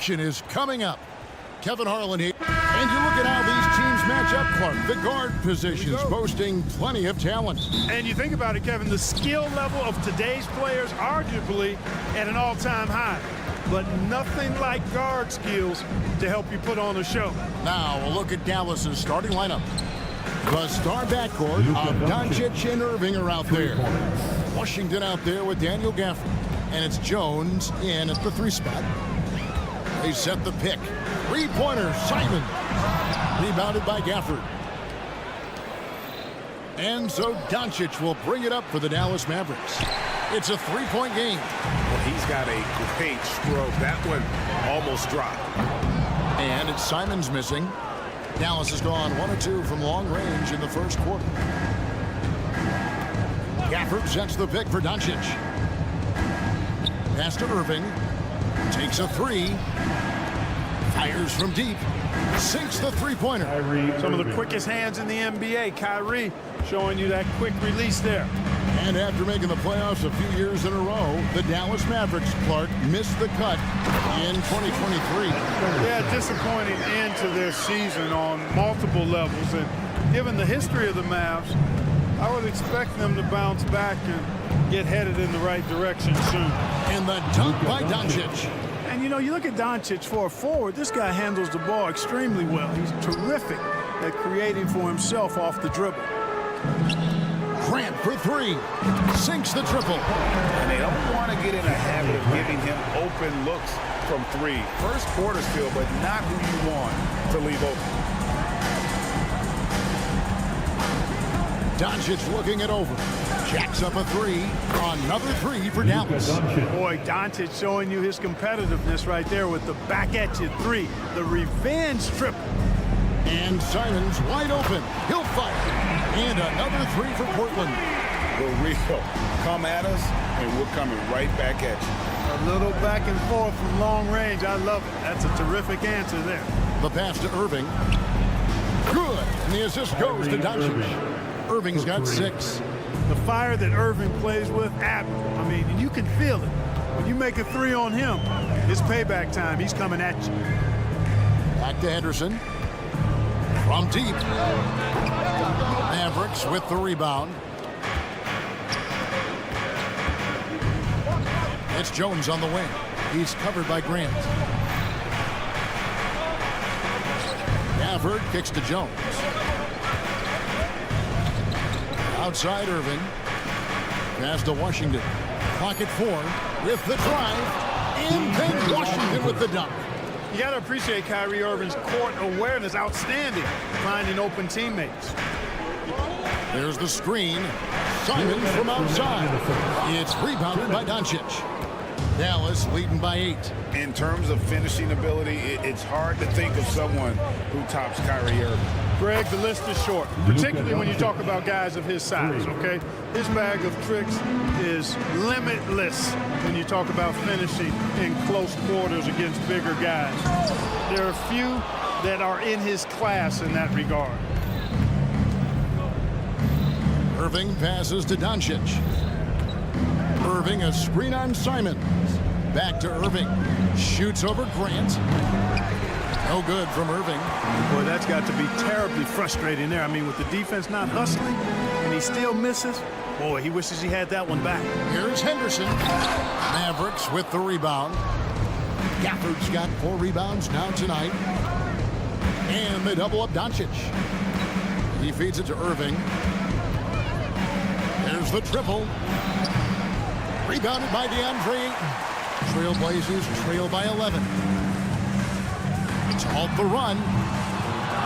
action is coming up. Kevin Harlan here. And you look at how these teams match up, Clark. The guard positions boasting plenty of talent. And you think about it, Kevin, the skill level of today's players arguably at an all-time high. But nothing like guard skills to help you put on a show. Now a look at Dallas's starting lineup. The star backcourt of Doncic and Irving are out there. Washington out there with Daniel Gafford. And it's Jones in at the 3 spot. They set the pick. Three-pointer, Simon. Rebounded by Gafford. And so Doncic will bring it up for the Dallas Mavericks. It's a 3-point game. Well, he's got a great stroke. That one almost dropped. And it's Simon's missing. Dallas has gone 1 of 2 from long range in the first quarter. Gafford sets the pick for Doncic. Pass to Irving. Takes a 3. Fires from deep. Sinks the 3-pointer. Some of the quickest hands in the NBA. Kyrie showing you that quick release there. And after making the playoffs a few years in a row, the Dallas Mavericks, Clark, missed the cut in 2023. Yeah, disappointing end to their season on multiple levels. And given the history of the Mavs, I would expect them to bounce back and get headed in the right direction soon. And the dunk by Doncic. And, you know, you look at Doncic for a forward, this guy handles the ball extremely well. He's terrific at creating for himself off the dribble. Grant for 3. Sinks the triple. And they don't want to get in a habit of giving him open looks from 3. First quarter still, but not who you want to leave open. Doncic looking it over. Jacks up a 3. Another 3 for Dallas. Boy, Doncic showing you his competitiveness right there with the back at you 3. The revenge triple. And Simon's wide open. He'll fire. And another 3 for Portland. For real. Come at us, and we're coming right back at you. A little back and forth from long range. I love it. That's a terrific answer there. The pass to Irving. Good. And the assist goes to Doncic. Irving's got 6. The fire that Irving plays with, I mean, and you can feel it. When you make a 3 on him, it's payback time. He's coming at you. Back to Henderson. From deep. Mavericks with the rebound. It's Jones on the wing. He's covered by Grant. Gafford kicks to Jones. Outside Irving. Pass to Washington. Clock at 4 with the drive. And then Washington with the dunk. You got to appreciate Kyrie Irving's court awareness. Outstanding. Finding open teammates. There's the screen. Simon from outside. It's rebounded by Doncic. Dallas leading by 8. In terms of finishing ability, it's hard to think of someone who tops Kyrie Irving. Greg, the list is short, particularly when you talk about guys of his size, okay? His bag of tricks is limitless when you talk about finishing in close quarters against bigger guys. There are few that are in his class in that regard. Irving passes to Doncic. Irving a screen on Simon. Back to Irving. Shoots over Grant. No good from Irving. Boy, that's got to be terribly frustrating there. I mean, with the defense not hustling and he still misses, boy, he wishes he had that one back. Here's Henderson. Mavericks with the rebound. Gafford's got 4 rebounds now tonight. And they double up Doncic. He feeds it to Irving. There's the triple. Rebounded by DeAndre Ayton. Trailblazers trail by 11. It's halt the run.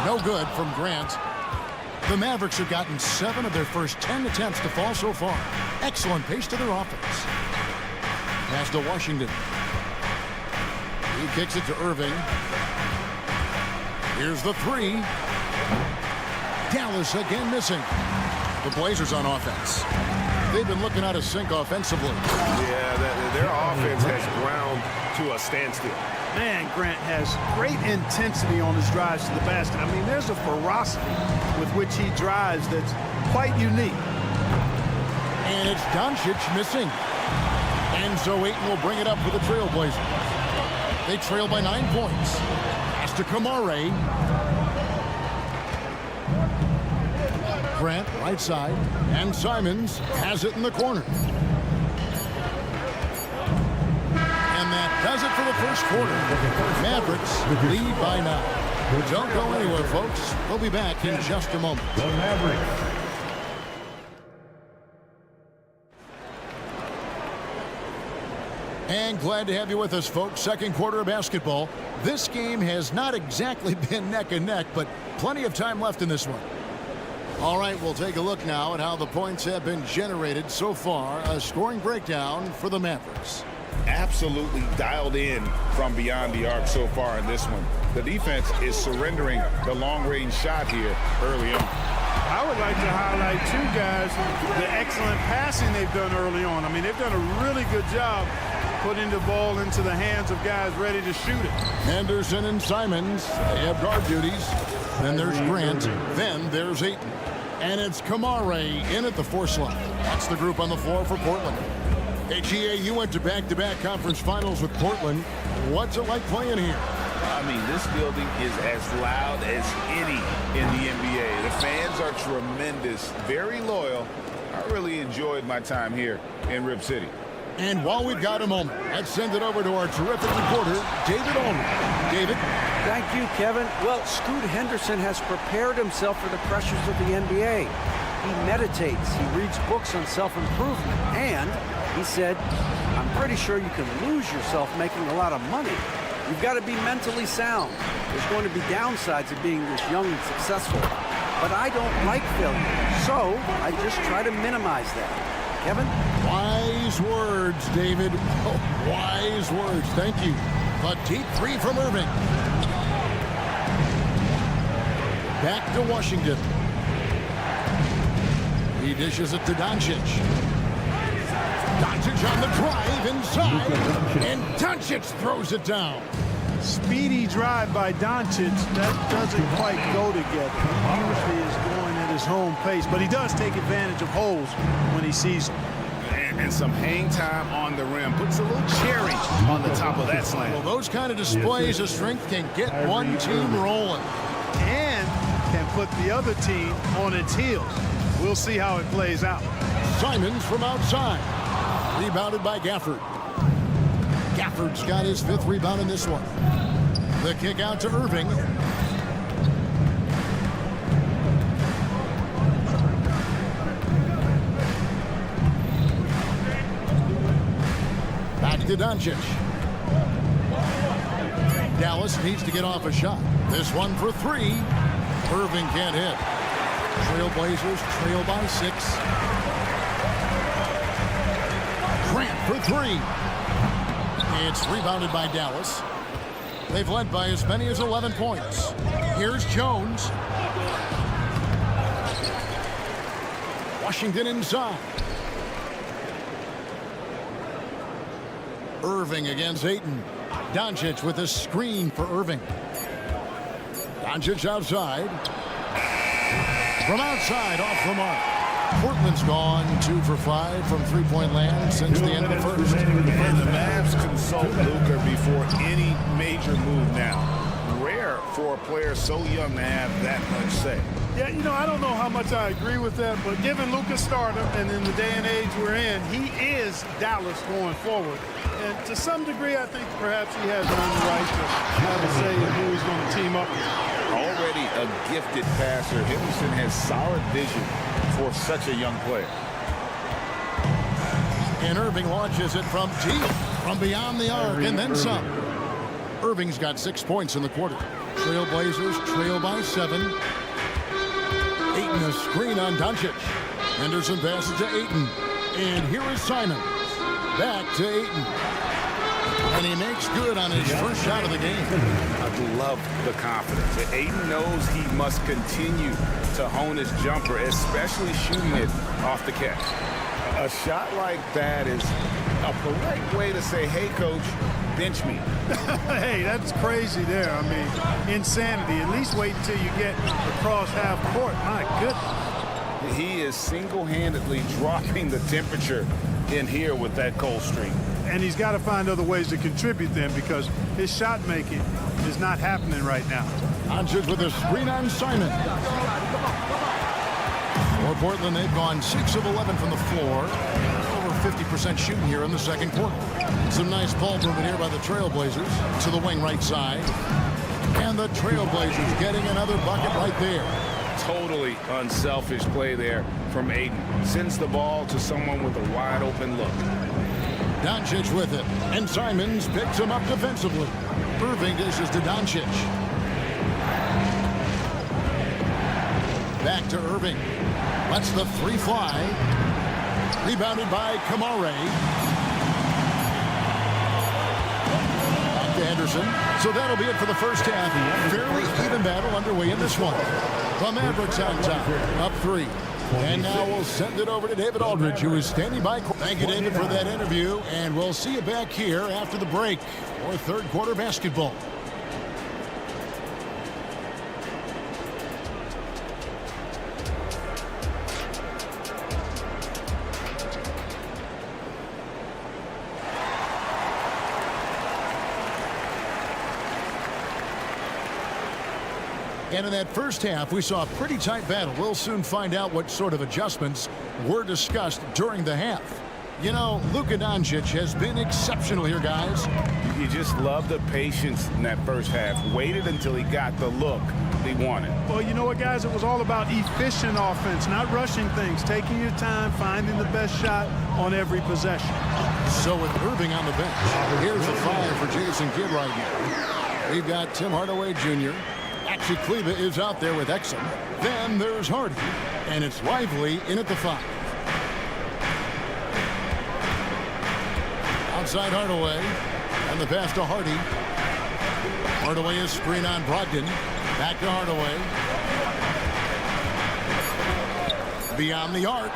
No good from Grant. The Mavericks have gotten 7 of their first 10 attempts to fall so far. Excellent pace to their offense. Pass to Washington. He kicks it to Irving. Here's the 3. Dallas again missing. The Blazers on offense. They've been looking out of sync offensively. Yeah, their offense has ground to a standstill. Man, Grant has great intensity on his drives to the basket. I mean, there's a ferocity with which he drives that's quite unique. And it's Doncic missing. And so Ayton will bring it up for the Trailblazers. They trail by 9 points. Pass to Kamare. Grant, right side. And Simons has it in the corner. And that does it for the first quarter. Mavericks lead by 9. Don't go anywhere, folks. We'll be back in just a moment. The Mavericks. And glad to have you with us, folks. Second quarter of basketball. This game has not exactly been neck and neck, but plenty of time left in this one. All right, we'll take a look now at how the points have been generated so far. A scoring breakdown for the Mavericks. Absolutely dialed in from beyond the arc so far in this one. The defense is surrendering the long-range shot here early on. I would like to highlight two guys, the excellent passing they've done early on. I mean, they've done a really good job putting the ball into the hands of guys ready to shoot it. Anderson and Simons, they have guard duties. Then there's Grant. Then there's Ayton. And it's Kamare in at the 4 slot. That's the group on the floor for Portland. Hey, GA, you went to back-to-back conference finals with Portland. What's it like playing here? I mean, this building is as loud as any in the NBA. The fans are tremendous, very loyal. I really enjoyed my time here in Rip City. And while we've got a moment, let's send it over to our terrific reporter, David Ulrich. David? Thank you, Kevin. Well, Scoot Henderson has prepared himself for the pressures of the NBA. He meditates, he reads books on self-improvement, and he said, I'm pretty sure you can lose yourself making a lot of money. You've got to be mentally sound. There's going to be downsides of being this young and successful. But I don't like failure, so I just try to minimize that. Kevin? Wise words, David. Oh, wise words. Thank you. A deep 3 from Irving. Back to Washington. He dishes it to Doncic. Doncic on the drive inside. And Doncic throws it down. Speedy drive by Doncic, that doesn't quite go together. He usually is going at his home pace, but he does take advantage of holes when he sees them. And some hang time on the rim. Puts a little cherry on the top of that slam. Well, those kind of displays of strength can get one team rolling. And can put the other team on its heels. We'll see how it plays out. Simons from outside. Rebounded by Gafford. Gafford's got his 5th rebound in this one. The kick out to Irving. Back to Doncic. Dallas needs to get off a shot. This one for 3. Irving can't hit. Trailblazers trail by 6. Grant for 3. It's rebounded by Dallas. They've led by as many as 11 points. Here's Jones. Washington inside. Irving against Ayton. Doncic with a screen for Irving. Doncic outside. From outside, off the mark. Portland's gone 2 for 5 from three-point land since the end of the first. And the Mavs consult Luka before any major move now. Rare for a player so young to have that much say. Yeah, you know, I don't know how much I agree with that, but given Luka's stardom and in the day and age we're in, he is Dallas going forward. And to some degree, I think perhaps he has earned the right to have a say in who he's going to team up with. Already a gifted passer, Henderson has solid vision for such a young player. And Irving launches it from deep, from beyond the arc, and then some. Irving's got 6 points in the quarter. Trailblazers trail by 7. Ayton a screen on Doncic. Henderson passes to Ayton. And here is Simons. Back to Ayton. And he makes good on his first shot of the game. I love the confidence. Ayton knows he must continue to hone his jumper, especially shooting it off the catch. A shot like that is a polite way to say, hey, coach, bench me. Hey, that's crazy there. I mean, insanity. At least wait until you get across half court. My goodness. He is single-handedly dropping the temperature in here with that cold streak. and he's got to find other ways to contribute them because his shot making is not happening right now. Doncic with a screen on Simon. For Portland, they've gone 6 of 11 from the floor. Over 50% shooting here in the second quarter. Some nice ball movement here by the Trailblazers to the wing right side. And the Trailblazers getting another bucket right there. Totally unselfish play there from Ayton. Sends the ball to someone with a wide open look. Doncic with it. And Simons picks him up defensively. Irving dishes to Doncic. Back to Irving. Lets the three fly. Rebounded by Kamare. Back to Henderson. So that'll be it for the first half. Fairly even battle underway in this one. The Mavericks on top, up 3. And now we'll send it over to David Aldridge, who is standing by. Thank you, David, for that interview. And we'll see you back here after the break for third quarter basketball. And in that first half, we saw a pretty tight battle. We'll soon find out what sort of adjustments were discussed during the half. You know, Luka Doncic has been exceptional here, guys. You just love the patience in that first half. Waited until he got the look he wanted. Well, you know what, guys? It was all about efficient offense, not rushing things, taking your time, finding the best shot on every possession. So with Irving on the bench, here's the fire for Jason Kidd right here. We've got Tim Hardaway Jr., Actually, Kleba is out there with Exum. Then there's Hardy, and it's Lively in at the 5. Outside Hardaway, and the pass to Hardy. Hardaway is screen on Brogdon. Back to Hardaway. Beyond the arc.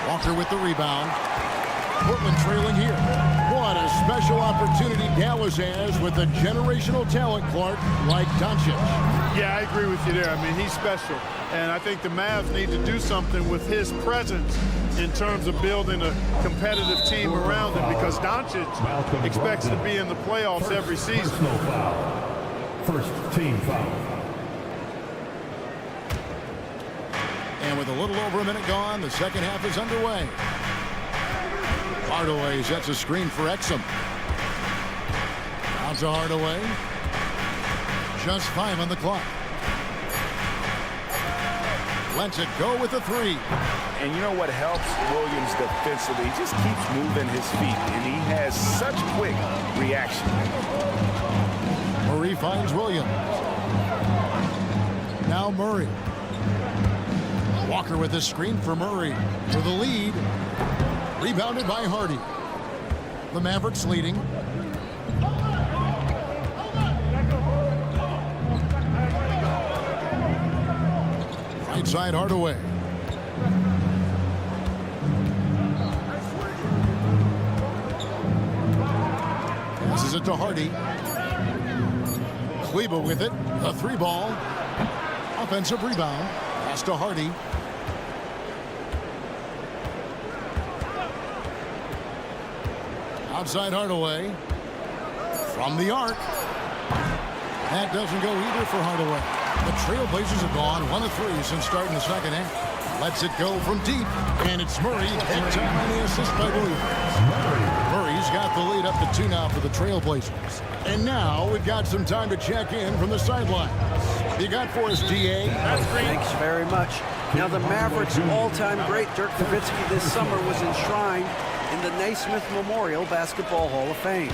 Walker with the rebound. Portland trailing here. What a special opportunity Dallas has with a generational talent, Clark, like Doncic. Yeah, I agree with you there. I mean, he's special. And I think the Mavs need to do something with his presence in terms of building a competitive team around him because Doncic expects to be in the playoffs every season. First team foul. And with a little over a minute gone, the second half is underway. Hardaway sets a screen for Exum. Out to Hardaway. Just 5 on the clock. Lets it go with a 3. And you know what helps Williams defensively? He just keeps moving his feet, and he has such quick reaction. Murray finds Williams. Now Murray. Walker with a screen for Murray for the lead. Rebounded by Hardy. The Mavericks leading. Right side Hardaway. Passes it to Hardy. Kleba with it. A 3-ball. Offensive rebound. Pass to Hardy. Outside Hardaway. From the arc. That doesn't go either for Hardaway. The Trailblazers have gone 1 of 3 since starting the second half. Lets it go from deep. And it's Murray. Big time on the assist by Williams. Murray's got the lead up to 2 now for the Trailblazers. And now we've got some time to check in from the sidelines. You got for us, DA? Thanks very much. Now the Mavericks' all-time great Dirk Nowitzki this summer was enshrined in the Naismith Memorial Basketball Hall of Fame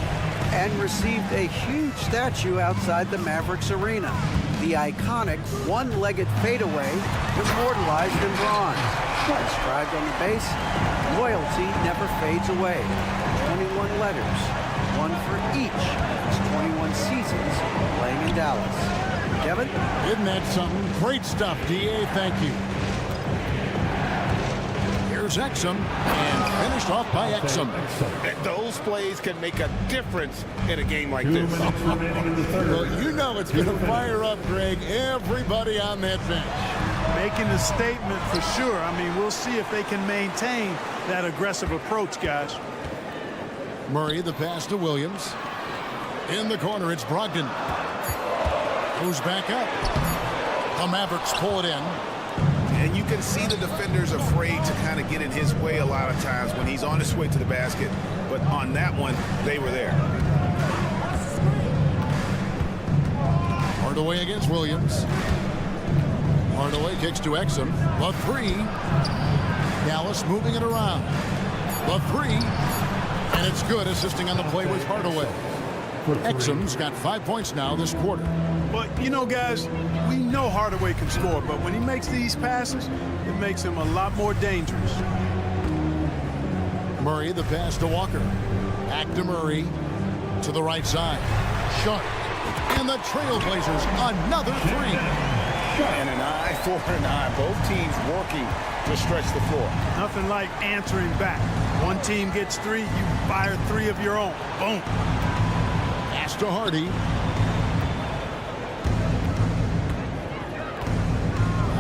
and received a huge statue outside the Mavericks arena. The iconic one-legged fadeaway immortalized in bronze. Inscribed on the base, loyalty never fades away. 21 letters, one for each of his 21 seasons playing in Dallas. Kevin? Isn't that something? Great stuff, DA. Thank you. Here's Exum, and finished off by Exum. Those plays can make a difference in a game like this. Well, you know it's going to fire up, Greg, everybody on that bench. Making a statement for sure. I mean, we'll see if they can maintain that aggressive approach, guys. Murray, the pass to Williams. In the corner, it's Brogdon. Goes back up. The Mavericks pull it in. And you can see the defender's afraid to kind of get in his way a lot of times when he's on his way to the basket. But on that one, they were there. Hardaway against Williams. Hardaway kicks to Exum. The three. Dallas moving it around. The three. And it's good, assisting on the play with Hardaway. Exum's got 5 points now this quarter. But, you know, guys, we know Hardaway can score, but when he makes these passes, it makes him a lot more dangerous. Murray, the pass to Walker. Back to Murray. To the right side. Sharp. And the Trailblazers, another three. And an eye for an eye. Both teams working to stretch the floor. Nothing like answering back. One team gets three, you fire three of your own. Boom. Pass to Hardy.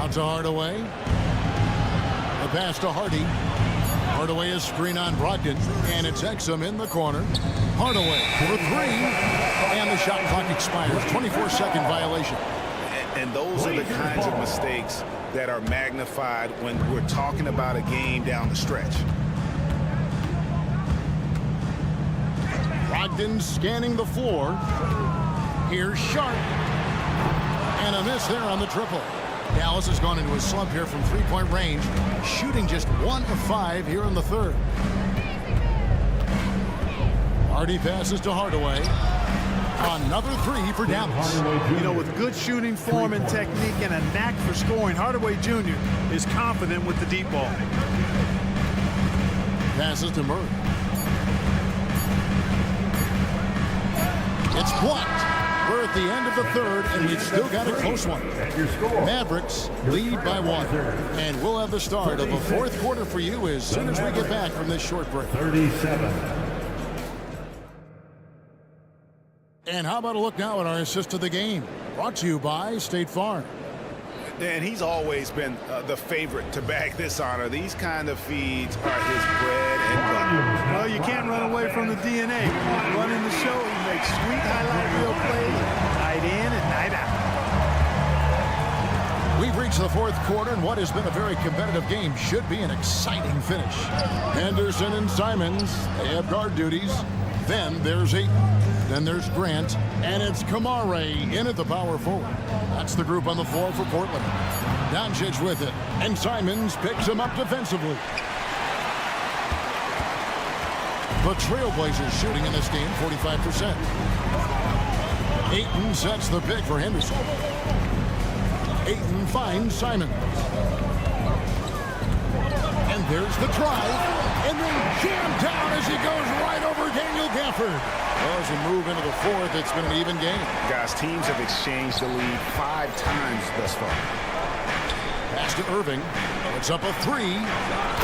Out to Hardaway. The pass to Hardy. Hardaway is screen on Brogdon, and it's Exum in the corner. Hardaway for three, and the shot clock expires. 24-second violation. And those are the kinds of mistakes that are magnified when we're talking about a game down the stretch. Brogdon scanning the floor. Here's Sharp. And a miss there on the triple. Dallas has gone into a slump here from three-point range, shooting just 1 of 5 here in the third. Hardy passes to Hardaway. Another three for Dallas. You know, with good shooting form and technique and a knack for scoring, Hardaway Jr. is confident with the deep ball. Passes to Murray. It's blocked. We're at the end of the third, and we've still got a close one. Mavericks lead by 1. And we'll have the start of the fourth quarter for you as soon as we get back from this short break. 37. And how about a look now at our assist of the game? Brought to you by State Farm. And he's always been the favorite to bag this honor. These kind of feeds are his bread and butter. Well, you can't run away from the DNA. Running the show, he makes sweet highlight reel plays, night in and night out. We've reached the fourth quarter, and what has been a very competitive game should be an exciting finish. Henderson and Simons, they have guard duties. Then there's Ayton. Then there's Grant. And it's Kamare in at the power forward. That's the group on the floor for Portland. Doncic with it. And Simons picks him up defensively. The Trailblazers shooting in this game 45%. Ayton sets the pick for Henderson. Ayton finds Simons. And there's the try. And then jammed down as he goes right over Daniel Gafford. Well, as we move into the fourth, it's been an even game. Guys, teams have exchanged the lead 5 times thus far. Pass to Irving. It's up a three.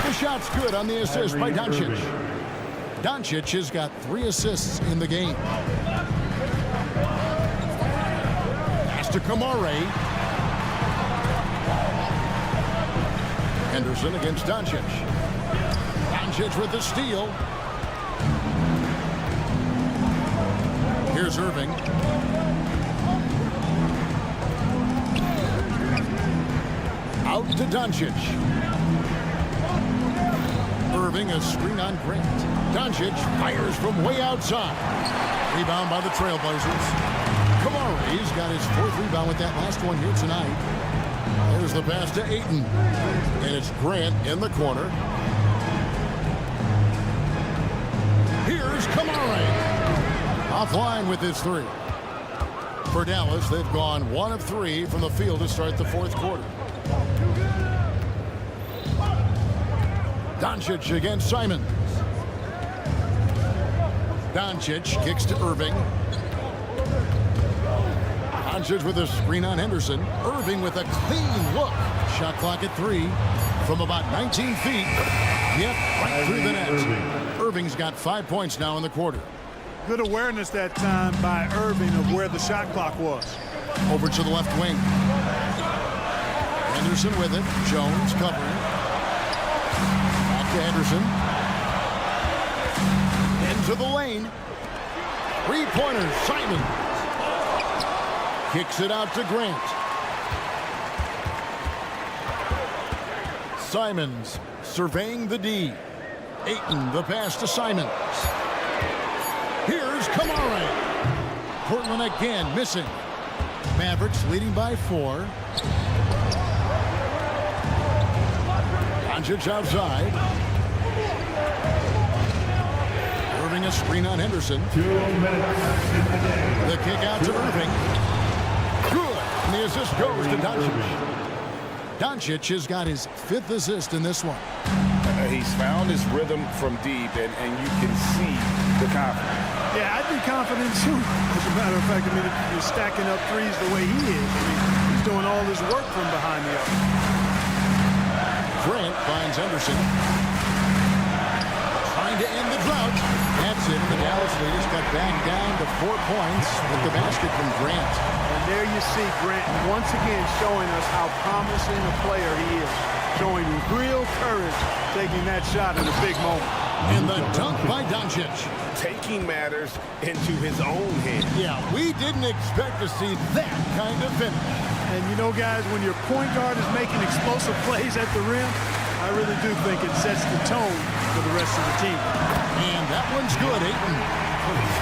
The shot's good on the assist by Doncic. Doncic has got 3 assists in the game. Pass to Kamare. Henderson against Doncic. Doncic with the steal. Here's Irving. Out to Doncic. Irving a screen on Grant. Doncic fires from way outside. Rebound by the Trailblazers. Kamare's got his 4th rebound with that last one here tonight. There's the pass to Ayton. And it's Grant in the corner. Here's Kamare. Offline with his 3. For Dallas, they've gone 1 of 3 from the field to start the fourth quarter. Doncic against Simons. Doncic kicks to Irving. Doncic with a screen on Henderson. Irving with a clean look. Shot clock at 3 from about 19 feet. Yep, right through the net. Irving's got 5 points now in the quarter. Good awareness that time by Irving of where the shot clock was. Over to the left wing. Henderson with it. Jones covering. Back to Henderson. And into the lane. Three-pointer, Simon. Kicks it out to Grant. Simons surveying the D. Ayton, the pass to Simons. Here's Kamara. Portland again missing. Mavericks leading by 4. Doncic outside. Irving a screen on Henderson. 2 minutes in the game. The kick out to Irving. Good. And the assist goes to Doncic. Doncic has got his 5th assist in this one. He's found his rhythm from deep, and you can see the confidence. Yeah, I'd be confident too. As a matter of fact, I mean, if you're stacking up threes the way he is, I mean, he's doing all his work from behind the arc. Grant finds Henderson. Trying to end the drought. That's it. The Dallas lead is cut back down to 4 points with the basket from Grant. And there you see Grant once again showing us how promising a player he is. Showing real courage taking that shot in a big moment. And the dunk by Doncic. Taking matters into his own hands. Yeah, we didn't expect to see that kind of finish. And you know, guys, when your point guard is making explosive plays at the rim, I really do think it sets the tone for the rest of the team. And that one's good, Ayton.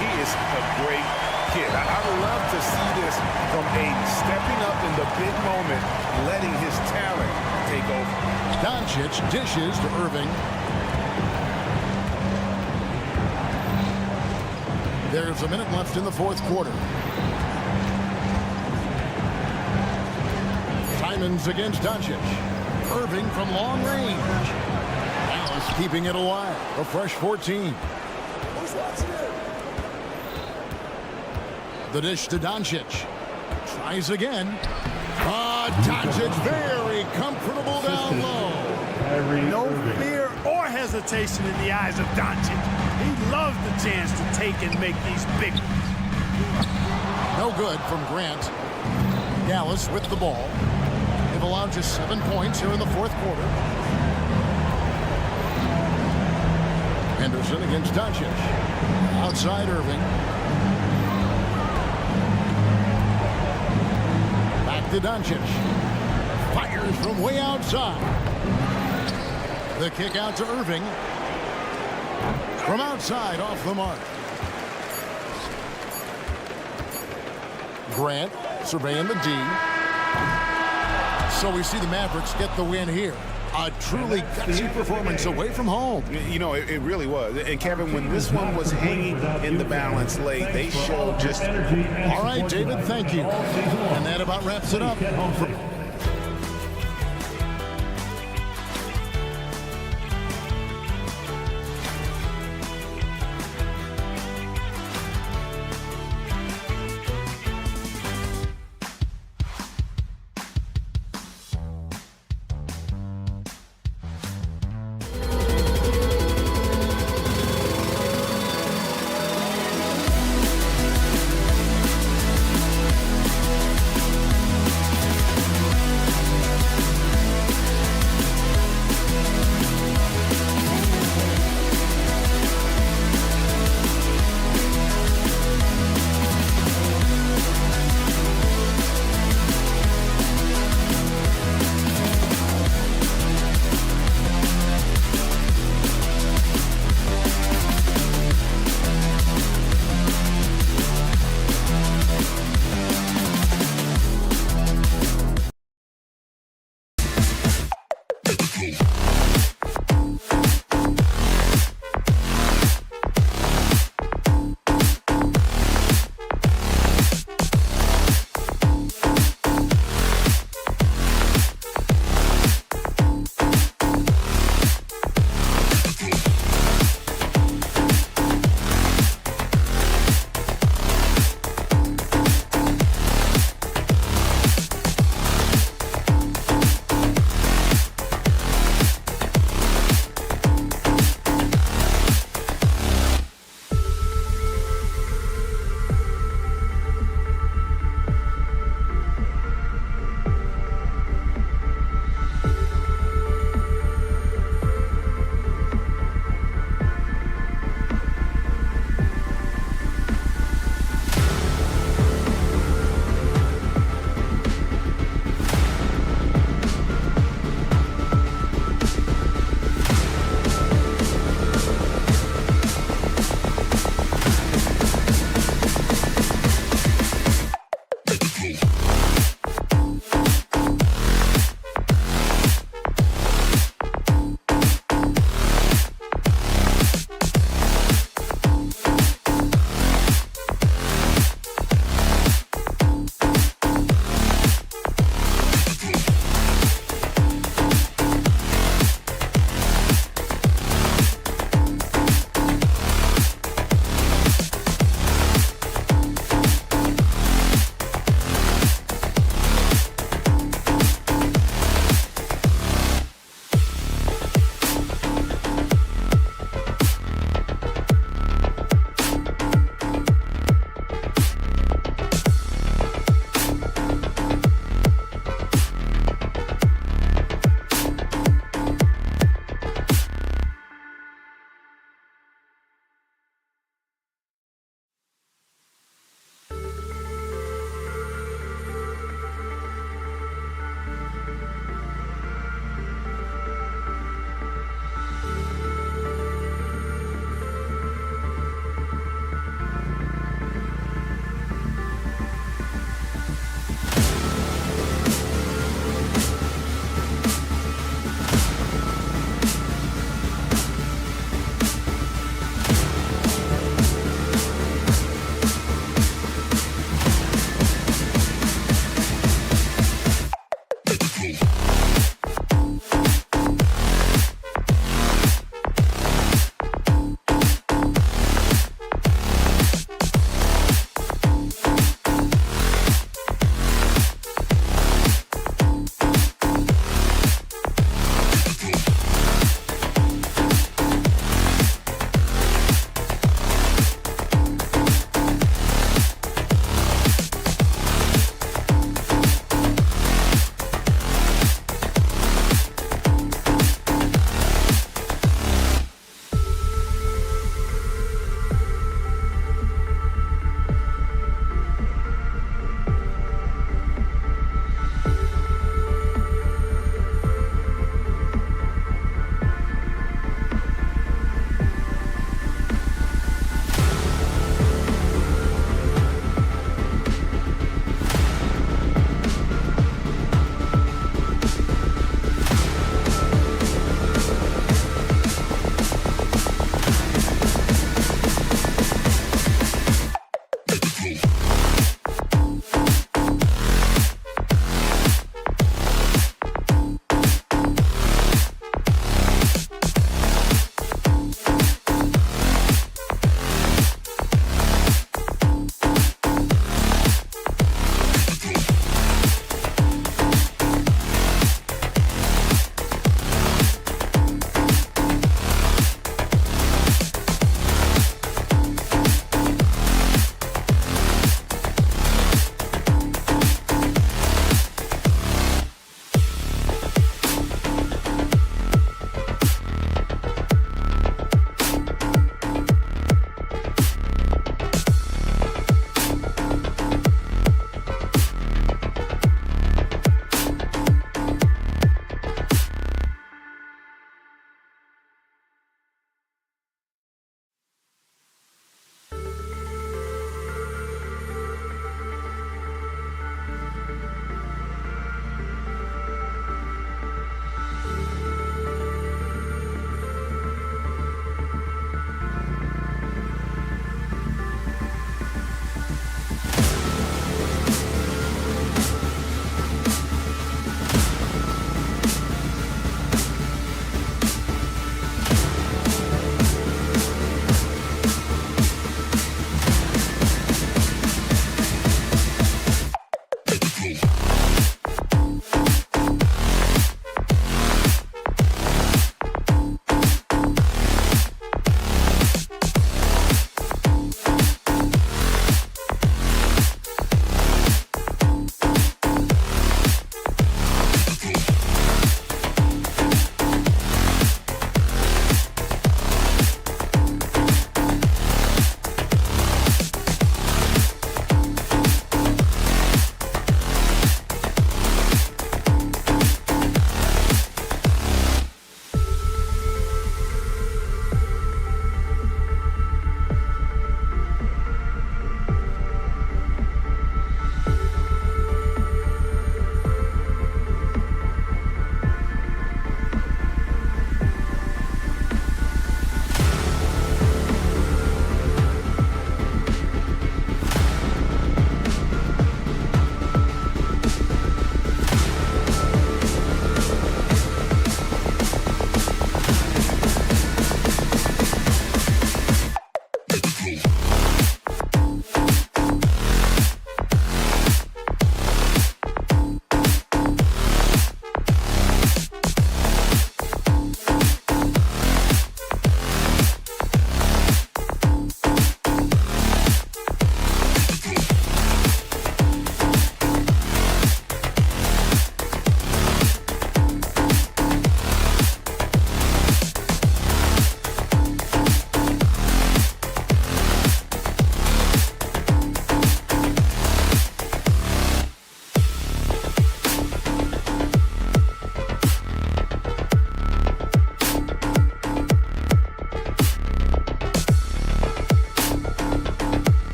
He is a great kid. I love to see this from Ayton, stepping up in the big moment, letting his talent take over. Doncic dishes to Irving. There's a minute left in the 4th quarter. Simons against Doncic. Irving from long range. Dallas keeping it alive. A fresh 14. The dish to Doncic. Tries again. Doncic very comfortable down low. No fear or hesitation in the eyes of Doncic. He loves the chance to take and make these big ones. No good from Grant. Dallas with the ball. They've allowed just 7 points here in the 4th quarter. Henderson against Doncic. Outside Irving. Back to Doncic. Fires from way outside. The kick out to Irving. From outside off the mark. Grant surveying the D. So we see the Mavericks get the win here. A truly gutsy performance away from home. You know, it really was. And Kevin, when this one was hanging in the balance late, they showed just... All right, David, thank you. And that about wraps it up.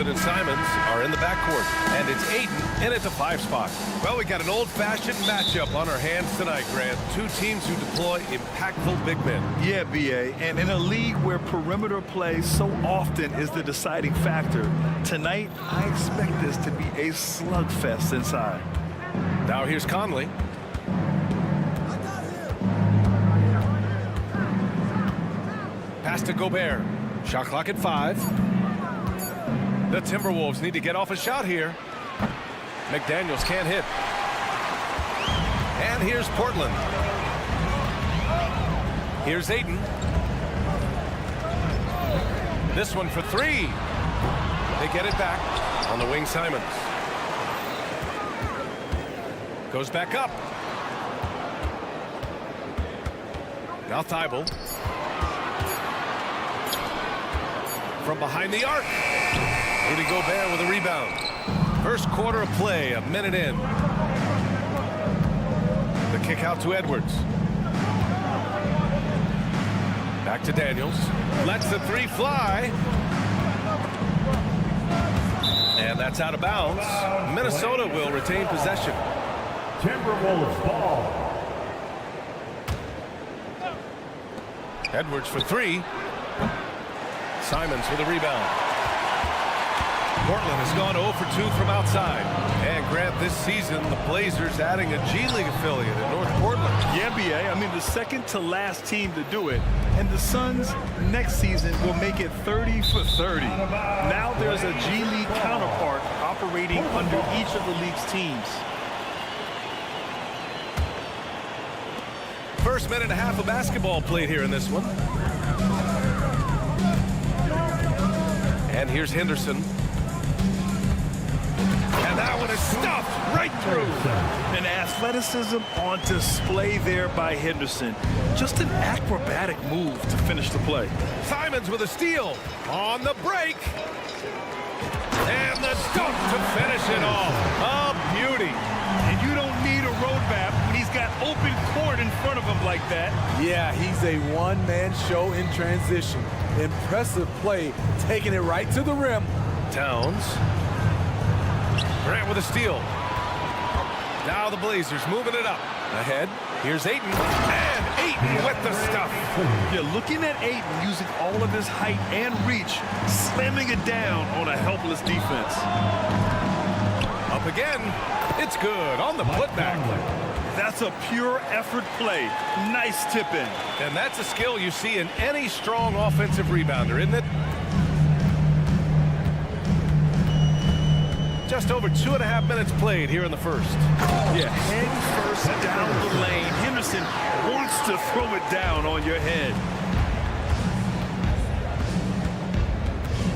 Henderson and Simons are in the backcourt, and it's Ayton in at the 5 spot. Well, we got an old-fashioned matchup on our hands tonight, Grant. Two teams who deploy impactful big men. Yeah, B.A., and in a league where perimeter play so often is the deciding factor, tonight I expect this to be a slugfest inside. Now here's Conley. Pass to Gobert. Shot clock at 5. The Timberwolves need to get off a shot here. McDaniels can't hit. And here's Portland. Here's Ayton. This one for 3. They get it back. On the wing, Simons. Goes back up. Now Thibault. From behind the arc. Rudy Gobert with a rebound. First quarter of play, a minute in. The kick out to Edwards. Back to Daniels. Lets the 3 fly. And that's out of bounds. Minnesota will retain possession. Timberwolves ball. Edwards for 3. Simons with a rebound. Portland has gone 0 for 2 from outside. And Grant, this season, the Blazers adding a G League affiliate in North Portland. Yeah, B.A., I mean, the second to last team to do it. And the Suns next season will make it 30 for 30. Now there's a G League counterpart operating under each of the league's teams. First minute and a half of basketball played here in this one. And here's Henderson. And that one is stuffed right through. An athleticism on display there by Henderson. Just an acrobatic move to finish the play. Simons with a steal on the break. And the dunk to finish it off. A beauty. And you don't need a roadmap when he's got open court in front of him like that. Yeah, he's a one-man show in transition. Impressive play, taking it right to the rim. Towns. Grant with a steal. Now the Blazers moving it up. Ahead. Here's Ayton. And Ayton with the stuff. Yeah, looking at Ayton using all of his height and reach, slamming it down on a helpless defense. Up again. It's good on the putback. That's a pure effort play. Nice tip in. And that's a skill you see in any strong offensive rebounder, isn't it? Just over 2.5 minutes played here in the first. Yeah, head first down the lane. Henderson wants to throw it down on your head.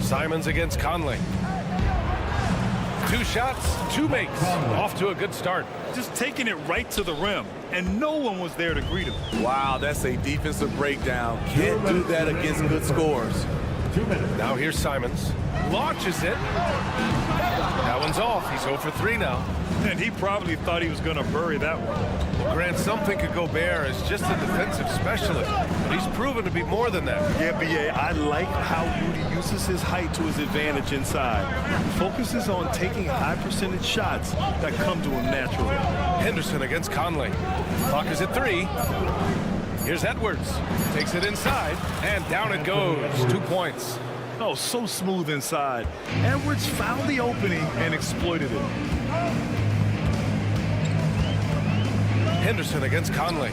Simons against Conley. 2 shots, 2 makes. Off to a good start. Just taking it right to the rim, and no one was there to greet him. Wow, that's a defensive breakdown. Can't do that against good scores. 2 minutes. Now here's Simons. Launches it. That one's off. He's 0 for 3 now. And he probably thought he was going to bury that one. Well, Grant, some think of Gobert as just a defensive specialist, but he's proven to be more than that. Yeah, B.A., I like how Rudy uses his height to his advantage inside. Focuses on taking high percentage shots that come to him naturally. Henderson against Conley. Clock is at 3. Here's Edwards. Takes it inside, and down it goes. 2 points. Oh, so smooth inside. Edwards found the opening and exploited it. Henderson against Conley.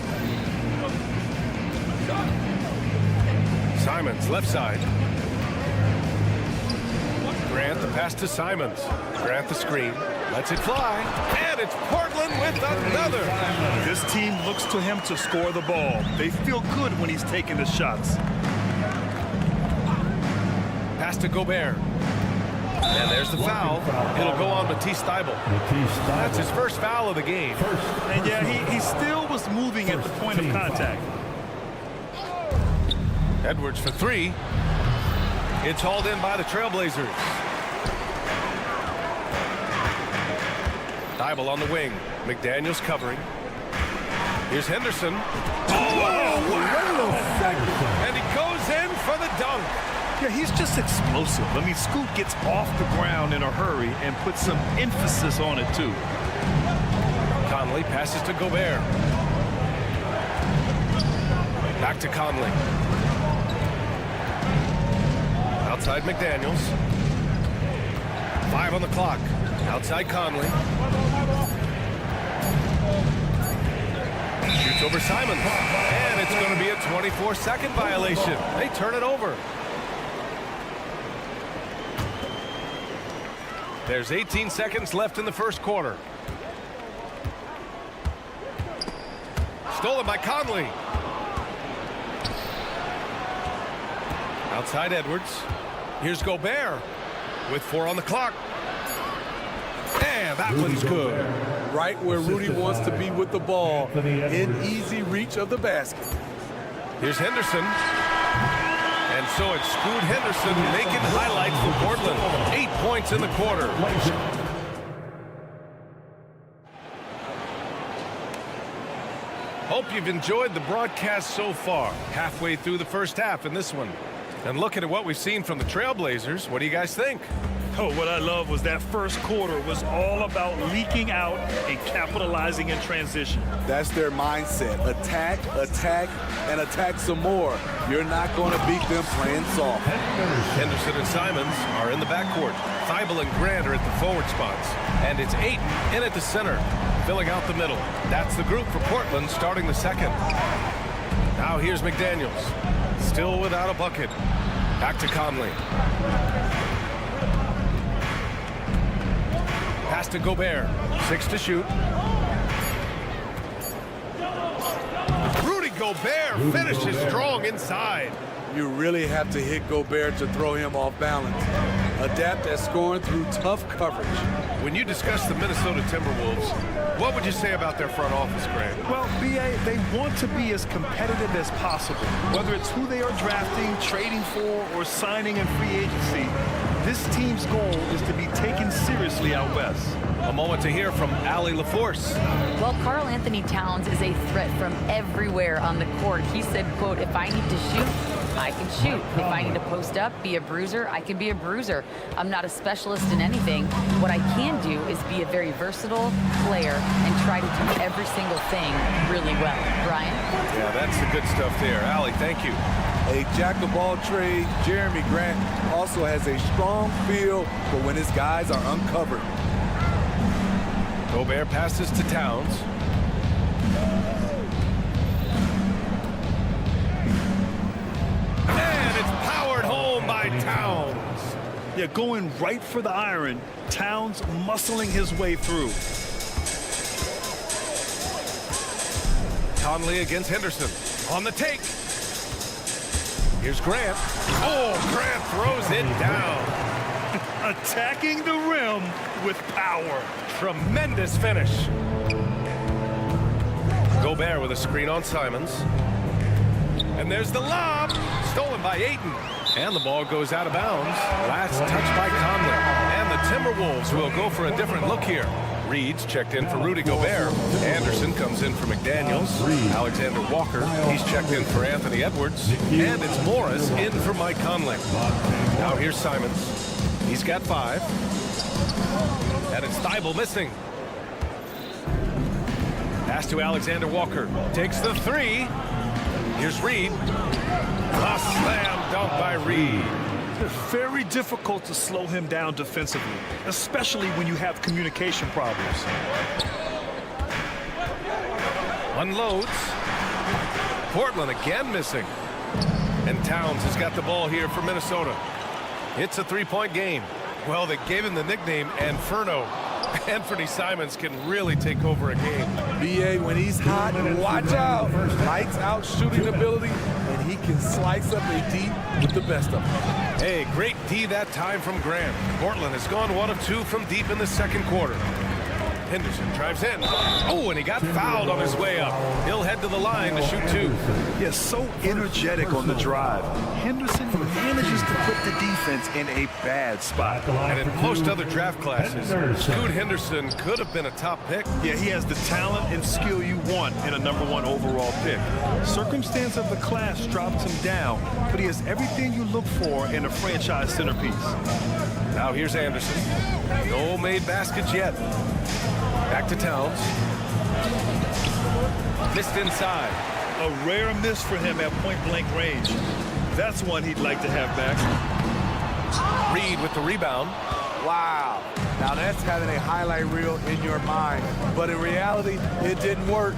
Simons, left side. Grant, the pass to Simons. Grant, the screen. Lets it fly. And it's Portland with another. This team looks to him to score the ball. They feel good when he's taking the shots. Pass to Gobert. And there's the foul. It'll go on Matisse Thibault. That's his first foul of the game. And yeah, he still was moving at the point of contact. Edwards for 3. It's hauled in by the Trailblazers. Thibault on the wing. McDaniels covering. Here's Henderson. Oh, wow. And he goes in for the dunk. Yeah, he's just explosive. I mean, Scoot gets off the ground in a hurry and puts some emphasis on it, too. Conley passes to Gobert. Back to Conley. Outside McDaniels. 5 on the clock. Outside Conley. Shoots over Simons. And it's going to be a 24-second violation. They turn it over. There's 18 seconds left in the first quarter. Stolen by Conley. Outside Edwards. Here's Gobert with 4 on the clock. And that one's good. Right where Rudy wants to be with the ball, in easy reach of the basket. Here's Henderson. And so it's Scoot Henderson making highlights for Portland. 8 points in the quarter. Hope you've enjoyed the broadcast so far. Halfway through the first half in this one. And looking at what we've seen from the Trailblazers, what do you guys think? Oh, what I love was that first quarter was all about leaking out and capitalizing in transition. That's their mindset. Attack, attack, and attack some more. You're not going to beat them playing soft. Henderson and Simons are in the backcourt. Thibault and Grant are at the forward spots. And it's Ayton in at the center, filling out the middle. That's the group for Portland starting the second. Now here's McDaniels. Still without a bucket. Back to Conley. Pass to Gobert. 6 to shoot. Rudy Gobert finishes strong inside. You really have to hit Gobert to throw him off balance. Adapt at scoring through tough coverage. When you discuss the Minnesota Timberwolves, what would you say about their front office, Grant? Well, B.A., they want to be as competitive as possible. Whether it's who they are drafting, trading for, or signing in free agency, this team's goal is to be taken seriously out west. A moment to hear from Allie LaForce. Well, Karl Anthony Towns is a threat from everywhere on the court. He said, quote, if I need to shoot, I can shoot. If I need to post up, be a bruiser, I can be a bruiser. I'm not a specialist in anything. What I can do is be a very versatile player and try to do every single thing really well. Brian? Yeah, that's the good stuff there. Allie, thank you. A jack-of-all-trades, Jeremy Grant also has a strong feel for when his guys are uncovered. Gobert passes to Towns. And it's powered home by Towns. Yeah, going right for the iron. Towns muscling his way through. Conley against Henderson. On the take. Here's Grant. Oh, Grant throws it down. Attacking the rim with power. Tremendous finish. Gobert with a screen on Simons. And there's the lob. Stolen by Ayton. And the ball goes out of bounds. Last touch by Conley. And the Timberwolves will go for a different look here. Reed's checked in for Rudy Gobert. Anderson comes in for McDaniels. Alexander Walker, he's checked in for Anthony Edwards. And it's Morris in for Mike Conley. Now here's Simons. He's got 5. And it's Thibault missing. Pass to Alexander Walker. Takes the 3. Here's Reed. A slam dunk by Reed. It's very difficult to slow him down defensively, especially when you have communication problems. Unloads. Portland again missing. And Towns has got the ball here for Minnesota. It's a 3-point game. Well, they gave him the nickname Inferno. Anthony Simons can really take over a game. B.A., when he's hot, watch out. Lights out shooting ability, and he can slice up a D with the best of them. Hey, great D that time from Grant. Portland has gone 1 of 2 from deep in the second quarter. Henderson drives in. Oh, and he got fouled on his way up. He'll head to the line to shoot 2. Yeah, so energetic on the drive. Henderson manages to put the defense in a bad spot. And in most other draft classes, Scoot Henderson could have been a top pick. Yeah, he has the talent and skill you want in a #1 overall pick. Circumstance of the class dropped him down, but he has everything you look for in a franchise centerpiece. Now here's Anderson. No made baskets yet. Back to Towns. Missed inside. A rare miss for him at point-blank range. That's one he'd like to have back. Reed with the rebound. Wow. Now that's having a highlight reel in your mind. But in reality, it didn't work.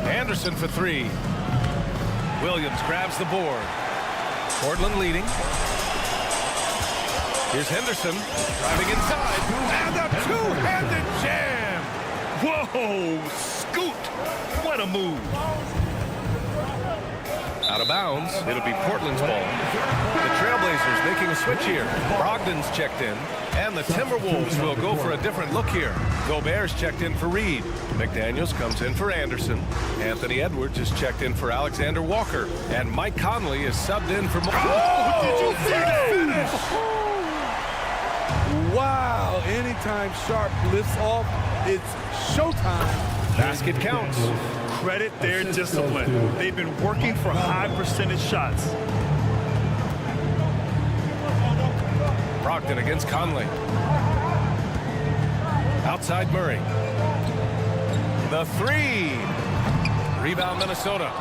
Anderson for 3. Williams grabs the board. Portland leading. Here's Henderson driving inside. And a two-handed jam. Whoa, Scoot. What a move. Out of bounds. It'll be Portland's ball. The Trailblazers making a switch here. Brogdon's checked in. And the Timberwolves will go for a different look here. Gobert's checked in for Reed. McDaniels comes in for Anderson. Anthony Edwards is checked in for Alexander Walker. And Mike Conley is subbed in for... Oh, did you see that finish? Wow. Anytime Sharp lifts off, it's showtime. Basket counts. Credit their discipline. They've been working for high percentage shots. Brogdon against Conley. Outside Murray. The 3. Rebound Minnesota.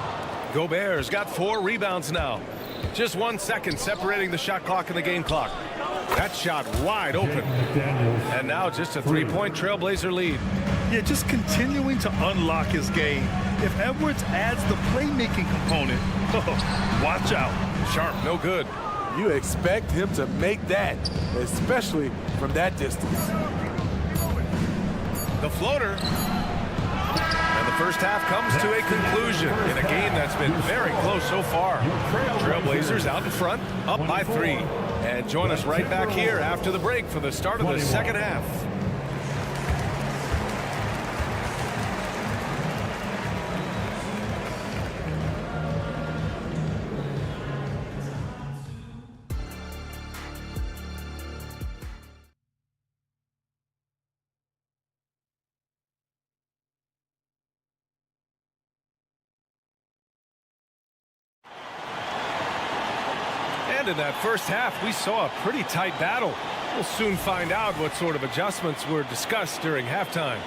Gobert's got 4 rebounds now. Just 1 second separating the shot clock and the game clock. That shot wide open. And now just a 3-point Trailblazer lead. Yeah, just continuing to unlock his game. If Edwards adds the playmaking component, watch out. Sharp, no good. You expect him to make that, especially from that distance. The floater. And the first half comes to a conclusion in a game that's been very close so far. Trailblazers out in front, up by 3. And join us right back here after the break for the start of the second half. And in that first half, we saw a pretty tight battle. We'll soon find out what sort of adjustments were discussed during halftime.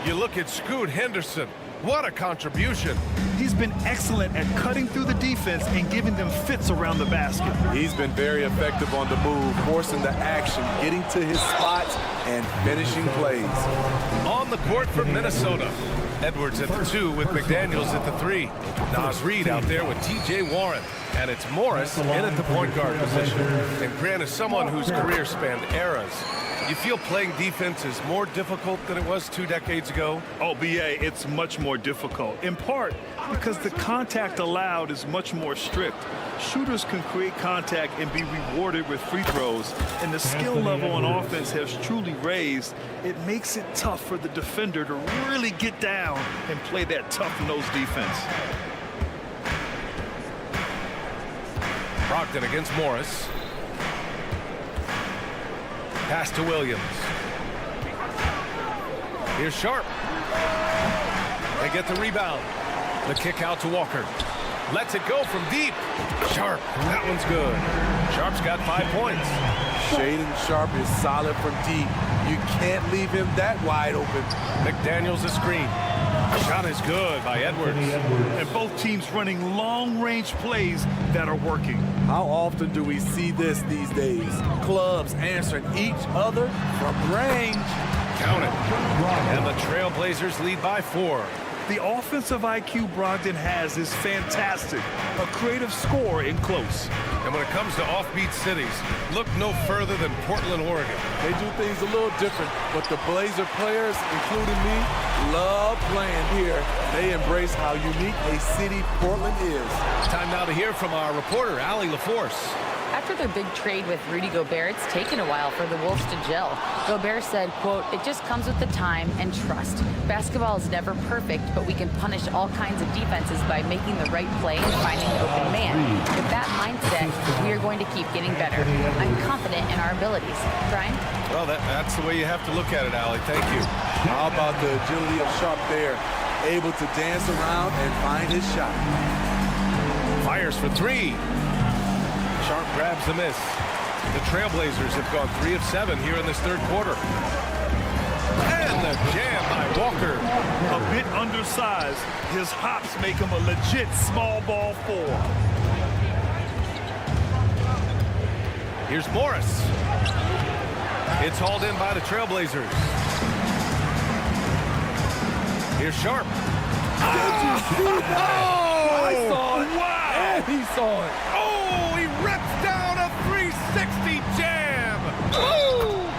You look at Scoot Henderson. What a contribution. He's been excellent at cutting through the defense and giving them fits around the basket. He's been very effective on the move, forcing the action, getting to his spots, and finishing plays. On the court for Minnesota. Edwards at the 2 with McDaniels at the 3. Nas Reed out there with T.J. Warren. And it's Morris in at the point guard position. And Grant is someone whose career spanned eras. You feel playing defense is more difficult than it was 2 decades ago? Oh, B.A., it's much more difficult, in part because the contact allowed is much more strict. Shooters can create contact and be rewarded with free throws, and the skill level on offense has truly raised. It makes it tough for the defender to really get down and play that tough-nosed defense. Brogdon against Morris. Pass to Williams. Here's Sharp. They get the rebound. The kick out to Walker. Lets it go from deep. Sharp. That one's good. Sharp's got 5 points. Shaden Sharp is solid from deep. You can't leave him that wide open. McDaniels a screen. Shot is good by Edwards. And both teams running long-range plays that are working. How often do we see this these days? Clubs answering each other from range. Count it. And the Trailblazers lead by 4. The offensive IQ Brogdon has is fantastic. A creative scorer in close. And when it comes to offbeat cities, look no further than Portland, Oregon. They do things a little different, but the Blazer players, including me, love playing here. They embrace how unique a city Portland is. It's time now to hear from our reporter, Allie LaForce. After their big trade with Rudy Gobert, it's taken a while for the Wolves to gel. Gobert said, quote, "It just comes with the time and trust. Basketball is never perfect, but we can punish all kinds of defenses by making the right play and finding the open man. With that mindset, we are going to keep getting better. I'm confident in our abilities." Brian? Well, that's the way you have to look at it, Allie. Thank you. How about the agility of Sharp there? Able to dance around and find his shot. Fires for three. Sharp grabs the miss. The Trailblazers have gone 3 of 7 here in this third quarter. And the jam by Walker. A bit undersized. His hops make him a legit small ball 4. Here's Morris. It's hauled in by the Trailblazers. Here's Sharp. I saw it. Wow! And he saw it. Oh, he rips down a 360 jam. Woo!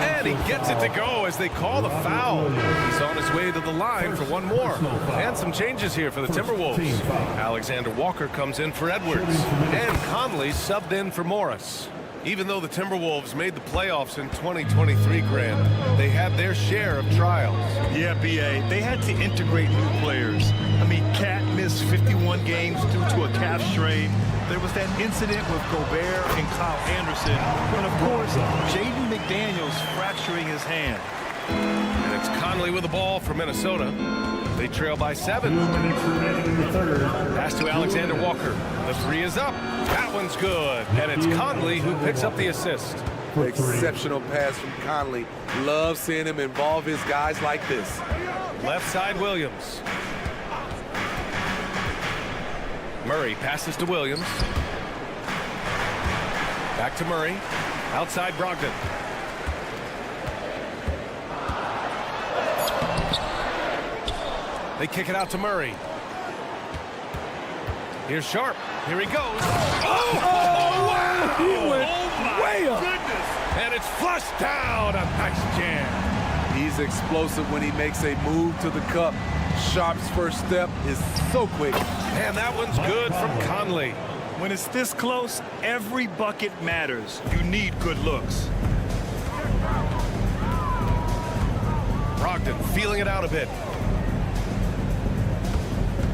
And he gets it to go as they call the foul. He's on his way to the line for one more. And some changes here for the Timberwolves. Alexander Walker comes in for Edwards. And Conley subbed in for Morris. Even though the Timberwolves made the playoffs in 2023, Grant, they had their share of trials. Yeah, B.A., they had to integrate new players. I mean, Cat missed 51 games due to a calf strain. There was that incident with Gobert and Kyle Anderson. And, of course, Jaden McDaniels fracturing his hand. And it's Conley with the ball for Minnesota. They trail by 7. 2 minutes remaining in the third. Pass to Alexander Walker. The 3 is up. That one's good. And it's Conley who picks up the assist. Exceptional pass from Conley. Love seeing him involve his guys like this. Left side, Williams. Murray passes to Williams. Back to Murray. Outside Brogdon. They kick it out to Murray. Here's Sharp. Here he goes. Oh, wow! He went way up. Goodness! And it's flushed down. A nice jam. He's explosive when he makes a move to the cup. Sharp's first step is so quick. And that one's good from Conley. When it's this close, every bucket matters. You need good looks. Brogdon feeling it out a bit.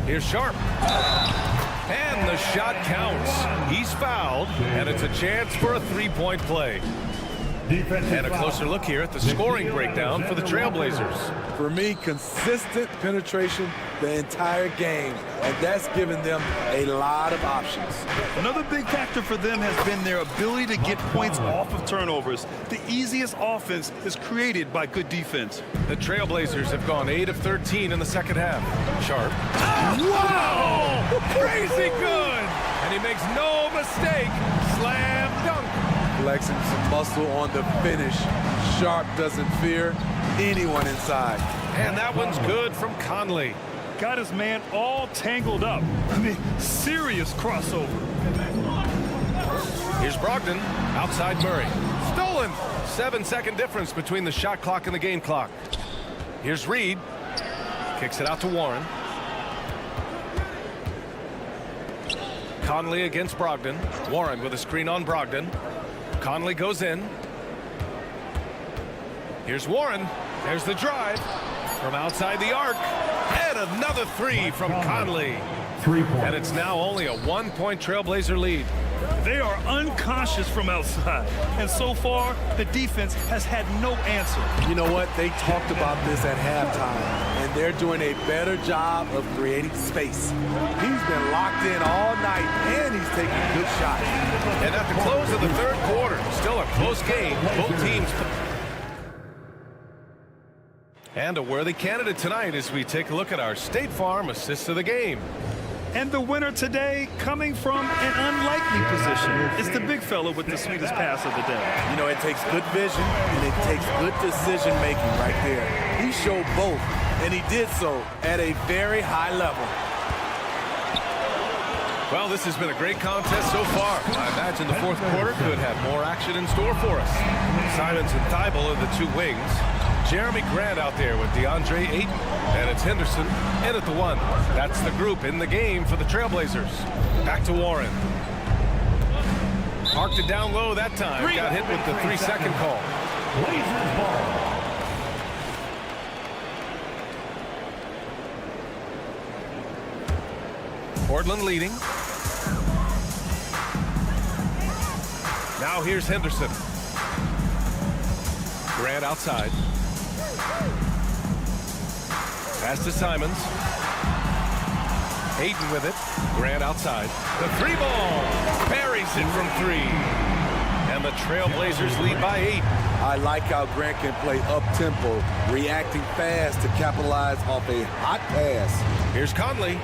Here's Sharp. And the shot counts. He's fouled, and it's a chance for a three-point play. And a closer look here at the scoring breakdown for the Trailblazers. For me, consistent penetration the entire game, and that's given them a lot of options. Another big factor for them has been their ability to get points off of turnovers. The easiest offense is created by good defense. The Trailblazers have gone 8 of 13 in the second half. Sharp. Wow! Crazy good! And he makes no mistake. Slam dunk. Flexing some muscle on the finish. Sharp doesn't fear anyone inside. And that one's good from Conley. Got his man all tangled up. I mean, serious crossover. Here's Brogdon. Outside Murray. Stolen. 7-second difference between the shot clock and the game clock. Here's Reed. Kicks it out to Warren. Conley against Brogdon. Warren with a screen on Brogdon. Conley goes in. Here's Warren. There's the drive from outside the arc. And another 3 from Conley. 3 points. And it's now only a 1-point Trailblazer lead. They are unconscious from outside. And so far, the defense has had no answer. You know what? They talked about this at halftime, and they're doing a better job of creating space. He's been locked in all night, and he's taking good shots. And at the close of the third quarter, still a close game. Both teams. And a worthy candidate tonight as we take a look at our State Farm assist of the game. And the winner today coming from an unlikely position is the big fella with the sweetest pass of the day. You know, it takes good vision, and it takes good decision-making right there. He showed both, and he did so at a very high level. Well, this has been a great contest so far. I imagine the fourth quarter could have more action in store for us. Simons and Thibault are the two wings. Jeremy Grant out there with DeAndre Ayton. And it's Henderson in at the 1. That's the group in the game for the Trailblazers. Back to Warren. Marked it down low that time. Got hit with the 3-second call. Blazers ball. Portland leading. Now here's Henderson. Grant outside. Pass to Simons. Hayden with it. Grant outside. The 3-ball. Buries it from 3. And the Trailblazers lead by 8. I like how Grant can play up-tempo, reacting fast to capitalize off a hot pass. Here's Conley.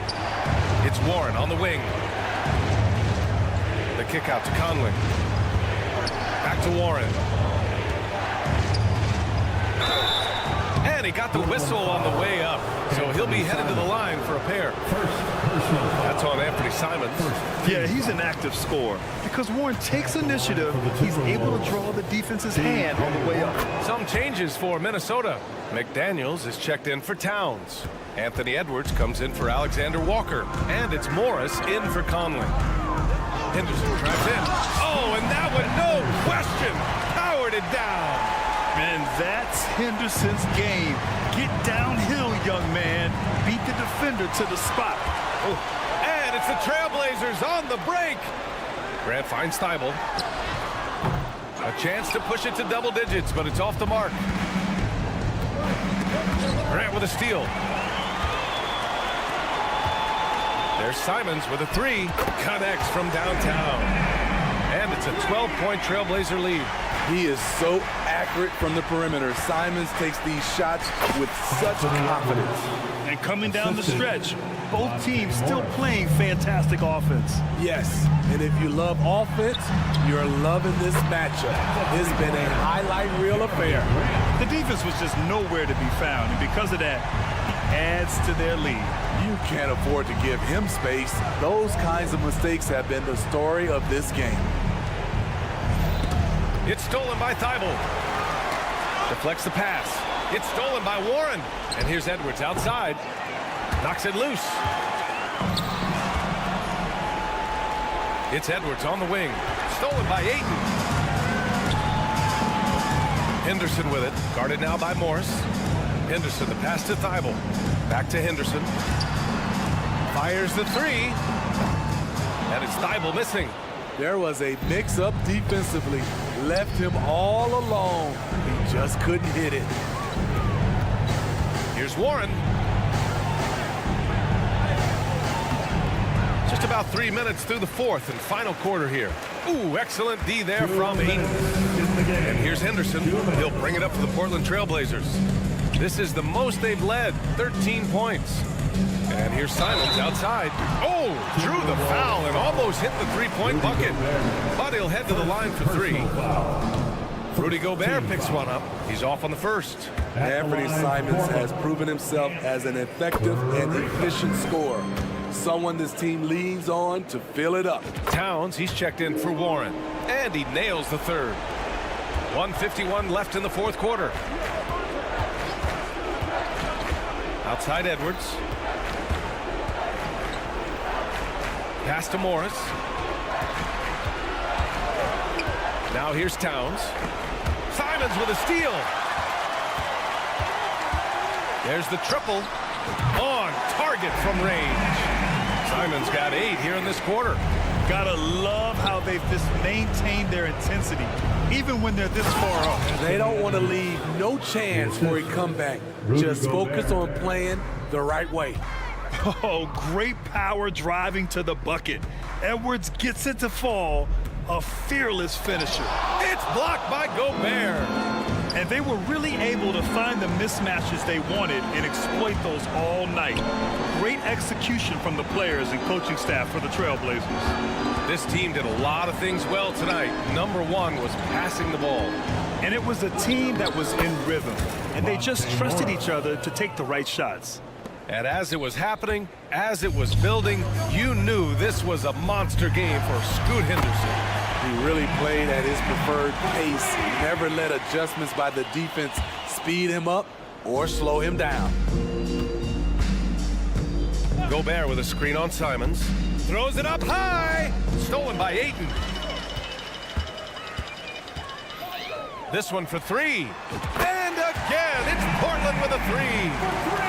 It's Warren on the wing. The kick out to Conley. Back to Warren. And he got the whistle on the way up. So he'll be headed to the line for a pair. That's on Anthony Simons. Yeah, he's an active scorer. Because Warren takes initiative, he's able to draw the defense's hand on the way up. Some changes for Minnesota. McDaniels is checked in for Towns. Anthony Edwards comes in for Alexander Walker. And it's Morris in for Conley. Henderson drives in. Oh, and that one, no question, powered it down. And that's Henderson's game. Get downhill, young man. Beat the defender to the spot. Oh, and it's the Trailblazers on the break. Grant finds Thibault. A chance to push it to double digits, but it's off the mark. Grant with a steal. There's Simons with a 3. Connects from downtown. And it's a 12-point Trailblazer lead. He is so accurate from the perimeter. Simons takes these shots with such confidence. And coming down the stretch, both teams still playing fantastic offense. Yes, and if you love offense, you're loving this matchup. It's been a highlight reel affair. The defense was just nowhere to be found, and because of that, he adds to their lead. You can't afford to give him space. Those kinds of mistakes have been the story of this game. It's stolen by Thibault. Deflects the pass. It's stolen by Warren. And here's Edwards outside. Knocks it loose. It's Edwards on the wing. Stolen by Ayton. Henderson with it. Guarded now by Morris. Henderson, the pass to Thibault. Back to Henderson. Fires the 3. And it's Thibault missing. There was a mix-up defensively. Left him all alone. He just couldn't hit it. Here's Warren. Just about 3 minutes through the fourth and final quarter here. Ooh, excellent D there from Ayton. And here's Henderson. He'll bring it up for the Portland Trailblazers. This is the most they've led, 13 points. And here's Simons outside. Oh, drew the foul and almost hit the three-point bucket. But he'll head to the line for 3. Rudy Gobert picks one up. He's off on the first. Anthony Simons has proven himself as an effective and efficient scorer. Someone this team leans on to fill it up. Towns, he's checked in for Warren. And he nails the third. 1:51 left in the fourth quarter. Outside Edwards. Pass to Morris. Now here's Towns. Simons with a steal. There's the triple. On target from range. Simons got 8 here in this quarter. Gotta love how they've just maintained their intensity, even when they're this far off. They don't want to leave no chance for a comeback. Just focus on playing the right way. Oh, great power driving to the bucket. Edwards gets it to fall. A fearless finisher. It's blocked by Gobert. And they were really able to find the mismatches they wanted and exploit those all night. Great execution from the players and coaching staff for the Trailblazers. This team did a lot of things well tonight. Number 1 was passing the ball. And it was a team that was in rhythm. And they just trusted each other to take the right shots. And as it was happening, as it was building, you knew this was a monster game for Scoot Henderson. He really played at his preferred pace. Never let adjustments by the defense speed him up or slow him down. Gobert with a screen on Simons. Throws it up high. Stolen by Ayton. This one for three. And again, it's Portland with a three.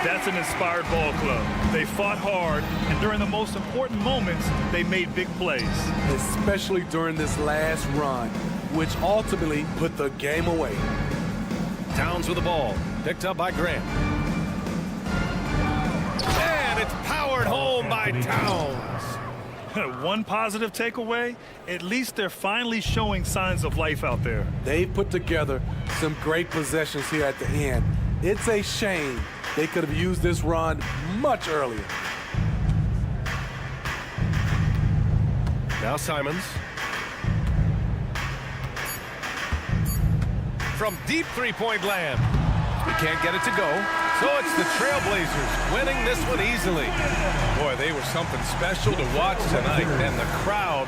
That's an inspired ball club. They fought hard, and during the most important moments, they made big plays. Especially during this last run, which ultimately put the game away. Towns with the ball, picked up by Grant. And it's powered home by Towns. One positive takeaway, at least they're finally showing signs of life out there. They put together some great possessions here at the end. It's a shame they could have used this run much earlier. Now Simons. From deep three-point land. He can't get it to go. So it's the Trailblazers winning this one easily. Boy, they were something special to watch tonight, and the crowd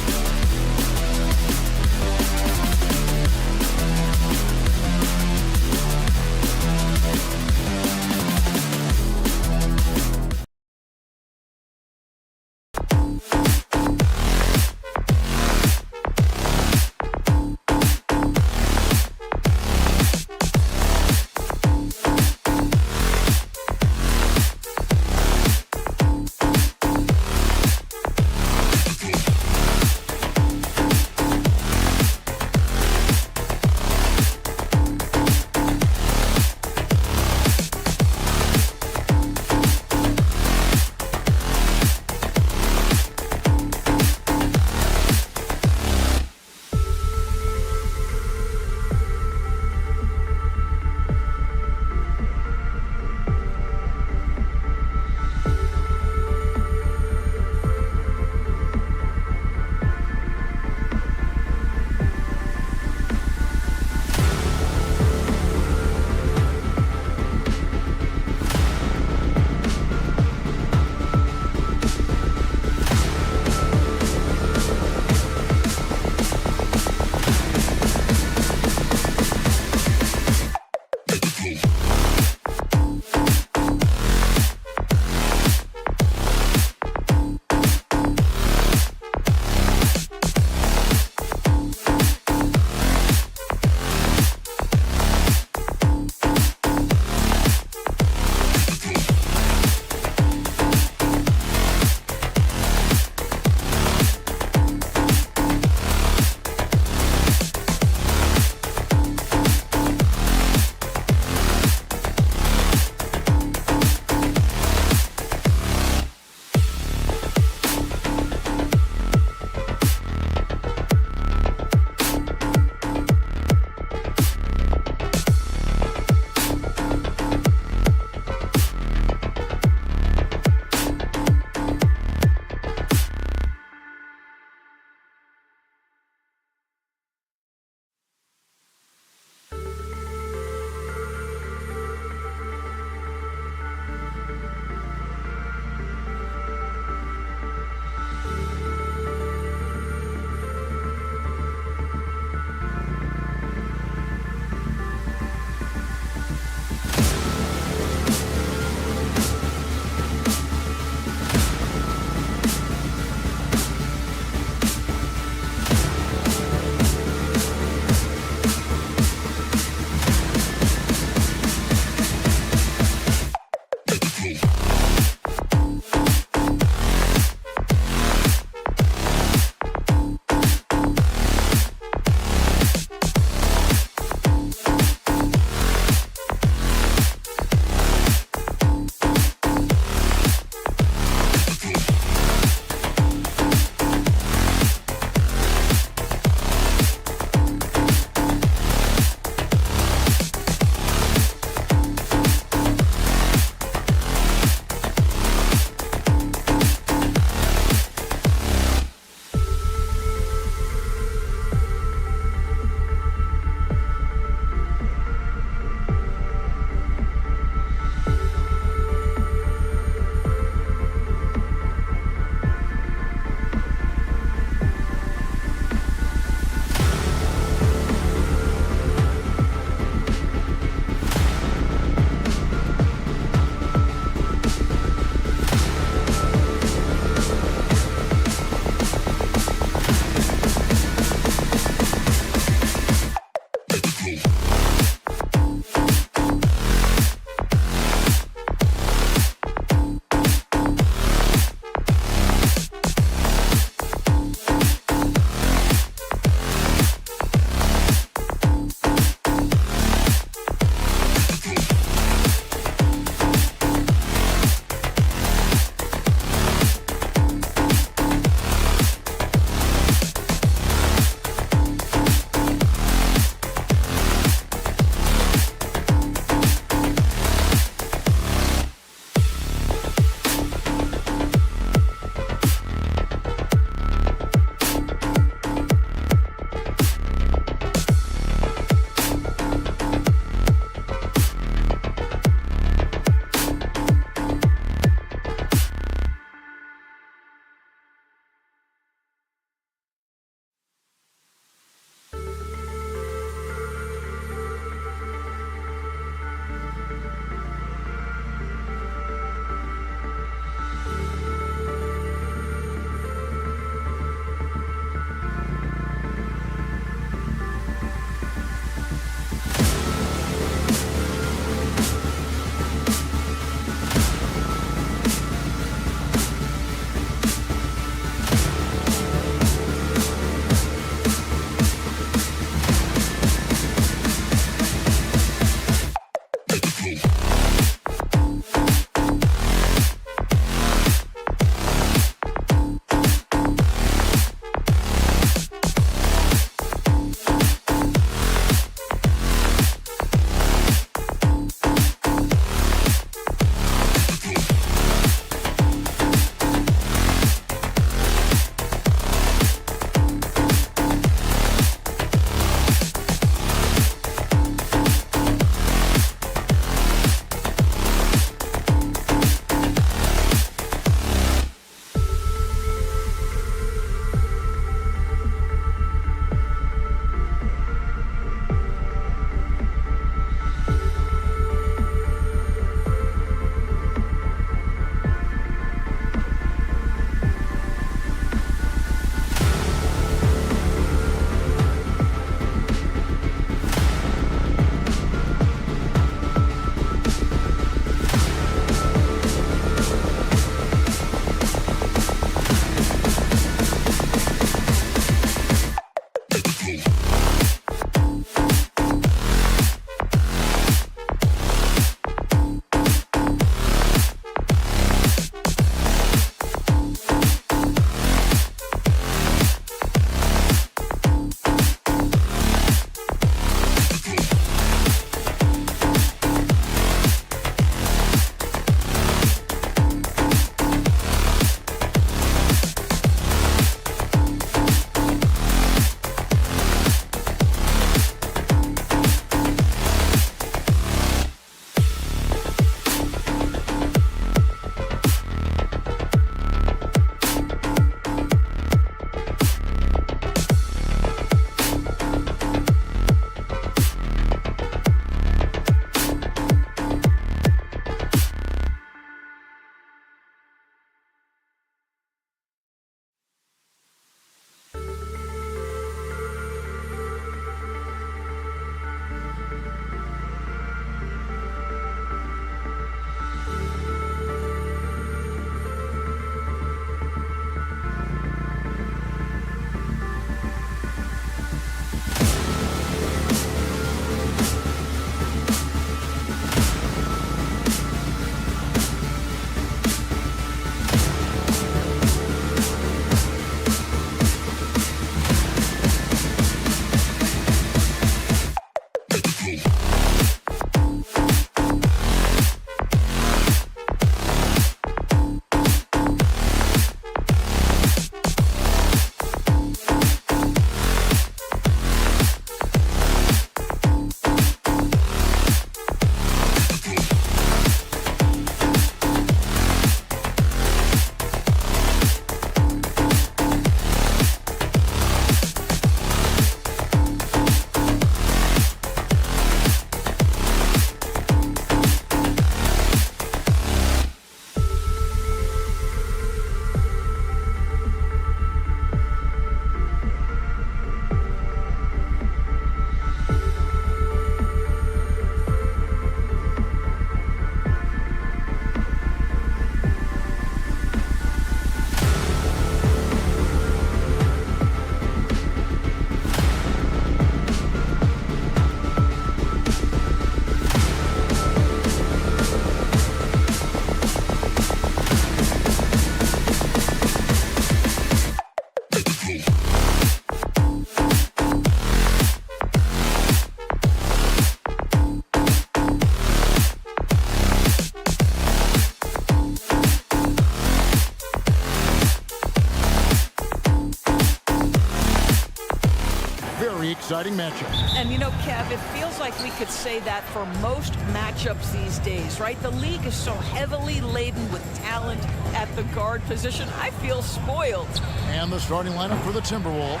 exciting matchup. And, you know, Kev, it feels like we could say that for most matchups these days, right? The league is so heavily laden with talent at the guard position. I feel spoiled. And the starting lineup for the Timberwolves.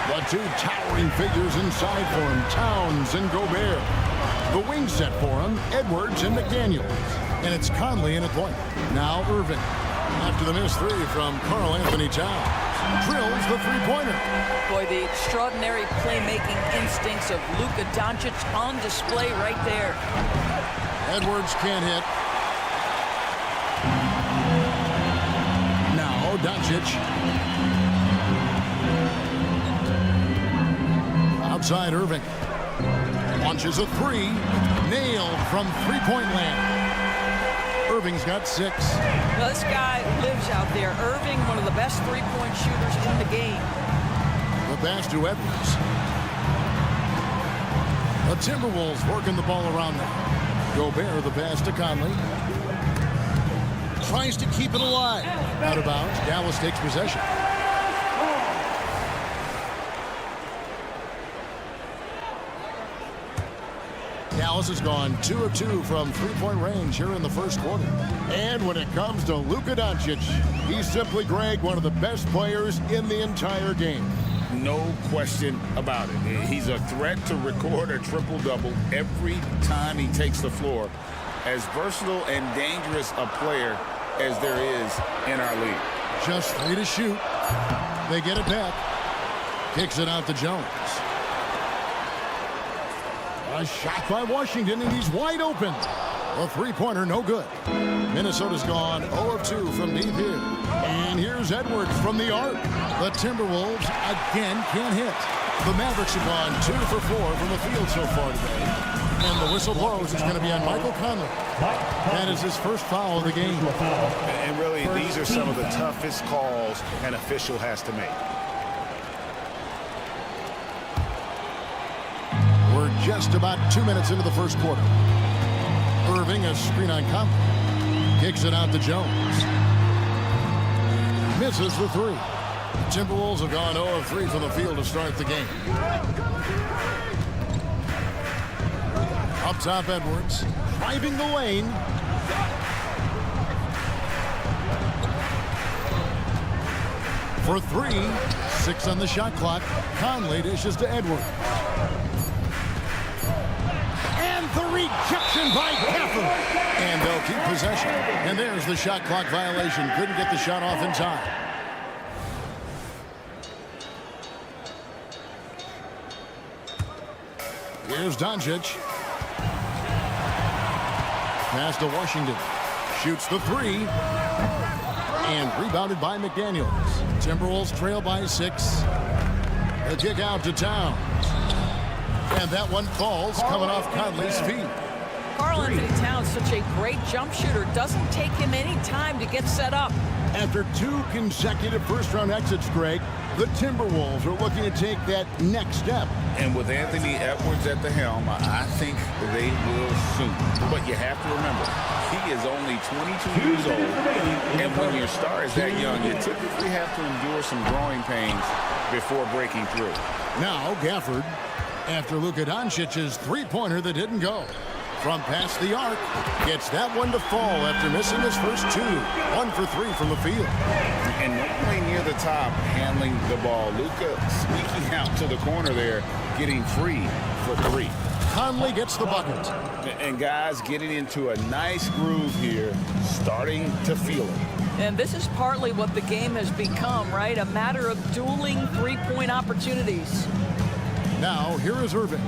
The two towering figures inside for him, Towns and Gobert. The wing set for him, Edwards and McDaniels. And it's Conley in at point. Now Irving. After the missed three from Karl Anthony Towns. Drills the three-pointer. Boy, the extraordinary playmaking instincts of Luka Doncic on display right there. Edwards can't hit. Now Doncic. Outside Irving. Launches a three. Nailed from three-point land. Irving's got 6. Well, this guy lives out there. Irving, one of the best three-point shooters in the game. The pass to Edwards. The Timberwolves working the ball around now. Gobert, the pass to Conley. Tries to keep it alive. Out of bounds. Dallas takes possession. Dallas has gone 2 of 2 from three-point range here in the first quarter. And when it comes to Luka Doncic, he's simply, Greg, one of the best players in the entire game. No question about it. He's a threat to record a triple-double every time he takes the floor. As versatile and dangerous a player as there is in our league. Just 3 to shoot. They get it back. Kicks it out to Jones. A shot by Washington, and he's wide open. A three-pointer, no good. Minnesota's gone 0 of 2 from deep here. And here's Edwards from the arc. The Timberwolves again can't hit. The Mavericks have gone 2 for 4 from the field so far today. And the whistle blows. It's going to be on Michael Conley. That is his first foul of the game. And really, these are some of the toughest calls an official has to make. We're just about 2 minutes into the first quarter. Irving, a screen on Conley. Kicks it out to Jones. Misses the three. The Timberwolves have gone 0 of 3 from the field to start the game. Up top, Edwards. Driving the lane. For 3. 6 on the shot clock. Conley dishes to Edwards. The rejection by Gafford. And they'll keep possession. And there's the shot clock violation. Couldn't get the shot off in time. Here's Doncic. Pass to Washington. Shoots the 3. And rebounded by McDaniels. Timberwolves trail by 6. The kick out to Towns. And that one falls, coming off Conley's feet. Karl Anthony Towns, such a great jump shooter. Doesn't take him any time to get set up. After 2 consecutive first-round exits, Greg, the Timberwolves are looking to take that next step. And with Anthony Edwards at the helm, I think they will soon. But you have to remember, he is only 22 years old. And when your star is that young, you typically have to endure some growing pains before breaking through. Now, Gafford, after Luka Doncic's three-pointer that didn't go. From past the arc, gets that one to fall after missing his first 2. 1 for 3 from the field. And normally near the top, handling the ball. Luka sneaking out to the corner there, getting free for 3. Conley gets the bucket. And guys getting into a nice groove here, starting to feel it. And this is partly what the game has become, right? A matter of dueling three-point opportunities. Now, here is Irving.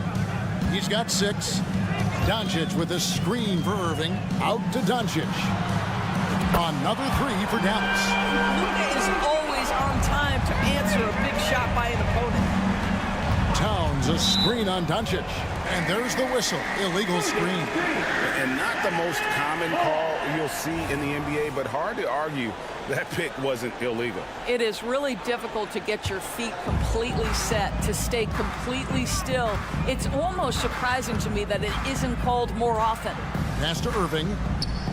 He's got 6. Doncic with a screen for Irving. Out to Doncic. Another 3 for Dallas. Luka is always on time to answer a big shot by an opponent. Towns, a screen on Doncic. And there's the whistle. Illegal screen. And not the most common call you'll see in the NBA, but hard to argue that pick wasn't illegal. It is really difficult to get your feet completely set, to stay completely still. It's almost surprising to me that it isn't called more often. Pass to Irving.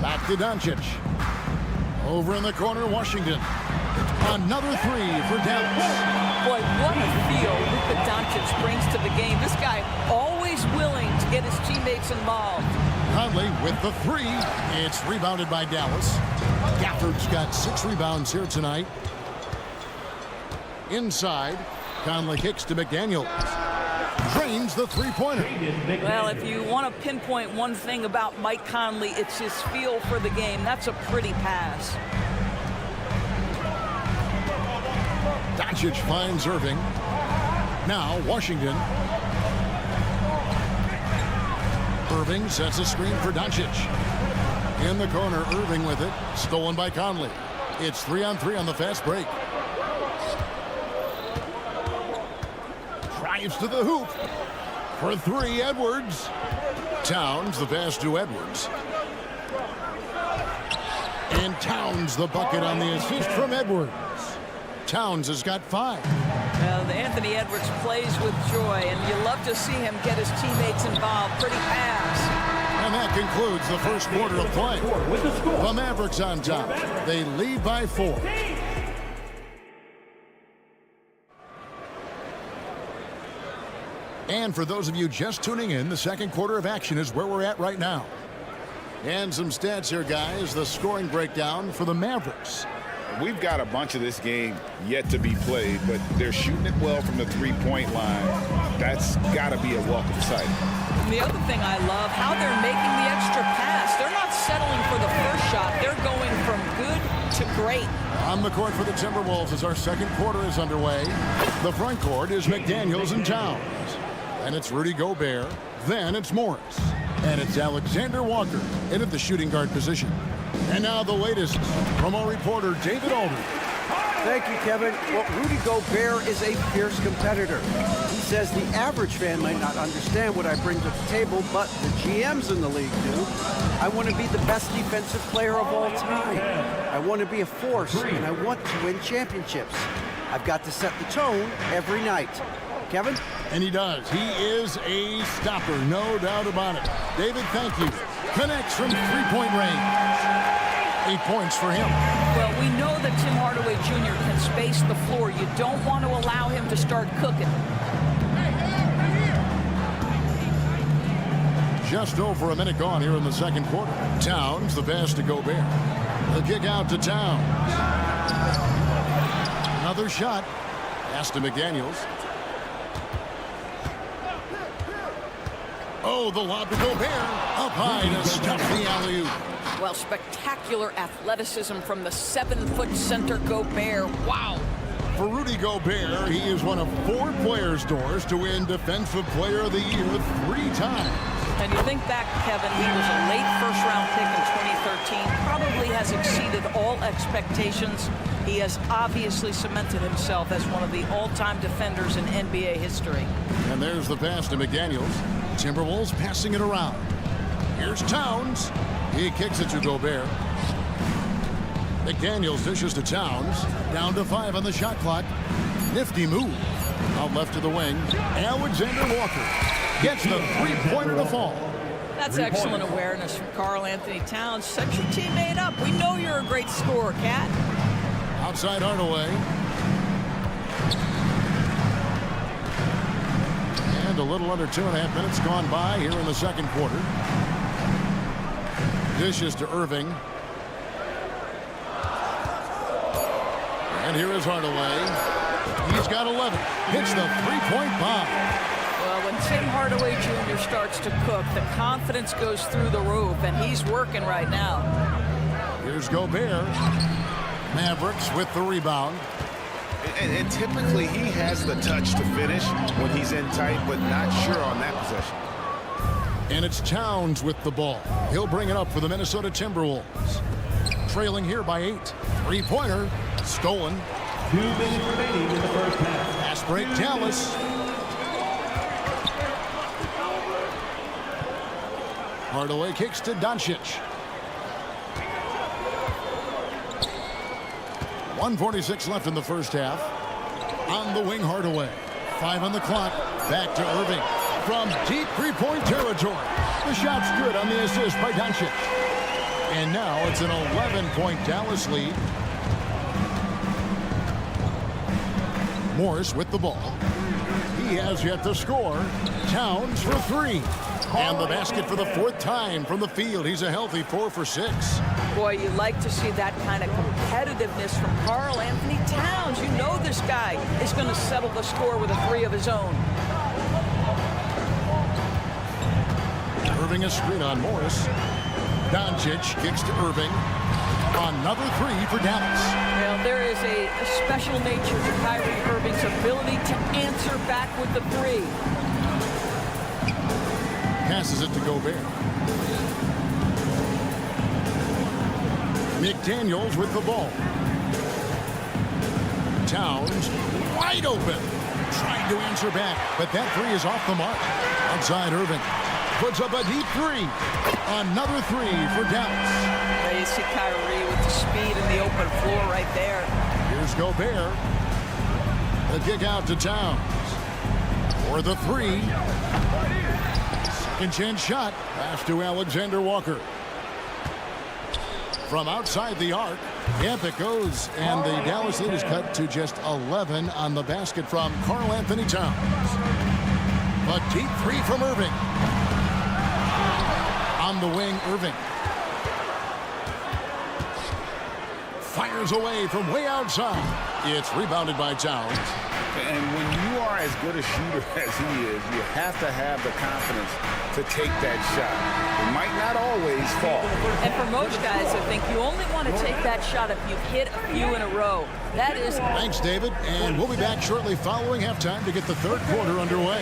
Back to Doncic. Over in the corner, Washington. Another three for Dallas. Boy, what a feel Luka Doncic brings to the game. This guy always willing to get his teammates involved. Conley with the three. It's rebounded by Dallas. Gafford's got 6 rebounds here tonight. Inside, Conley kicks to McDaniels. Drains the three-pointer. Well, if you want to pinpoint one thing about Mike Conley, it's his feel for the game. That's a pretty pass. Doncic finds Irving. Now Washington. Irving sets a screen for Doncic. In the corner, Irving with it. Stolen by Conley. It's 3-on-3 on the fast break. Drives to the hoop. For 3, Edwards. Towns the pass to Edwards. And Towns the bucket on the assist from Edwards. Towns has got 5. Well, Anthony Edwards plays with joy, and you love to see him get his teammates involved. Pretty pass. And that concludes the first quarter of play. The Mavericks on top. They lead by 4. And for those of you just tuning in, the second quarter of action is where we're at right now. And some stats here, guys. The scoring breakdown for the Mavericks. We've got a bunch of this game yet to be played, but they're shooting it well from the three-point line. That's got to be a welcome sight. And the other thing I love, how they're making the extra pass. They're not settling for the first shot. They're going from good to great. On the court for the Timberwolves as our second quarter is underway. The front court is McDaniels and Towns. And it's Rudy Gobert. Then it's Morris. And it's Alexander Walker in at the shooting guard position. And now the latest from our reporter, David Aldridge. Thank you, Kevin. Well, Rudy Gobert is a fierce competitor. He says the average fan might not understand what I bring to the table, but the GMs in the league do. I want to be the best defensive player of all time. I want to be a force, and I want to win championships. I've got to set the tone every night. Kevin? And he does. He is a stopper, no doubt about it. David, thank you. Connects from three-point range. 8 points for him. Well, we know that Tim Hardaway Jr. can space the floor. You don't want to allow him to start cooking. Just over a minute gone here in the second quarter. Towns, the pass to Gobert. The kick out to Towns. Another shot. Pass to McDaniels. Oh, the lob to Gobert. Up high to stuff the alley-oop. Well, spectacular athleticism from the 7-foot center Gobert. Wow. For Rudy Gobert, he is one of 4 players, Doris, to win Defensive Player of the Year 3 times. And you think back, Kevin, he was a late first-round pick in 2013. Probably has exceeded all expectations. He has obviously cemented himself as one of the all-time defenders in NBA history. And there's the pass to McDaniels. Timberwolves passing it around. Here's Towns. He kicks it to Gobert. McDaniels dishes to Towns. Down to 5 on the shot clock. Nifty move. Out left to the wing. Alexander Walker gets the three-pointer to fall. That's excellent awareness from Karl Anthony Towns. Set your teammate up. We know you're a great scorer, Cat. Outside Hardaway. And a little under 2.5 minutes gone by here in the second quarter. Dishes to Irving. And here is Hardaway. He's got 11. Hits the three-point bomb. Well, when Tim Hardaway Jr. starts to cook, the confidence goes through the roof, and he's working right now. Here's Gobert. Mavericks with the rebound. And typically he has the touch to finish when he's in tight, but not sure on that possession. And it's Towns with the ball. He'll bring it up for the Minnesota Timberwolves. Trailing here by 8. Three-pointer. Stolen. 2 minutes remaining in the first half. Fast break, Dallas. Hardaway kicks to Doncic. 1:46 left in the first half. On the wing, Hardaway. 5 on the clock. Back to Irving. From deep three-point territory. The shot's good on the assist by Doncic. And now it's an 11-point Dallas lead. Morris with the ball. He has yet to score. Towns for 3. And the basket for the 4th time from the field. He's a healthy 4 for 6. Boy, you like to see that kind of competitiveness from Karl Anthony Towns. You know this guy is going to settle the score with a 3 of his own. Irving a screen on Morris. Doncic kicks to Irving. Another 3 for Dallas. Well, there is a special nature to Kyrie Irving's ability to answer back with the 3. Passes it to Gobert. McDaniels with the ball. Towns wide open. Trying to answer back, but that 3 is off the mark. Outside Irving. Puts up a deep 3. Another 3 for Dallas. There you see Kyrie with the speed and the open floor right there. Here's Gobert. The kick out to Towns. For the 3. Second chance shot. Pass to Alexander Walker. From outside the arc. Yep, it goes. And the Dallas lead is cut to just 11 on the basket from Karl Anthony Towns. A deep 3 from Irving. On the wing, Irving. Fires away from way outside. It's rebounded by Towns. And when you are as good a shooter as he is, you have to have the confidence to take that shot. It might not always fall. And for most guys, I think you only want to take that shot if you've hit a few in a row. That is... Thanks, David. And we'll be back shortly following halftime to get the 3rd quarter underway.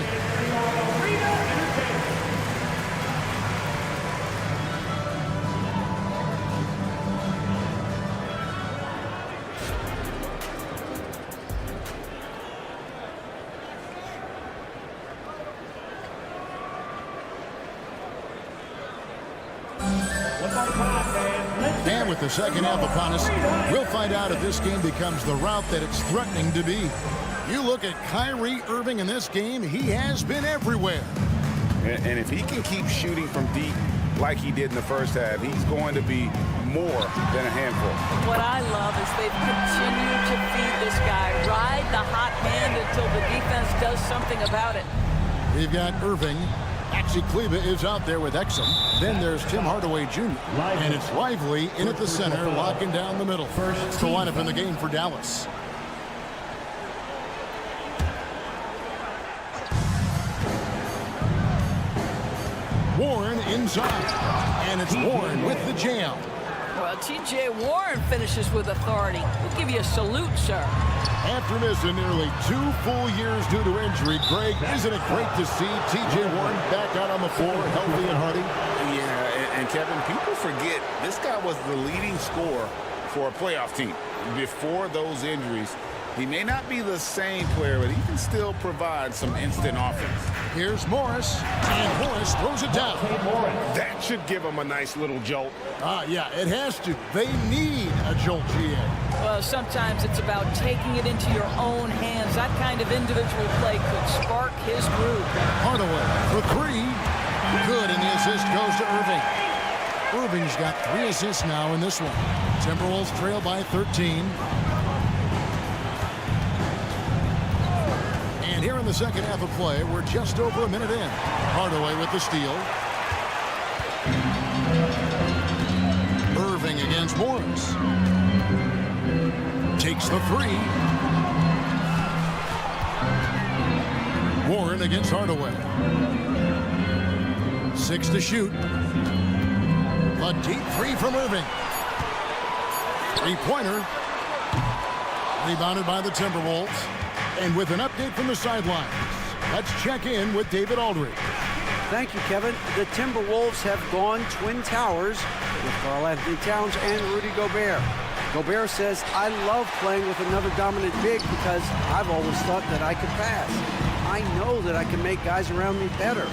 And with the second half upon us, we'll find out if this game becomes the route that it's threatening to be. You look at Kyrie Irving in this game, he has been everywhere. And if he can keep shooting from deep like he did in the first half, he's going to be more than a handful. What I love is they've continued to feed this guy, ride the hot hand until the defense does something about it. We've got Irving. Maxi Kleba is out there with Exum. Then there's Tim Hardaway Jr. And it's Lively in at the center, locking down the middle. It's the lineup in the game for Dallas. Warren inside. And it's Warren with the jam. Well, T.J. Warren finishes with authority. We'll give you a salute, sir. After missing nearly 2 full years due to injury, Greg, isn't it great to see T.J. Warren back out on the floor, healthy and hearty? Yeah, and Kevin, people forget this guy was the leading scorer for a playoff team. Before those injuries, he may not be the same player, but he can still provide some instant offense. Here's Morris, and Morris throws it down. That should give him a nice little jolt. Yeah, it has to. They need a jolt, GA. Well, sometimes it's about taking it into your own hands. That kind of individual play could spark his groove. Hardaway for 3. Good, and the assist goes to Irving. Irving's got 3 assists now in this one. Timberwolves trail by 13. And here in the second half of play, we're just over a minute in. Hardaway with the steal. Irving against Morris. Takes the 3. Warren against Hardaway. 6 to shoot. A deep 3 from Irving. 3-pointer. Rebounded by the Timberwolves. And with an update from the sidelines, let's check in with David Aldridge. Thank you, Kevin. The Timberwolves have gone Twin Towers with Karl Anthony Towns and Rudy Gobert. Gobert says, I love playing with another dominant big because I've always thought that I could pass. I know that I can make guys around me better.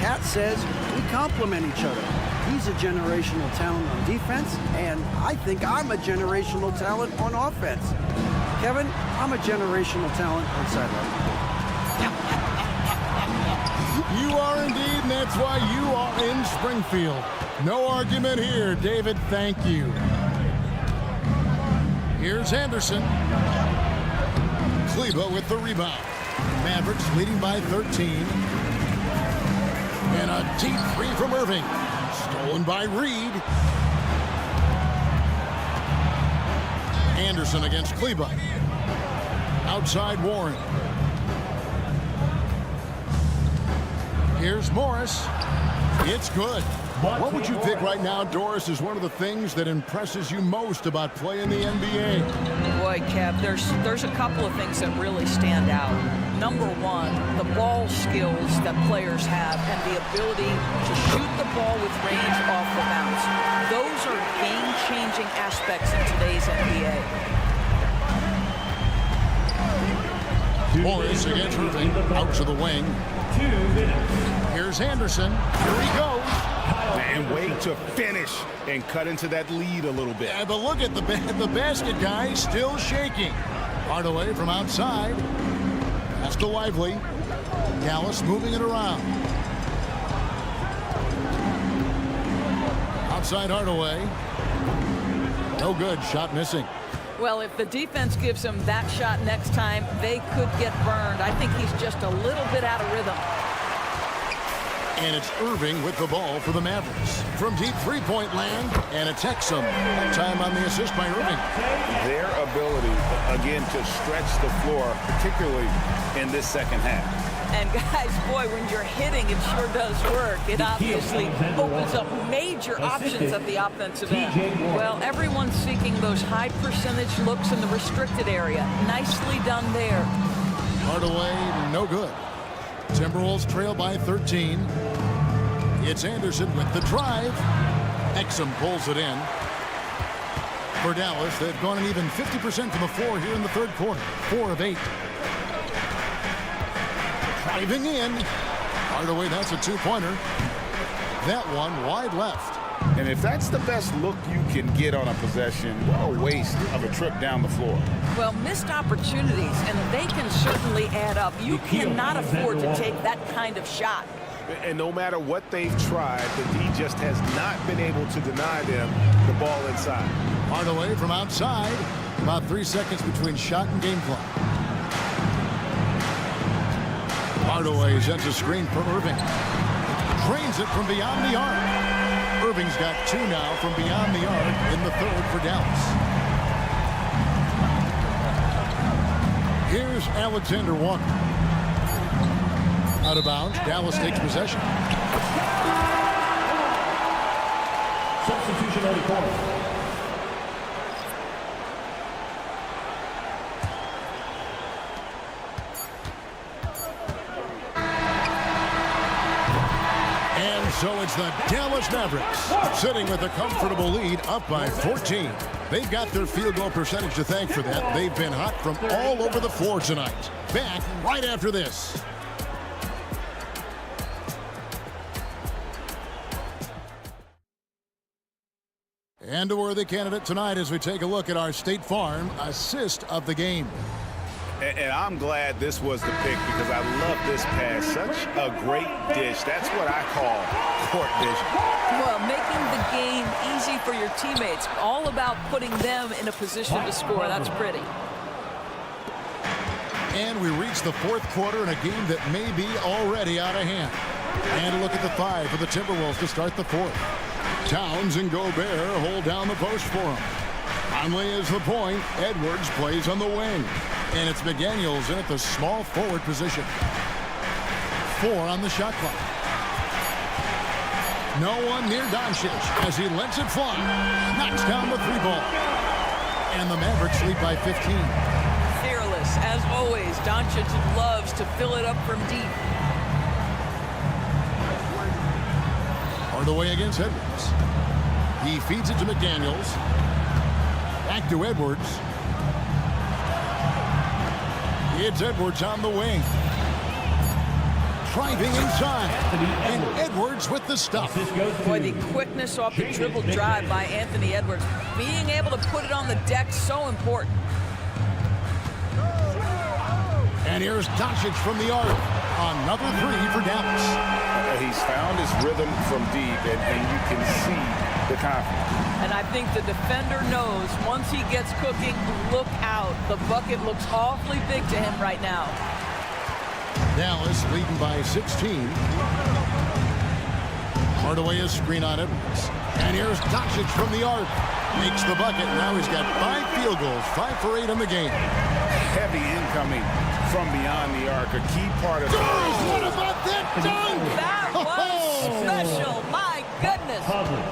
Cat says, we complement each other. He's a generational talent on defense, and I think I'm a generational talent on offense. Kevin, I'm a generational talent on sideline. You are indeed, and that's why you are in Springfield. No argument here, David. Thank you. Here's Anderson. Kleber with the rebound. Mavericks leading by 13. And a deep three from Irving. Stolen by Reed. Anderson against Kleber. Outside Warren. Here's Morris. It's good. What would you pick right now, Doris, is one of the things that impresses you most about playing the NBA? Boy, Kev, there's a couple of things that really stand out. Number one, the ball skills that players have and the ability to shoot the ball with range off the bounce. Those are game-changing aspects in today's NBA. Morris against Irving, out to the wing. 2 minutes. Here's Anderson. Here he goes. And wait to finish and cut into that lead a little bit. Yeah, but look at the basket guy still shaking. Hardaway from outside. That's to Lively. Dallas moving it around. Outside Hardaway. No good. Shot missing. Well, if the defense gives him that shot next time, they could get burned. I think he's just a little bit out of rhythm. And it's Irving with the ball for the Mavericks. From deep three-point land, and it's Exum. That time on the assist by Irving. Their ability, again, to stretch the floor, particularly in this second half. And guys, boy, when you're hitting, it sure does work. It obviously opens up major options at the offensive end. Well, everyone's seeking those high percentage looks in the restricted area. Nicely done there. Hardaway, no good. Timberwolves trail by 13. It's Anderson with the drive. Exum pulls it in. For Dallas, they've gone an even 50% from the floor here in the third quarter. 4 of 8. Driving in. Hardaway, that's a two-pointer. That one wide left. And if that's the best look you can get on a possession, what a waste of a trip down the floor. Well, missed opportunities, and they can certainly add up. You cannot afford to take that kind of shot. And no matter what they've tried, the D just has not been able to deny them the ball inside. Hardaway from outside. About 3 seconds between shot and game clock. Hardaway sets a screen for Irving. Drains it from beyond the arc. Irving's got 2 now from beyond the arc in the third for Dallas. Here's Alexander Walker. Out of bounds. Dallas takes possession. Substitution on the court. So it's the Dallas Mavericks sitting with a comfortable lead up by 14. They've got their field goal percentage to thank for that. They've been hot from all over the floor tonight. Back right after this. And a worthy candidate tonight as we take a look at our State Farm assist of the game. And I'm glad this was the pick because I love this pass. Such a great dish. That's what I call court vision. Well, making the game easy for your teammates. All about putting them in a position to score. That's pretty. And we reach the fourth quarter in a game that may be already out of hand. And a look at the 5 for the Timberwolves to start the fourth. Towns and Gobert hold down the post for him. Conley is the point. Edwards plays on the wing. And it's McDaniels in at the small forward position. 4 on the shot clock. No one near Doncic as he lets it fly. Knocks down the 3-ball. And the Mavericks lead by 15. Fearless, as always. Doncic loves to fill it up from deep. Hardaway against Edwards. He feeds it to McDaniels. Back to Edwards. It's Edwards on the wing. Driving inside. And Edwards with the stuff. Boy, the quickness off the dribble drive by Anthony Edwards. Being able to put it on the deck, so important. And here's Doncic from the arc. Another 3 for Dallas. He's found his rhythm from deep, and you can see the confidence. And I think the defender knows once he gets cooking, look out. The bucket looks awfully big to him right now. Dallas leading by 16. Hardaway is screen on Edwards. And here's Doncic from the arc. Makes the bucket. Now he's got 5 field goals, 5 for 8 in the game. Heavy incoming from beyond the arc. A key part of What about that dunk? That was special. My goodness. Positive.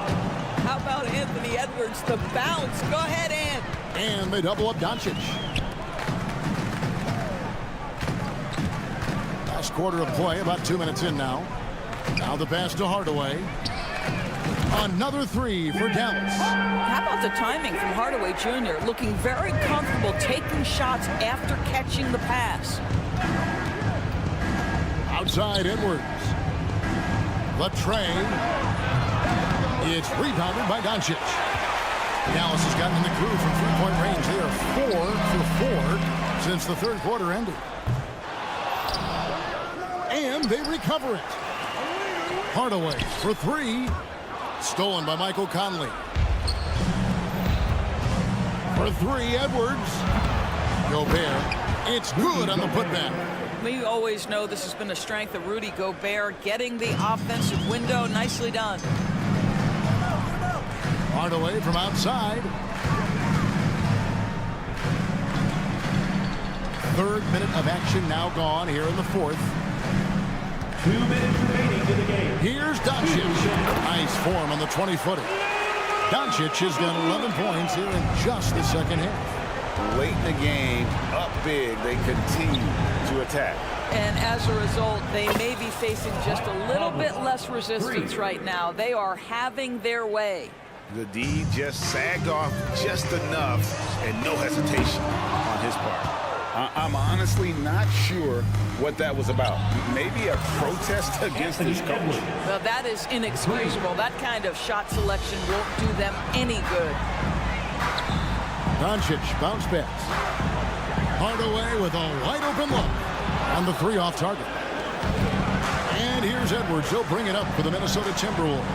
How about Anthony Edwards, the bounce? Go ahead, Ant. And they double up Doncic. Last quarter of play, about 2 minutes in now. Now the pass to Hardaway. Another 3 for Dallas. How about the timing from Hardaway Jr. looking very comfortable taking shots after catching the pass. Outside Edwards. The tray. It's rebounded by Doncic. Dallas has gotten in the groove from three-point range. They are 4 for 4 since the third quarter ended. And they recover it. Hardaway for 3. Stolen by Michael Conley. For 3, Edwards. Gobert. It's good on the putback. We always know this has been a strength of Rudy Gobert, getting the offensive window. Nicely done. Hardaway from outside. Third minute of action now gone here in the fourth. 2 minutes remaining to the game. Here's Doncic. Nice form on the 20-footer. Doncic has got 11 points here in just the second half. late in the game, up big, they continue to attack. And as a result, they may be facing just a little bit less resistance right now. They are having their way. The D just sagged off just enough and no hesitation on his part. I'm honestly not sure what that was about. Maybe a protest against his coach. Well, that is inexcusable. That kind of shot selection won't do them any good. Doncic bounce pass. Hardaway with a wide open look on the three off target. And here's Edwards. He'll bring it up for the Minnesota Timberwolves.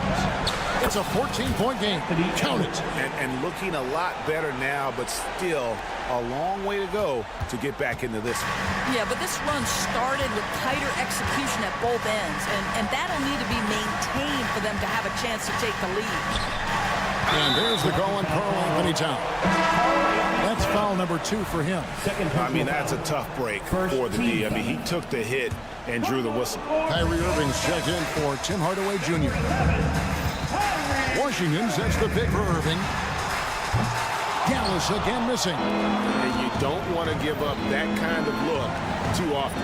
It's a 14-point game. Count it. And looking a lot better now, but still a long way to go to get back into this one. Yeah, but this run started with tighter execution at both ends, and that'll need to be maintained for them to have a chance to take the lead. And there's the call on Karl-Anthony Towns. That's foul number 2 for him. I mean, that's a tough break for the D. I mean, he took the hit and drew the whistle. Kyrie Irving's checked in for Tim Hardaway Jr. Washington sets the pick for Irving. Dallas again missing. And you don't want to give up that kind of look too often.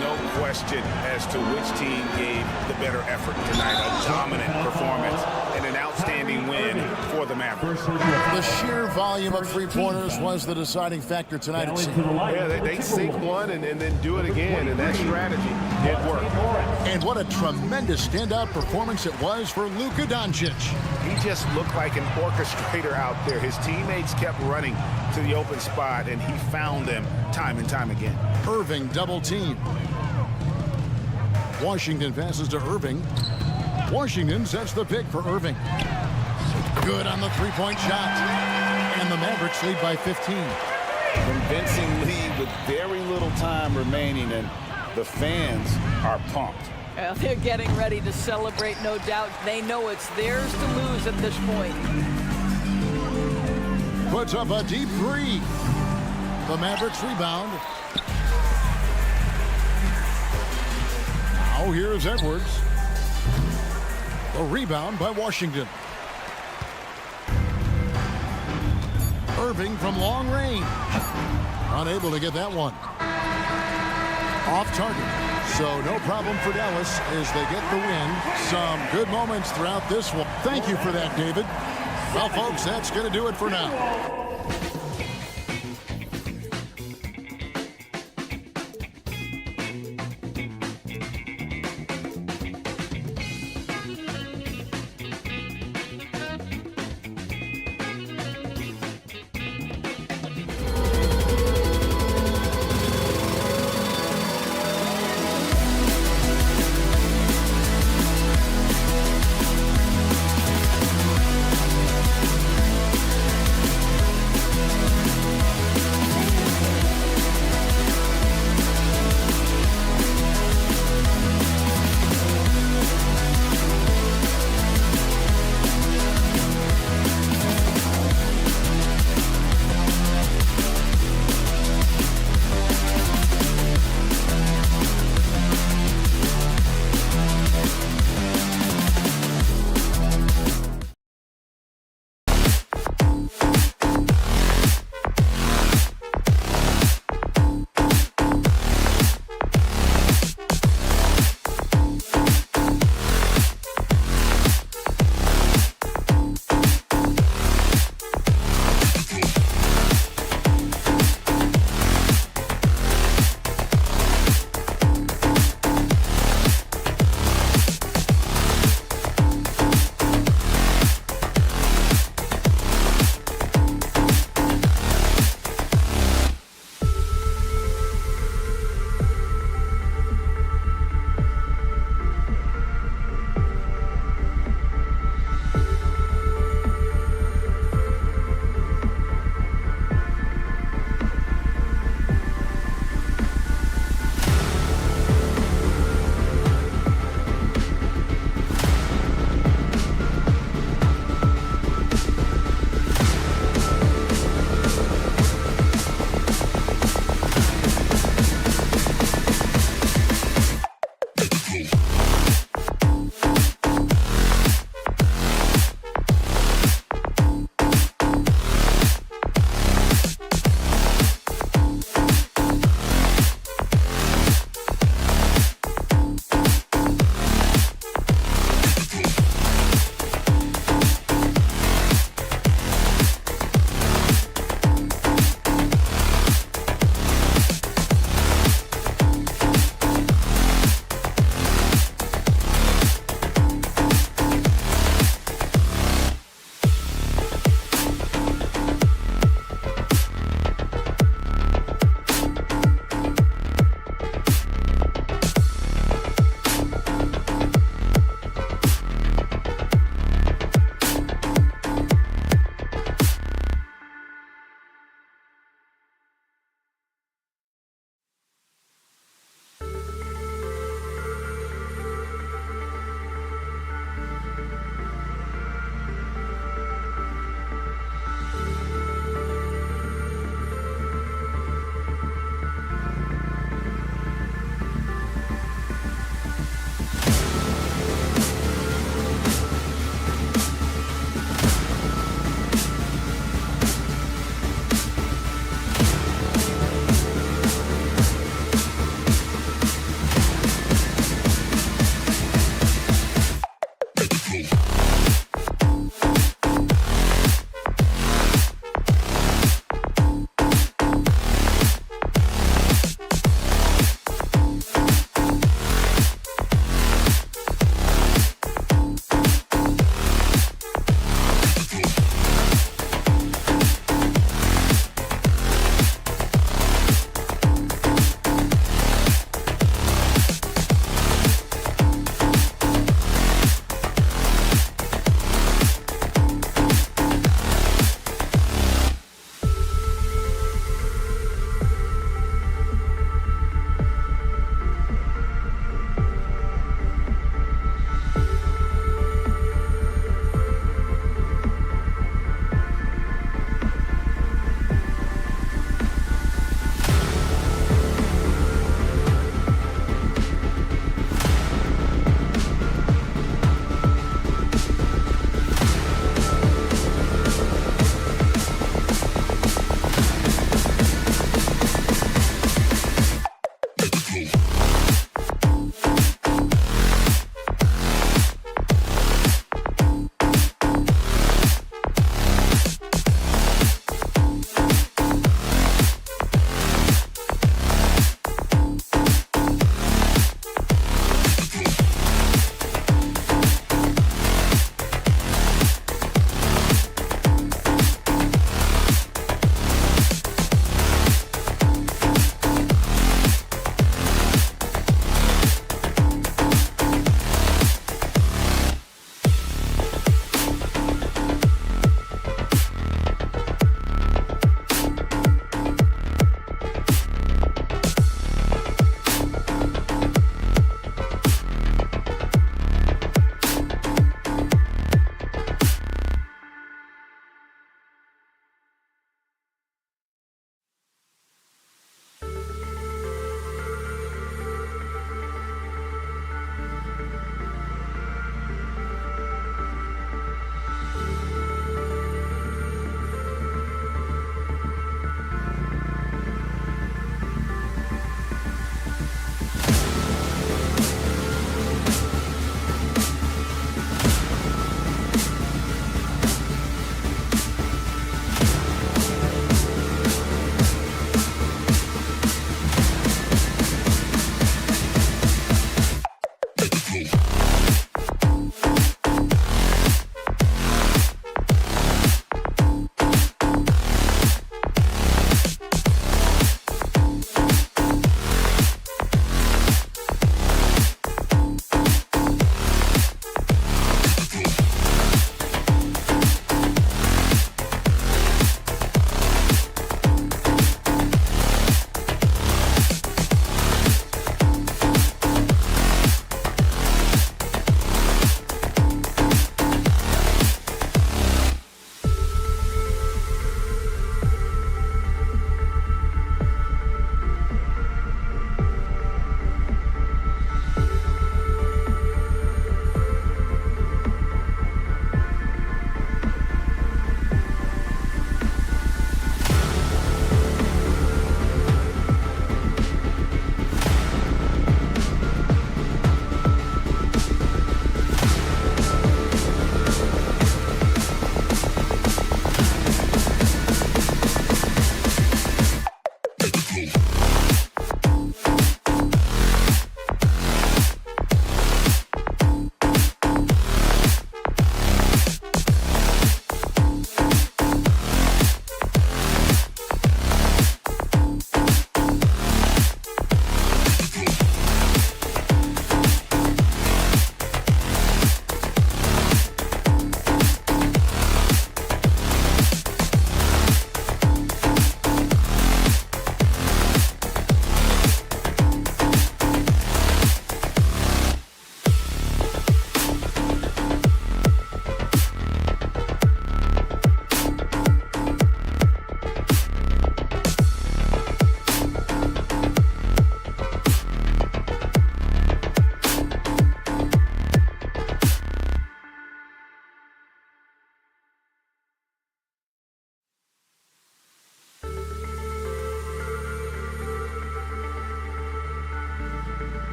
No question as to which team gave the better effort tonight. A dominant performance and an outstanding win for the Mavericks. The sheer volume of three-pointers was the deciding factor tonight, it seemed. Yeah, they sink one and then do it again, and that strategy did work. And what a tremendous standout performance it was for Luka Doncic. He just looked like an orchestrator out there. His teammates kept running to the open spot, and he found them time and time again. Irving double team. Washington passes to Irving. Washington sets the pick for Irving. Good on the three-point shot. And the Mavericks lead by 15. Convincing lead with very little time remaining, and the fans are pumped. Well, they're getting ready to celebrate, no doubt. They know it's theirs to lose at this point. Puts up a deep three. The Mavericks rebound. Now here's Edwards. The rebound by Washington. Irving from long range. Unable to get that one. Off target. So no problem for Dallas as they get the win. Some good moments throughout this one. Thank you for that, David. Well, folks, that's going to do it for now.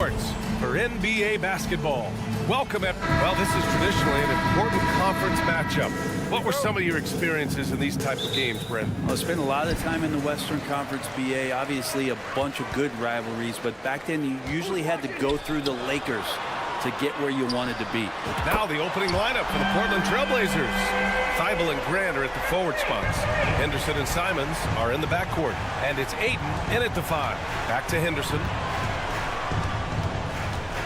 For NBA basketball. Welcome. Well, this is traditionally an important conference matchup. What were some of your experiences in these type of games, Brent? I spent a lot of time in the Western Conference, BA. Obviously, a bunch of good rivalries, but back then you usually had to go through the Lakers to get where you wanted to be. Now the opening lineup for the Portland Trailblazers. Thibault and Grant are at the forward spots. Henderson and Simons are in the backcourt. And it's Ayton in at the 5. Back to Henderson.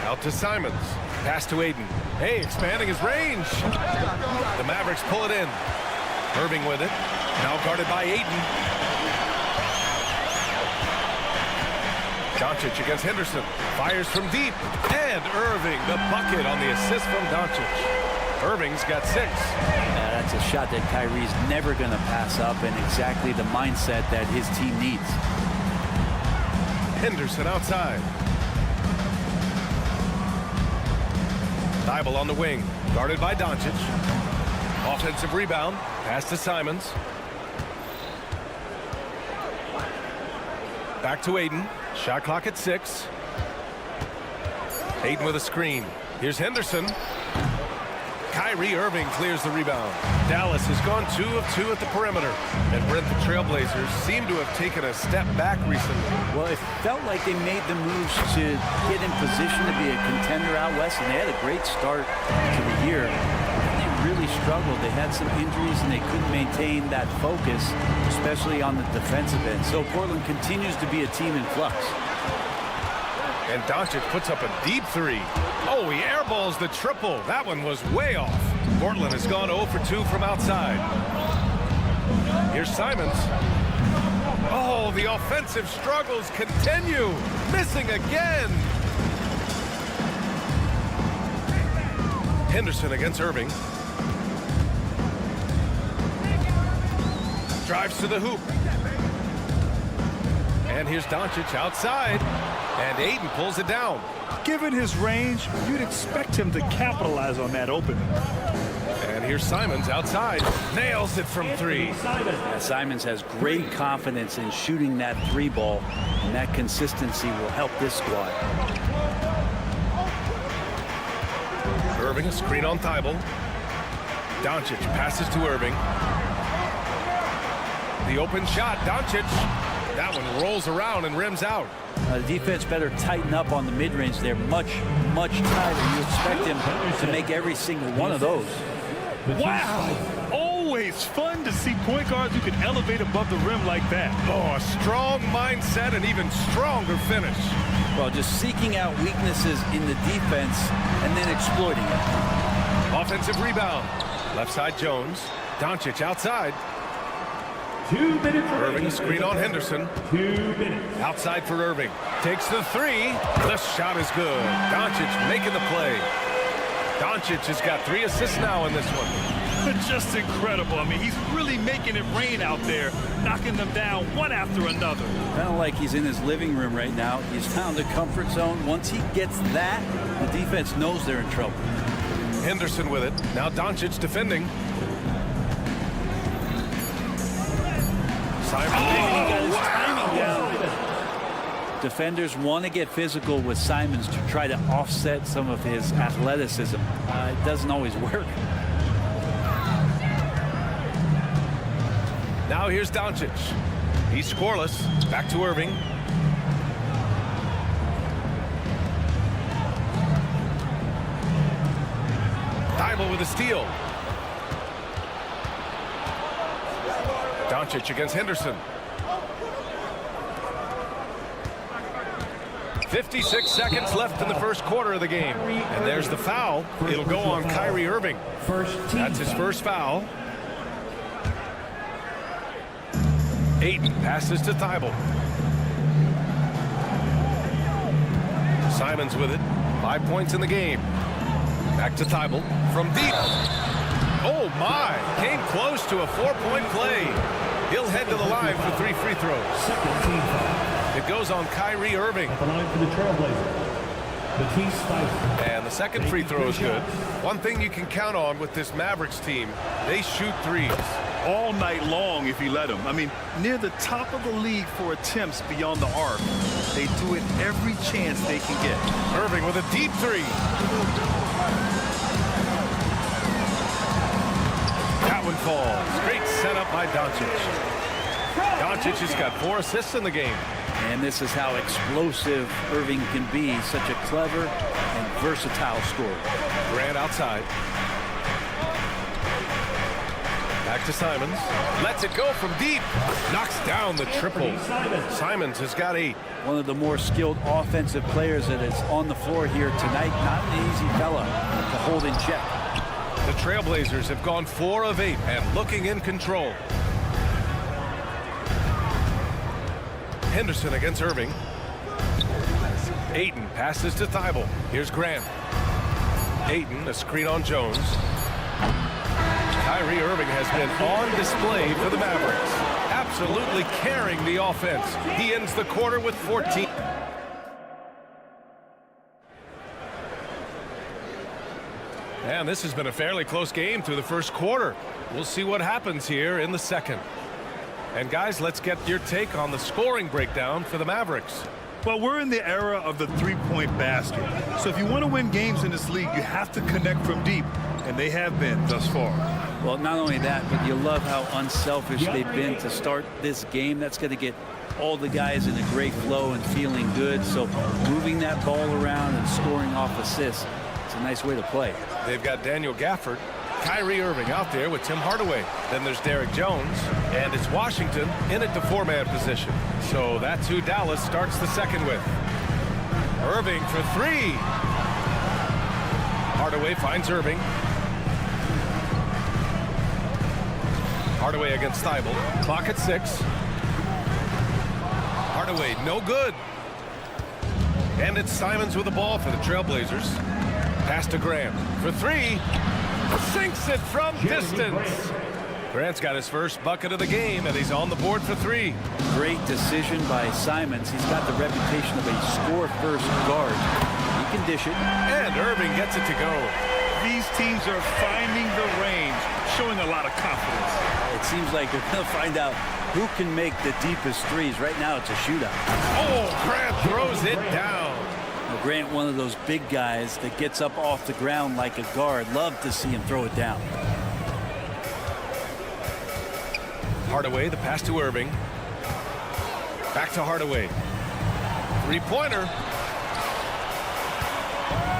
Out to Simons. Pass to Ayton. Hey, expanding his range. The Mavericks pull it in. Irving with it. Now guarded by Ayton. Doncic against Henderson. Fires from deep. And Irving, the bucket on the assist from Doncic. Irving's got 6. That's a shot that Kyrie's never going to pass up, and exactly the mindset that his team needs. Henderson outside. Thibault on the wing, guarded by Doncic. Offensive rebound, pass to Simons. Back to Ayton. Shot clock at 6. Ayton with a screen. Here's Henderson. Kyrie Irving clears the rebound. Dallas has gone 2 of 2 at the perimeter. And Brent, the Trailblazers seem to have taken a step back recently. Well, it felt like they made the moves to get in position to be a contender out west, and they had a great start to the year. They really struggled. They had some injuries, and they couldn't maintain that focus, especially on the defensive end. So Portland continues to be a team in flux. And Doncic puts up a deep 3. Oh, he airballs the triple. That one was way off. Portland has gone 0 for 2 from outside. Here's Simons. Oh, the offensive struggles continue. Missing again. Henderson against Irving. Drives to the hoop. And here's Doncic outside. And Ayton pulls it down. Given his range, you'd expect him to capitalize on that opening. And here's Simons outside. Nails it from 3. Yeah, Simons has great confidence in shooting that 3 ball, and that consistency will help this squad. Irving, a screen on Thibault. Doncic passes to Irving. The open shot, Doncic. That one rolls around and rims out. The defense better tighten up on the mid-range. They're much tighter. You expect him to make every single one of those. Wow! Always fun to see point guards who can elevate above the rim like that. Oh, a strong mindset and even stronger finish. Well, just seeking out weaknesses in the defense and then exploiting it. Offensive rebound. Left side Jones. Doncic outside. 2 minutes. Irving, a screen on Henderson. 2 minutes. Outside for Irving. Takes the 3. The shot is good. Doncic making the play. Doncic has got 3 assists now in this one. Just incredible. I mean, he's really making it rain out there, knocking them down one after another. Kind of like he's in his living room right now. He's found the comfort zone. Once he gets that, the defense knows they're in trouble. Henderson with it. Now Doncic defending. Simon. He got his timing down. Defenders want to get physical with Simons to try to offset some of his athleticism. It doesn't always work. Now here's Doncic. He's scoreless. Back to Irving. Thibault with a steal. Doncic against Henderson. 56 seconds left in the first quarter of the game. And there's the foul. It'll go on Kyrie Irving. That's his first foul. Ayton passes to Thibault. Simons with it. 5 points in the game. Back to Thibault from deep. Oh my! Came close to a 4-point play. He'll head to the line for 3 free throws. Second team foul. It goes on Kyrie Irving. At the line for the Trailblazers. And the second free throw is good. One thing you can count on with this Mavericks team, they shoot threes. all night long if you let them. I mean, near the top of the league for attempts beyond the arc. They do it every chance they can get. Irving with a deep three. That one falls. Great setup by Doncic. Doncic has got 4 assists in the game. And this is how explosive Irving can be. Such a clever and versatile scorer. Grant outside. Back to Simons. Lets it go from deep. Knocks down the triple. Simons has got 8. One of the more skilled offensive players that is on the floor here tonight. Not an easy fella to hold in check. The Trailblazers have gone 4 of 8 and looking in control. Henderson against Irving. Ayton passes to Thibault. Here's Grant. Ayton, a screen on Jones. Kyrie Irving has been on display for the Mavericks. Absolutely carrying the offense. He ends the quarter with 14. And this has been a fairly close game through the first quarter. We'll see what happens here in the second. And guys, let's get your take on the scoring breakdown for the Mavericks. Well, we're in the era of the three-point basket. So if you want to win games in this league, you have to connect from deep. And they have been thus far. Well, not only that, but you love how unselfish they've been to start this game. That's going to get all the guys in a great flow and feeling good. So moving that ball around and scoring off assists, it's a nice way to play. They've got Daniel Gafford, Kyrie Irving out there with Tim Hardaway. Then there's Derek Jones, and it's Washington in at the 4-man position. So that's who Dallas starts the second with. Irving for 3. Hardaway finds Irving. Hardaway against Thibault. Clock at 6. Hardaway, no good. And it's Simons with the ball for the Trailblazers. Pass to Grant for 3. Sinks it from distance. Grant's got his first bucket of the game, and he's on the board for 3. Great decision by Simons. He's got the reputation of a score-first guard. He can dish it. And Irving gets it to go. These teams are finding the range, showing a lot of confidence. It seems like they're going to find out who can make the deepest threes. Right now, it's a shootout. Oh, Grant throws it down. Now, Grant, one of those big guys that gets up off the ground like a guard. Love to see him throw it down. Hardaway, the pass to Irving. Back to Hardaway. 3-pointer.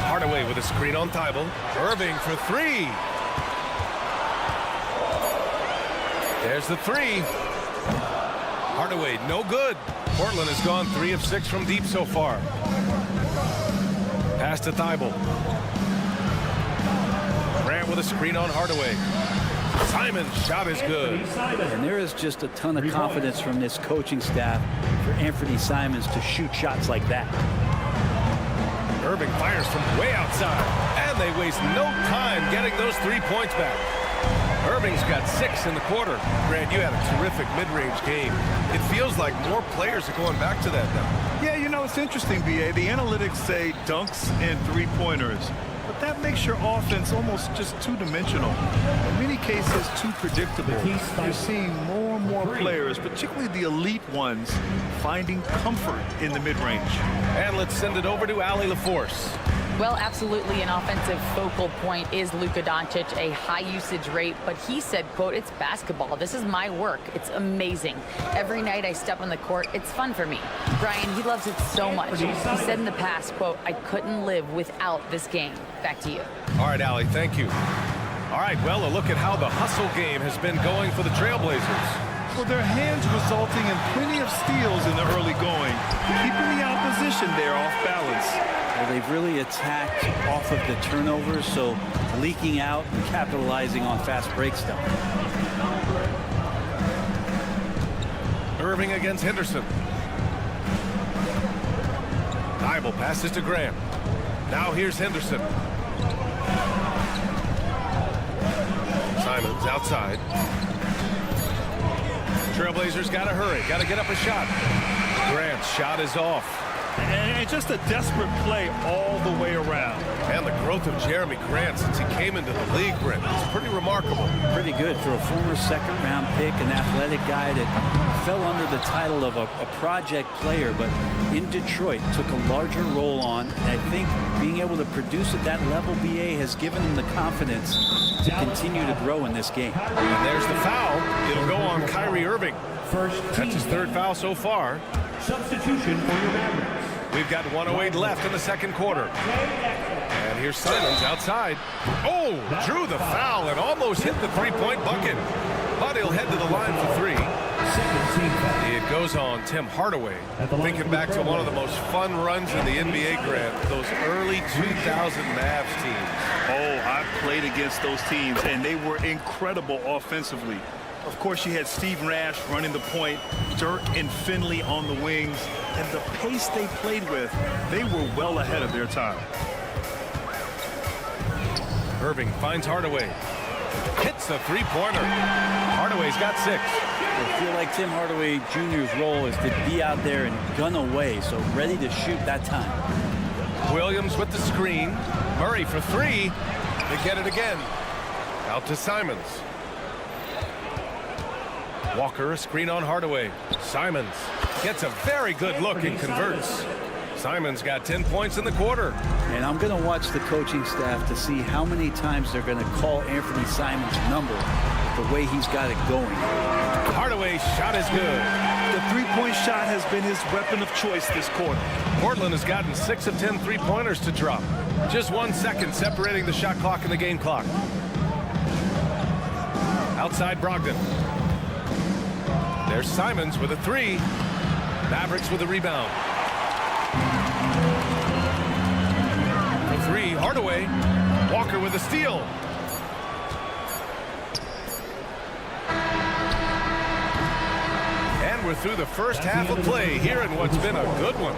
Hardaway with a screen on Thibault. Irving for 3. There's the 3. Hardaway, no good. Portland has gone 3 of 6 from deep so far. Pass to Thibault. Grant with a screen on Hardaway. Simon's shot is good. And there is just a ton of confidence from this coaching staff for Anthony Simons to shoot shots like that. Irving fires from way outside, and they waste no time getting those 3 points back. Irving's got 6 in the quarter. Grant, you had a terrific mid-range game. It feels like more players are going back to that now. Yeah, you know, it's interesting, B.A. The analytics say dunks and 3-pointers. But that makes your offense almost just two-dimensional. In many cases, too predictable. You're seeing more and more players, particularly the elite ones, finding comfort in the mid-range. And let's send it over to Allie LaForce. Well, absolutely an offensive focal point is Luka Doncic, a high usage rate, but he said, quote, "It's basketball. This is my work. It's amazing. Every night I step on the court, it's fun for me." Brian, he loves it so much. He said in the past, quote, "I couldn't live without this game." Back to you. All right, Allie, thank you. All right, well, a look at how the hustle game has been going for the Trailblazers. Well, their hands resulting in plenty of steals in the early going, keeping the opposition there off balance. Well, they've really attacked off of the turnovers, so leaking out and capitalizing on fast breaks down. Irving against Henderson. Thibault passes to Grant. Now here's Henderson. Simons outside. Trailblazers got to hurry. Got to get up a shot. Grant's shot is off. And just a desperate play all the way around. And the growth of Jeremy Grant since he came into the league, Brent, is pretty remarkable. Pretty good for a former second-round pick, an athletic guy that fell under the title of a project player, but in Detroit took a larger role on. And I think being able to produce at that level, BA, has given him the confidence to continue to grow in this game. And there's the foul. It'll go on Kyrie Irving. That's his third foul so far. Substitution for your Mavericks. We've got 1:08 left in the second quarter. And here's Simons outside. Oh, drew the foul and almost hit the three-point bucket. But he'll head to the line for three. It goes on Tim Hardaway. Thinking back to one of the most fun runs in the NBA, Grant, those early 2000 Mavs teams. Oh, I've played against those teams, and they were incredible offensively. Of course, you had Steve Nash running the point, Dirk and Finley on the wings, and the pace they played with, they were well ahead of their time. Irving finds Hardaway. Hits the three-pointer. Hardaway's got 6. I feel like Tim Hardaway Jr.'s role is to be out there and gun away, so ready to shoot that time. Williams with the screen. Murray for 3. They get it again. Out to Simons. Walker, a screen on Hardaway. Simons gets a very good look and converts. Simons got 10 points in the quarter. And I'm going to watch the coaching staff to see how many times they're going to call Anthony Simons' number the way he's got it going. Hardaway's shot is good. The three-point shot has been his weapon of choice this quarter. Portland has gotten 6 of 10 three-pointers to drop. Just 1 second separating the shot clock and the game clock. Outside Brogdon. There's Simons with a 3. Mavericks with a rebound. For 3, Hardaway. Walker with a steal. And we're through the first half of play here in what's been a good one.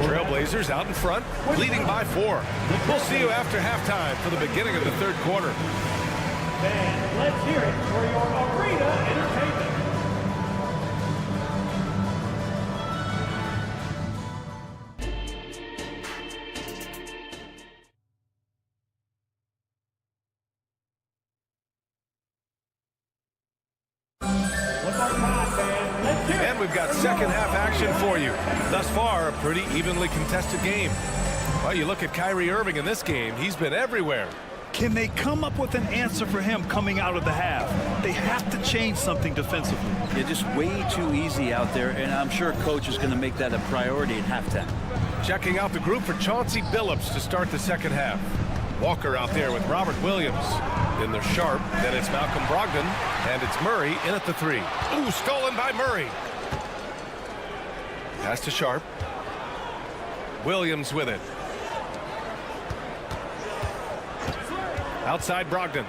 Trailblazers out in front, leading by 4. We'll see you after halftime for the beginning of the third quarter. And let's hear it for your arena entertainment. And we've got second half action for you. Thus far, a pretty evenly contested game. Well, you look at Kyrie Irving in this game, he's been everywhere. Can they come up with an answer for him coming out of the half? They have to change something defensively. They're just way too easy out there, and I'm sure coach is going to make that a priority at halftime. Checking out the group for Chauncey Billups to start the second half. Walker out there with Robert Williams. Then there's Sharp, then it's Malcolm Brogdon, and it's Murray in at the 3. Ooh, stolen by Murray. Pass to Sharp. Williams with it. Outside Brogdon.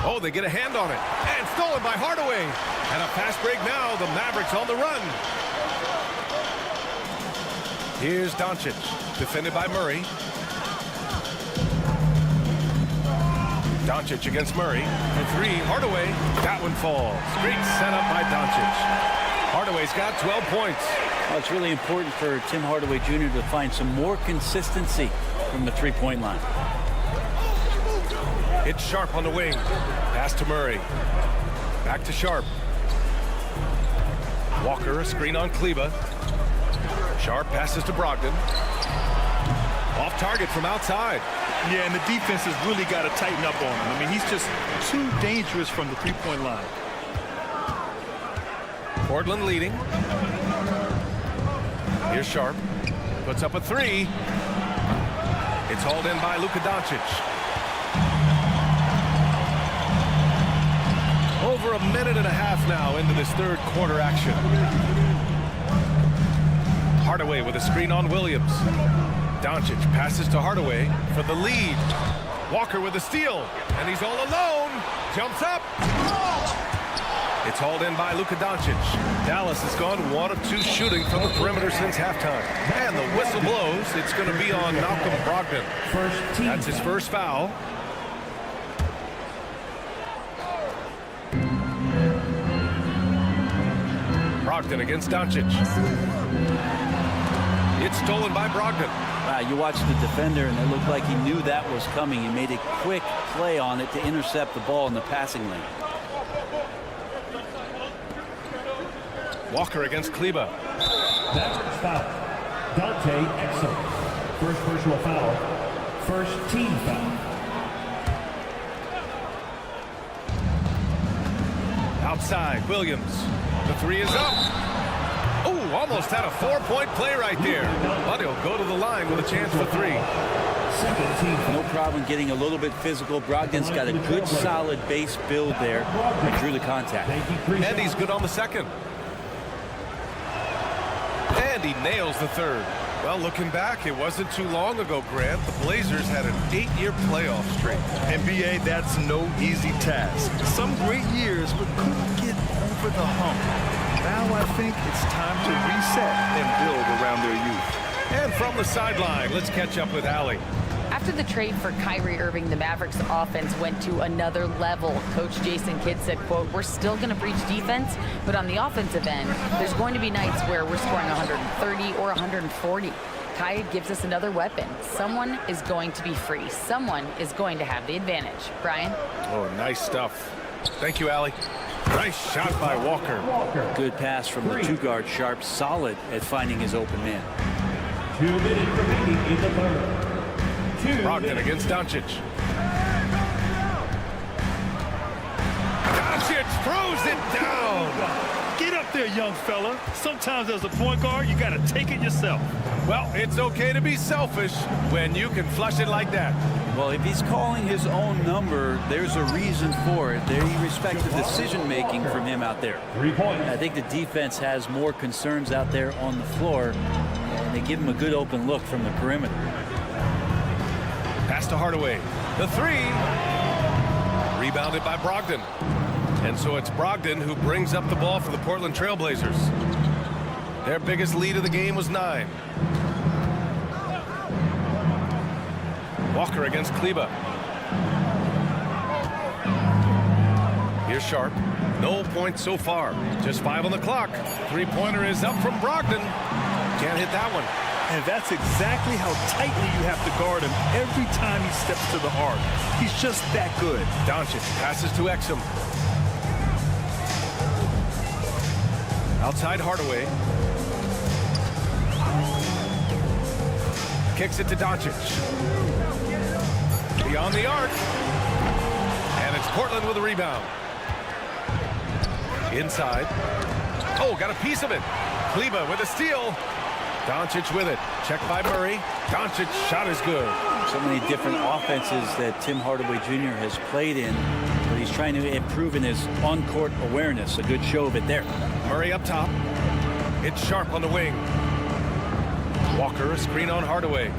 Oh, they get a hand on it. And stolen by Hardaway. And a fast break now. The Mavericks on the run. Here's Doncic. Defended by Murray. Doncic against Murray. For 3, Hardaway. That one falls. Great setup by Doncic. Hardaway's got 12 points. Well, it's really important for Tim Hardaway Jr. to find some more consistency from the three-point line. It's Sharp on the wing. Pass to Murray. Back to Sharp. Walker, a screen on Kleba. Sharp passes to Brogdon. Off target from outside. Yeah, and the defense has really got to tighten up on him. I mean, he's just too dangerous from the three-point line. Portland leading. Here's Sharp. Puts up a 3. It's hauled in by Luka Doncic. Over a minute and a half now into this third quarter action. Hardaway with a screen on Williams. Doncic passes to Hardaway for the lead. Walker with a steal, and he's all alone. Jumps up. It's hauled in by Luka Doncic. Dallas has gone 1 of 2 shooting from the perimeter since halftime. And the whistle blows. It's going to be on Malcolm Brogdon. That's his first foul. Brogdon against Doncic. It's stolen by Brogdon. Wow, you watched the defender, and it looked like he knew that was coming. He made a quick play on it to intercept the ball in the passing lane. Walker against Kleba. Mavericks foul. Dante Exum. First personal foul. First team foul. Outside, Williams. The three is up. Oh, almost had a 4-point play right there. But he'll go to the line with a chance for three. No problem getting a little bit physical. Brogdon's got a good, solid base build there. And drew the contact. And he's good on the second. And he nails the third. Well, looking back, it wasn't too long ago, Grant. The Blazers had an 8-year playoff streak. NBA, that's no easy task. Some great years, but couldn't get over the hump. Now I think it's time to reset and build around their youth. And from the sideline, let's catch up with Allie. After the trade for Kyrie Irving, the Mavericks offense went to another level. Coach Jason Kidd said, quote, "We're still going to preach defense, but on the offensive end, there's going to be nights where we're scoring 130 or 140. Kai gives us another weapon. Someone is going to be free. Someone is going to have the advantage." Brian? Oh, nice stuff. Thank you, Allie. Nice shot by Walker. Good pass from the two-guard Sharp. Solid at finding his open man. 2 minutes remaining in the third. Brogdon against Doncic. Doncic throws it down. Get up there, young fella. Sometimes as a point guard, you got to take it yourself. Well, it's okay to be selfish when you can flush it like that. Well, if he's calling his own number, there's a reason for it. They respect the decision-making from him out there. 3 points. I think the defense has more concerns out there on the floor, and they give him a good open look from the perimeter. Pass to Hardaway. The three. Rebounded by Brogdon. And so it's Brogdon who brings up the ball for the Portland Trailblazers. Their biggest lead of the game was 9. Walker against Kleba. Here's Sharp. No points so far. Just 5 on the clock. Three-pointer is up from Brogdon. Can't hit that one. And that's exactly how tightly you have to guard him every time he steps to the arc. He's just that good. Doncic passes to Exum. Outside Hardaway. Kicks it to Doncic. Beyond the arc. And it's Portland with a rebound. Inside. Oh, got a piece of it. Kleba with a steal. Doncic with it. Check by Murray. Doncic shot is good. So many different offenses that Tim Hardaway Jr. has played in, but he's trying to improve in his on-court awareness. A good show of it there. Murray up top. It's Sharp on the wing. Walker, a screen on Hardaway.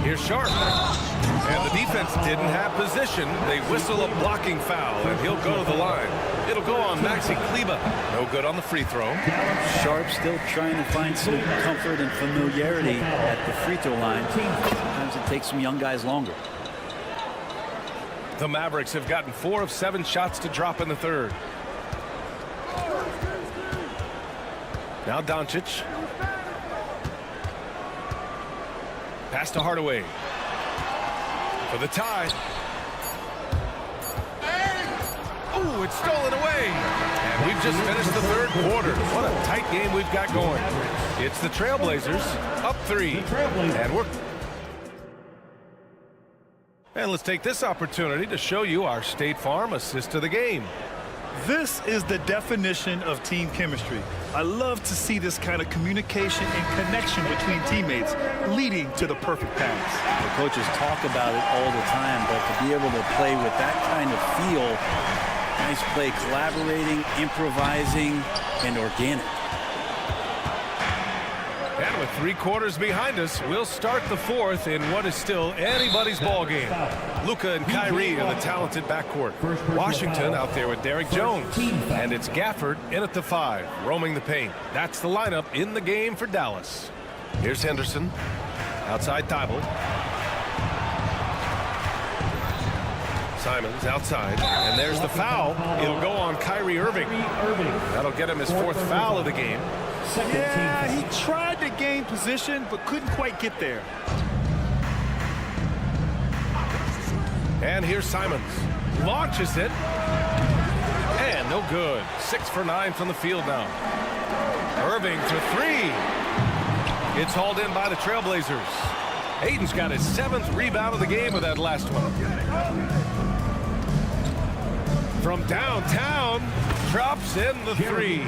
Here's Sharp. And the defense didn't have position. They whistle a blocking foul, and he'll go to the line. It'll go on Maxi Kleba. No good on the free throw. Sharp still trying to find some comfort and familiarity at the free throw line. Sometimes it takes some young guys longer. The Mavericks have gotten 4 of 7 shots to drop in the third. Now Doncic. Pass to Hardaway. For the tie. Ooh, it's stolen away. And we've just finished the third quarter. What a tight game we've got going. It's the Trailblazers up 3. And let's take this opportunity to show you our State Farm assist to the game. This is the definition of team chemistry. I love to see this kind of communication and connection between teammates leading to the perfect pass. The coaches talk about it all the time, but to be able to play with that kind of feel, nice play, collaborating, improvising, and organic. And with 3 quarters behind us, we'll start the fourth in what is still anybody's ball game. Luka and Kyrie in the talented backcourt. Washington out there with Derrick Jones. And it's Gafford in at the 5, roaming the paint. That's the lineup in the game for Dallas. Here's Henderson. Outside Thibault. Simons outside, and there's the foul. It'll go on Kyrie Irving. That'll get him his 4th foul of the game. Yeah, he tried to gain position, but couldn't quite get there. And here's Simons. Launches it. And no good. 6 for 9 from the field now. Irving for 3. It's hauled in by the Trailblazers. Aiden's got his 7th rebound of the game with that last one. From downtown, drops in the 3.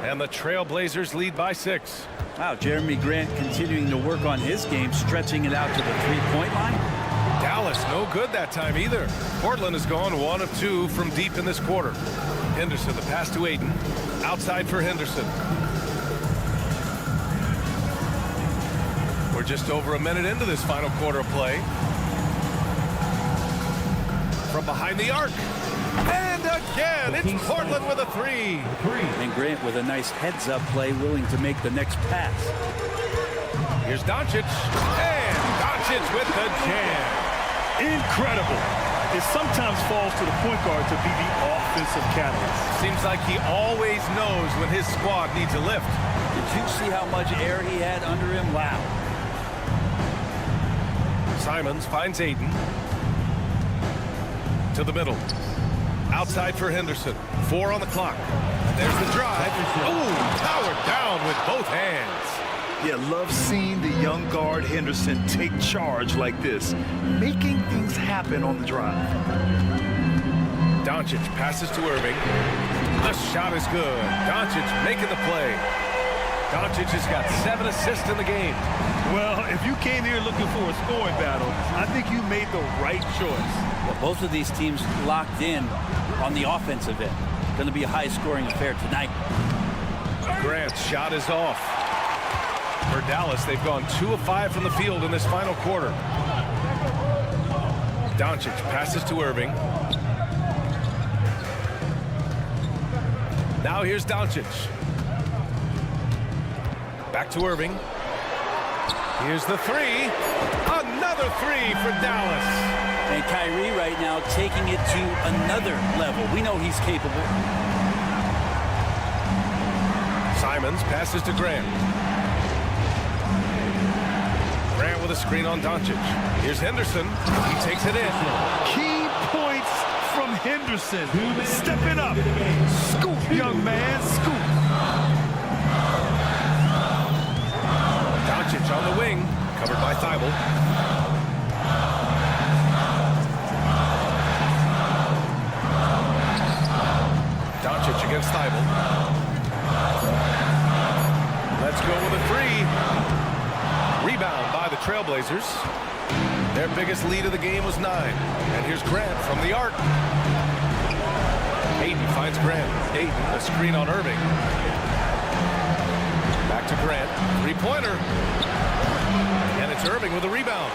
And the Trailblazers lead by 6. Wow, Jeremy Grant continuing to work on his game, stretching it out to the 3-point line. Dallas no good that time either. Portland has gone 1 of 2 from deep in this quarter. Henderson, the pass to Aiden. Outside for Henderson. We're just over a minute into this final quarter of play. From behind the arc. And again, it's Portland with a 3. And Grant with a nice heads-up play, willing to make the next pass. Here's Doncic. And Doncic with the jam. Incredible. It sometimes falls to the point guard to be the offensive catalyst. Seems like he always knows when his squad needs a lift. Did you see how much air he had under him? Wow. Simons finds Aiden. To the middle. Outside for Henderson. 4 on the clock. There's the drive. Oh, powered down with both hands. Yeah, love seeing the young guard Henderson take charge like this, making things happen on the drive. Doncic passes to Irving. The shot is good. Doncic making the play. Doncic has got 7 assists in the game. Well, if you came here looking for a scoring battle, I think you made the right choice. Well, both of these teams locked in on the offensive end. Going to be a high-scoring affair tonight. Grant's shot is off. For Dallas, they've gone 2 of 5 from the field in this final quarter. Doncic passes to Irving. Now here's Doncic. Back to Irving. Here's the 3. Another 3 for Dallas. And Kyrie right now taking it to another level. We know he's capable. Simons passes to Grant. Grant with a screen on Doncic. Here's Henderson. He takes it in. Key points from Henderson. Stepping up. Scoop, young man. Scoop. Doncic on the wing. Covered by Thibault. Doncic against Thibault. Let's go with a 3. Rebound by the Trailblazers. Their biggest lead of the game was 9. And here's Grant from the arc. Aiden finds Grant. Aiden, a screen on Irving. Back to Grant. 3-pointer. And it's Irving with a rebound.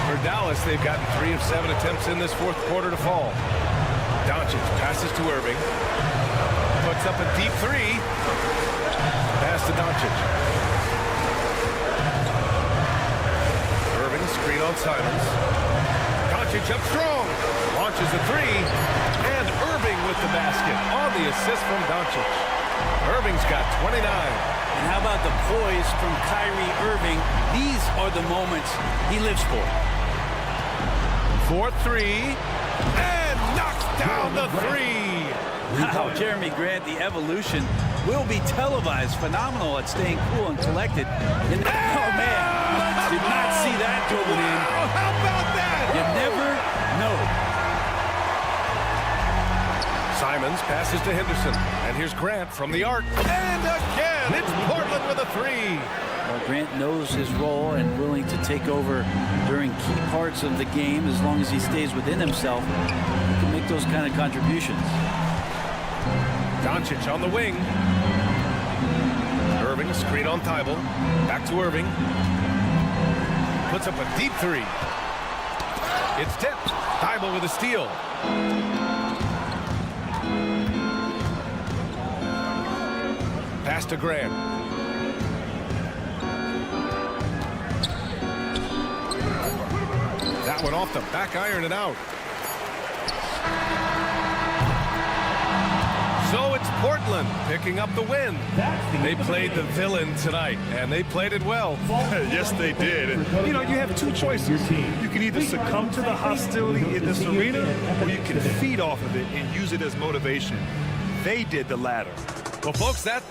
For Dallas, they've gotten 3 of 7 attempts in this 4th quarter to fall. Doncic passes to Irving. Puts up a deep 3. Pass to Doncic. Irving, screen on Simons. Doncic up strong. Launches a 3. And Irving with the basket on the assist from Doncic. Irving's got 29. And how about the poise from Kyrie Irving? These are the moments he lives for. 4-3. And knocks down the 3. Wow, Jeremy Grant, the evolution will be televised. Phenomenal at staying cool and collected. And, oh, man, did not see that going in. How about that? You never know. Simons passes to Henderson. And here's Grant from the arc. And again, it's Portland with a 3. Well, Grant knows his role and willing to take over during key parts of the game. As long as he stays within himself, he can make those kind of contributions. Doncic on the wing. Irving, screen on Thibault. Back to Irving. Puts up a deep 3. It's tipped. Thibault with a steal. Pass to Grant. That one off the back iron and out. Portland picking up the win. They played the villain tonight, and they played it well. Yes, they did. And, you know, you have two choices. You can either succumb to the hostility in this arena, or you can feed off of it and use it as motivation. They did the latter. Well, folks, that...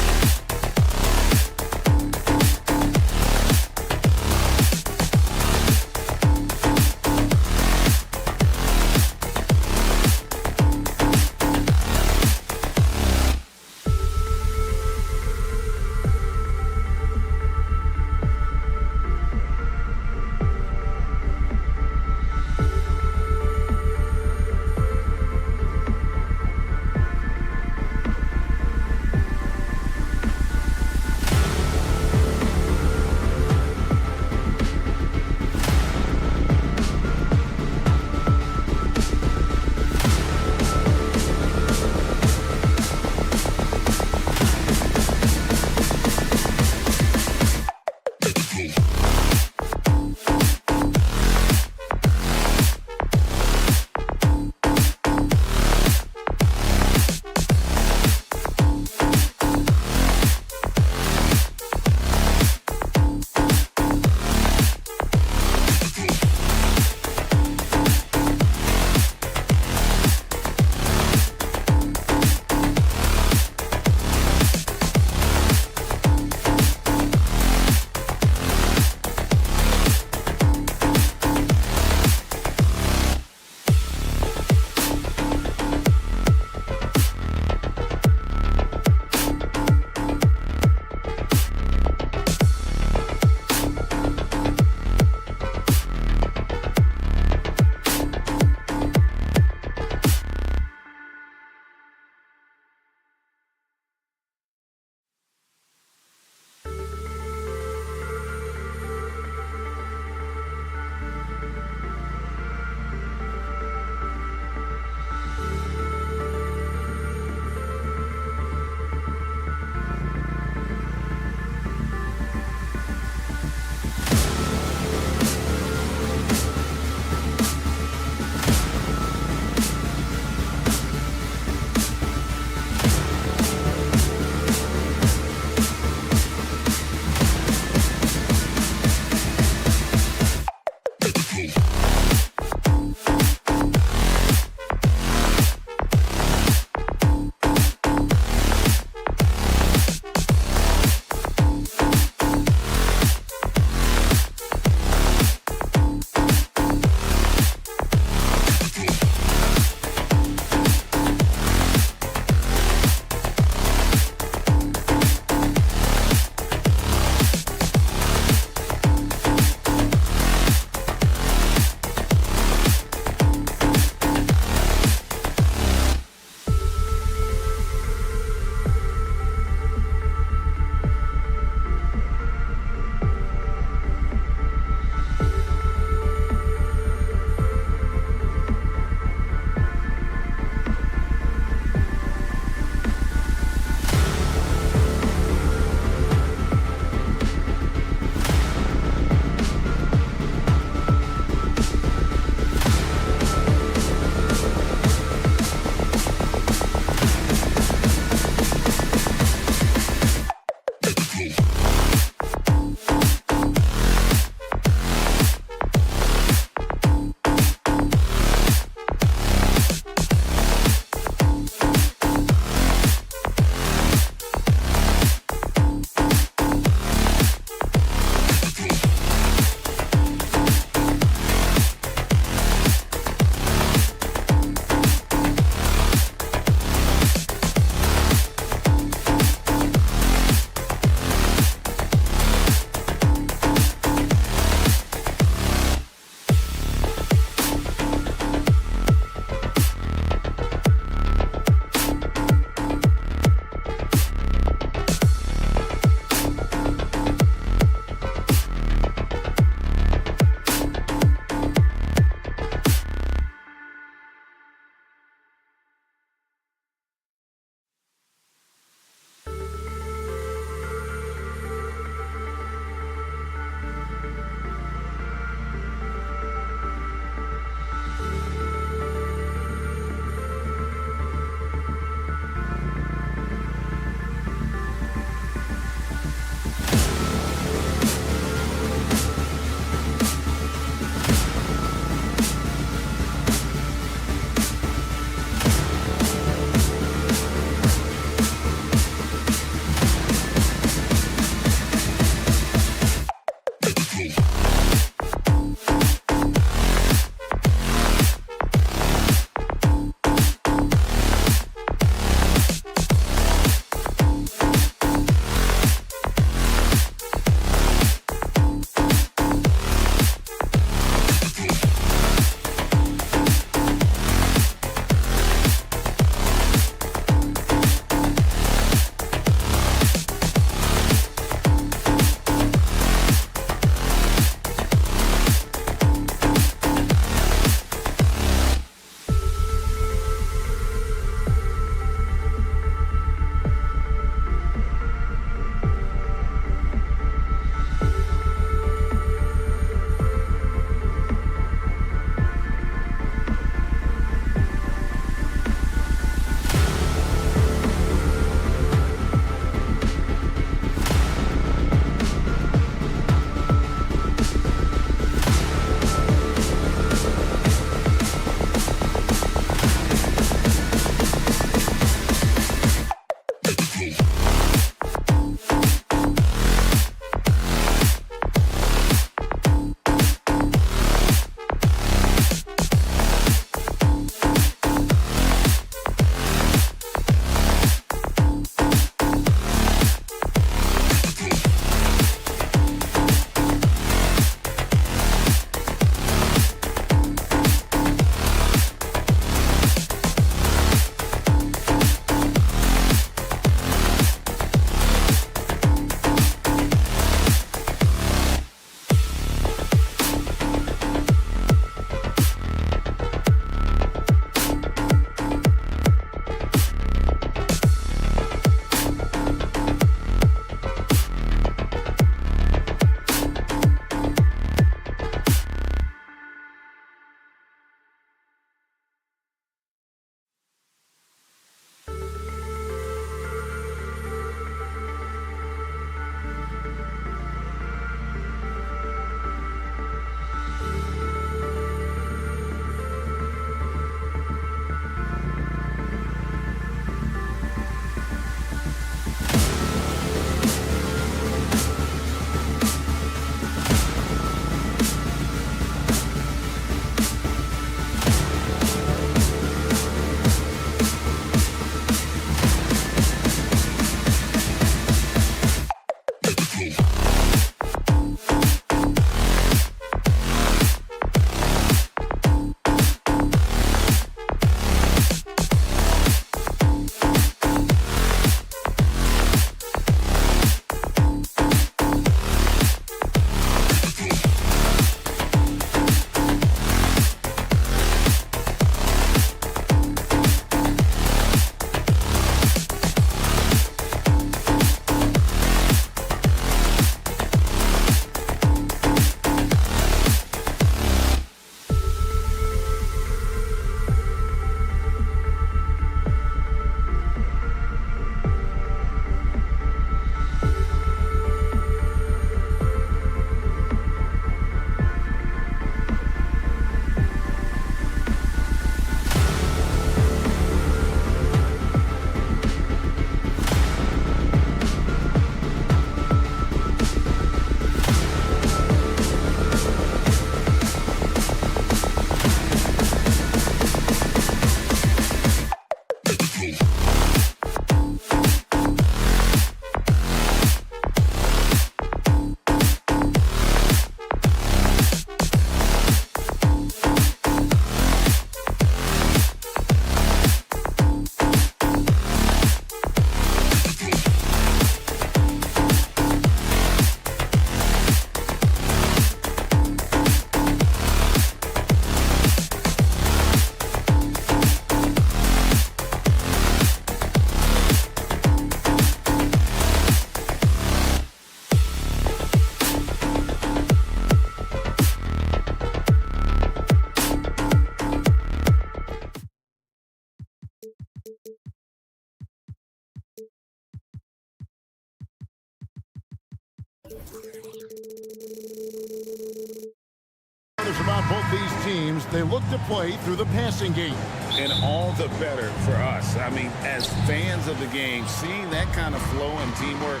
About both these teams, they look to play through the passing game. And all the better for us. I mean, as fans of the game, seeing that kind of flow and teamwork,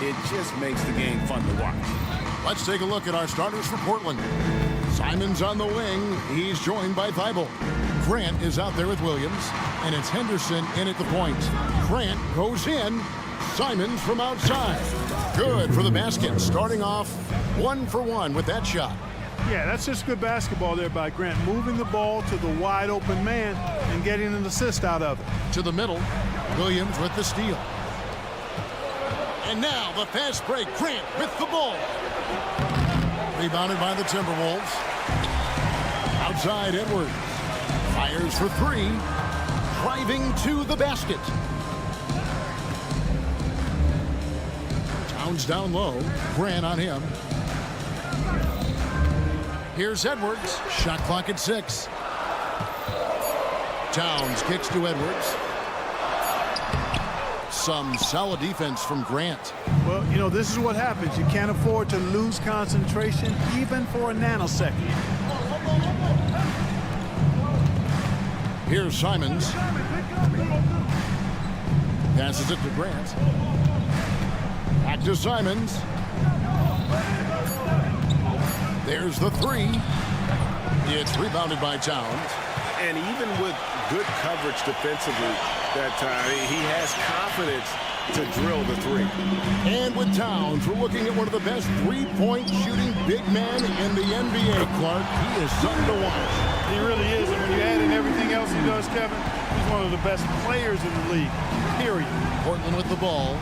it just makes the game fun to watch. Let's take a look at our starters for Portland. Simon's on the wing. He's joined by Thibault. Grant is out there with Williams, and it's Henderson in at the point. Grant goes in. Simons from outside. Good for the basket. Starting off 1 for 1 with that shot. Yeah, that's just good basketball there by Grant, moving the ball to the wide open man and getting an assist out of it. To the middle, Williams with the steal. And now the fast break, Grant with the ball. Rebounded by the Timberwolves. Outside Edwards. Fires for 3. Driving to the basket. Towns down low. Grant on him. Here's Edwards. Shot clock at 6. Towns kicks to Edwards. Some solid defense from Grant. Well, you know, this is what happens. You can't afford to lose concentration even for a nanosecond. Here's Simons. Passes it to Grant. Back to Simons. There's the 3. It's rebounded by Towns. And even with good coverage defensively that time, he has confidence to drill the 3. And with Towns, we're looking at one of the best three-point shooting big men in the NBA, Clark. He is something to watch. He really is. And when you add in everything else he does, Kevin, he's one of the best players in the league, period. Portland with the ball,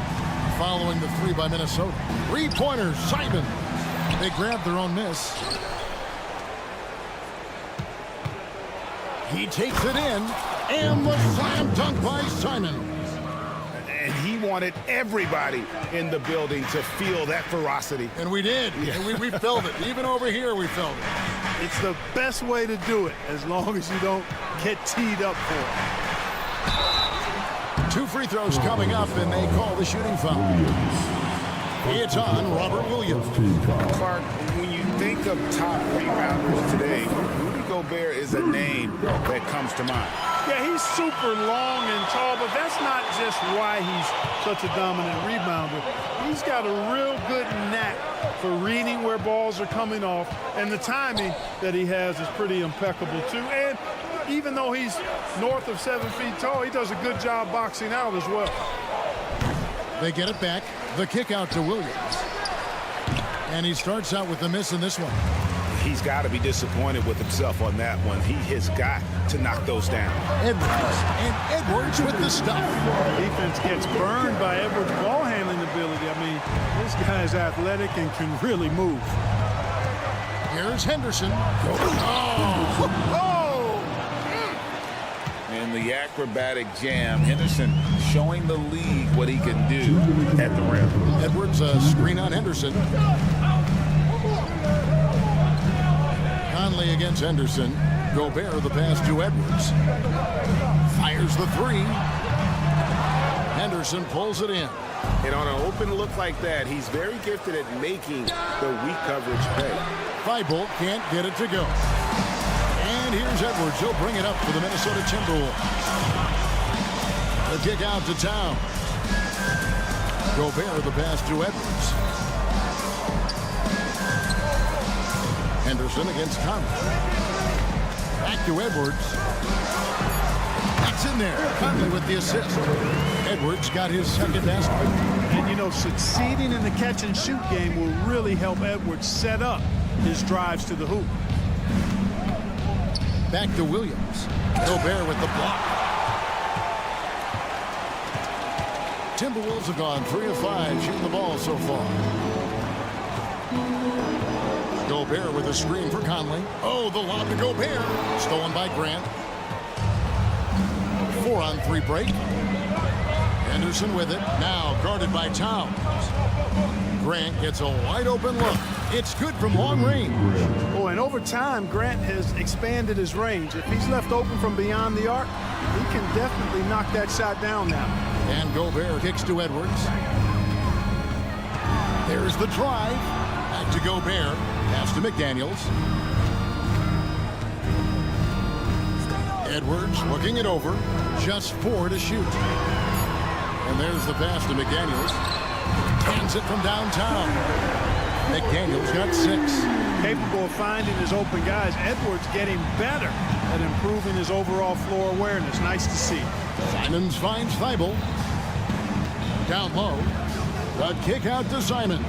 following the 3 by Minnesota. Three-pointer, Simon. They grabbed their own miss. He takes it in, and the slam dunk by Simon. And he wanted everybody in the building to feel that ferocity. And we did. Yeah. And we felt it. Even over here, we felt it. It's the best way to do it, as long as you don't get teed up for it. 2 free throws coming up, and they call the shooting foul. It's on Robert Williams. Clark, when you think of top rebounders today, Rudy Gobert is a name that comes to mind. Yeah, he's super long and tall, but that's not just why he's such a dominant rebounder. He's got a real good knack for reading where balls are coming off, and the timing that he has is pretty impeccable too. And even though he's north of 7 feet tall, he does a good job boxing out as well. They get it back. The kick out to Williams. And he starts out with the miss in this one. He's got to be disappointed with himself on that one. He has got to knock those down. Edwards. And Edwards with the stuff. Defense gets burned by Edwards' ball handling ability. I mean, this guy's athletic and can really move. Here's Henderson. Oh! In the acrobatic jam, Henderson showing the league what he can do at the rim. Edwards, screen on Henderson. Conley against Henderson. Gobert the pass to Edwards. Fires the 3. Henderson pulls it in. And on an open look like that, he's very gifted at making the weak coverage pay. Thibault can't get it to go. And here's Edwards. He'll bring it up for the Minnesota Timberwolves. The kick out to Towns. Gobert the pass to Edwards. Henderson against Conley. Back to Edwards. That's in there. Conley with the assist. Edwards got his second basket. And, you know, succeeding in the catch-and-shoot game will really help Edwards set up his drives to the hoop. Back to Williams. Gobert with the block. Timberwolves have gone 3 of 5 shooting the ball so far. Gobert with a screen for Conley. Oh, the lob to Gobert. Stolen by Grant. 4-on-3 break. Henderson with it. Now guarded by Towns. Grant gets a wide open look. It's good from long range. Oh, and over time, Grant has expanded his range. If he's left open from beyond the arc, he can definitely knock that shot down now. And Gobert kicks to Edwards. There's the drive. Back to Gobert. Pass to McDaniels. Edwards looking it over. Just 4 to shoot. And there's the pass to McDaniels. Hands it from downtown. McDaniels got 6. Capable of finding his open guys. Edwards getting better at improving his overall floor awareness. Nice to see. Simons finds Thibault. Down low. The kick out to Simons.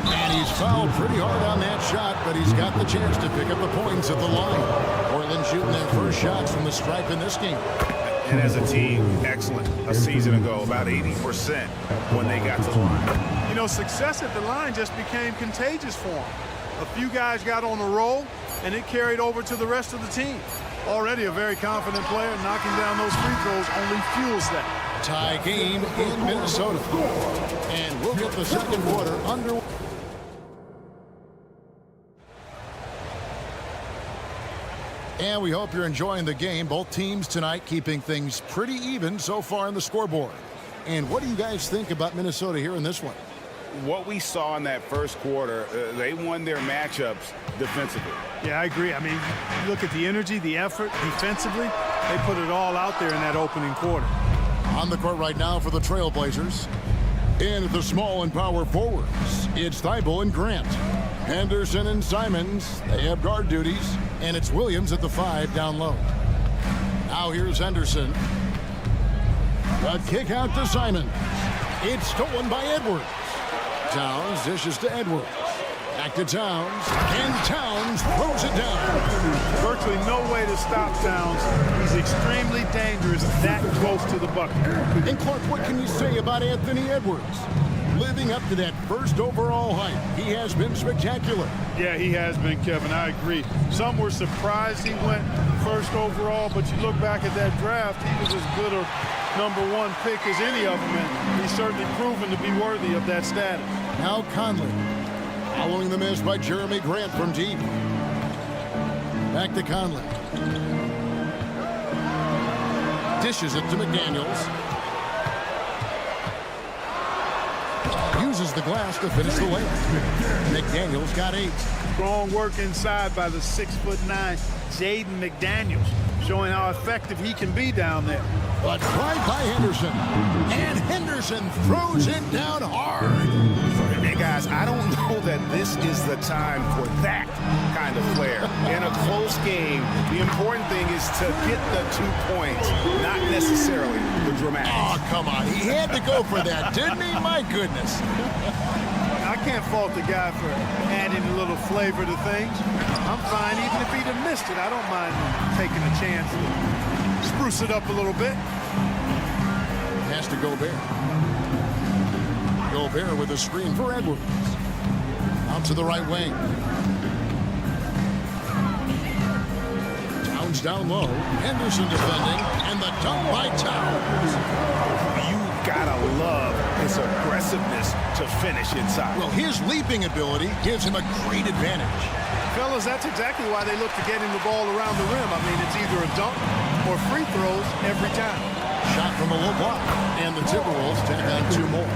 And he's fouled pretty hard on that shot, but he's got the chance to pick up the points at the line. Portland shooting their first shots from the stripe in this game. And as a team, excellent. A season ago, about 80% when they got to the line. You know, success at the line just became contagious for them. A few guys got on a roll, and it carried over to the rest of the team. Already a very confident player, knocking down those free throws only fuels that. Tie game in Minnesota. And we'll get the second quarter underway. And we hope you're enjoying the game. Both teams tonight keeping things pretty even so far on the scoreboard. And what do you guys think about Minnesota here in this one? What we saw in that first quarter, they won their matchups defensively. Yeah, I agree. I mean, look at the energy, the effort defensively. They put it all out there in that opening quarter. On the court right now for the Trailblazers. And at the small and power forwards, it's Thibault and Grant. Henderson and Simons, they have guard duties. And it's Williams at the 5 down low. Now here's Henderson. The kick out to Simons. It's stolen by Edwards. Towns dishes to Edwards. Back to Towns. And Towns throws it down. Virtually no way to stop Towns. He's extremely dangerous that close to the bucket. And Clark, what can you say about Anthony Edwards? Living up to that first overall hype, he has been spectacular. Yeah, he has been, Kevin. I agree. Some were surprised he went first overall, but you look back at that draft, he was as good a #1 pick as any of them, and he's certainly proven to be worthy of that status. Now Conley, following the miss by Jeremy Grant from deep. Back to Conley. Dishes it to McDaniels. Uses the glass to finish the layup. McDaniels got 8. Strong work inside by the 6'9" Jaden McDaniels, showing how effective he can be down there. But drive by Henderson. And Henderson throws it down hard. Hey, guys, I don't know that this is the time for that kind of flair. In a close game, the important thing is to get the 2 points, not necessarily the dramatics. Oh, come on. He had to go for that, didn't he? My goodness. I can't fault the guy for adding a little flavor to things. I'm fine even if he'd have missed it. I don't mind taking a chance to spruce it up a little bit. Pass to Gobert. Gobert with a screen for Edwards. Out to the right wing. Towns down low. Henderson defending. And the dunk by Towns. You gotta love his aggressiveness to finish inside. Well, his leaping ability gives him a great advantage. Fellas, that's exactly why they look to get him the ball around the rim. I mean, it's either a dunk or free throws every time. Shot from a low block. And the Timberwolves tack on 2 more.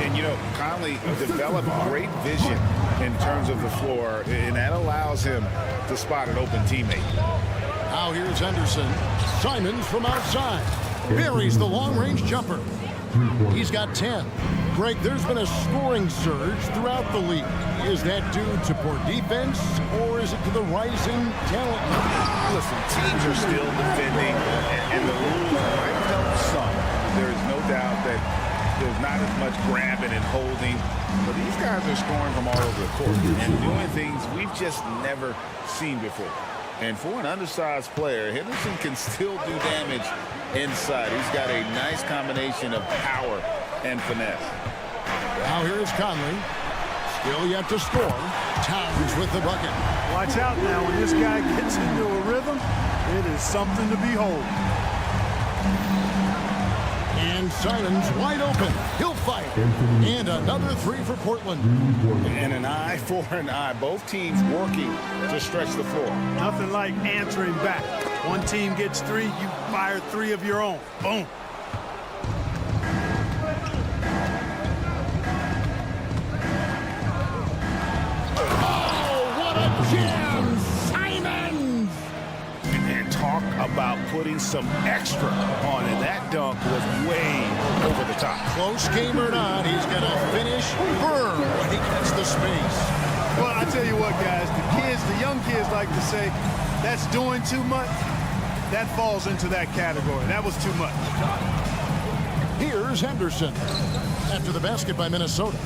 And, you know, Conley developed great vision in terms of the floor, and that allows him to spot an open teammate. Now here's Henderson. Simons from outside. Buries the long-range jumper. He's got 10. Greg, there's been a scoring surge throughout the league. Is that due to poor defense, or is it to the rising talent? Listen, teams are still defending, and the rules might help some. There is no doubt that there's not as much grabbing and holding, but these guys are scoring from all over the court and doing things we've just never seen before. And for an undersized player, Henderson can still do damage inside. He's got a nice combination of power and finesse. Now here's Conley. Still yet to score. Towns with the bucket. Watch out now. When this guy gets into a rhythm, it is something to behold. And Simons wide open. He'll fight. And another 3 for Portland. And an eye for an eye. Both teams working to stretch the floor. Nothing like answering back. One team gets 3, you fire 3 of your own. Boom. putting some extra on it. That dunk was way over the top. Close game or not, he's going to finish firm when he gets the space. Well, I tell you what, guys, the young kids like to say, that's doing too much. That falls into that category. That was too much. Here's Henderson. After the basket by Minnesota.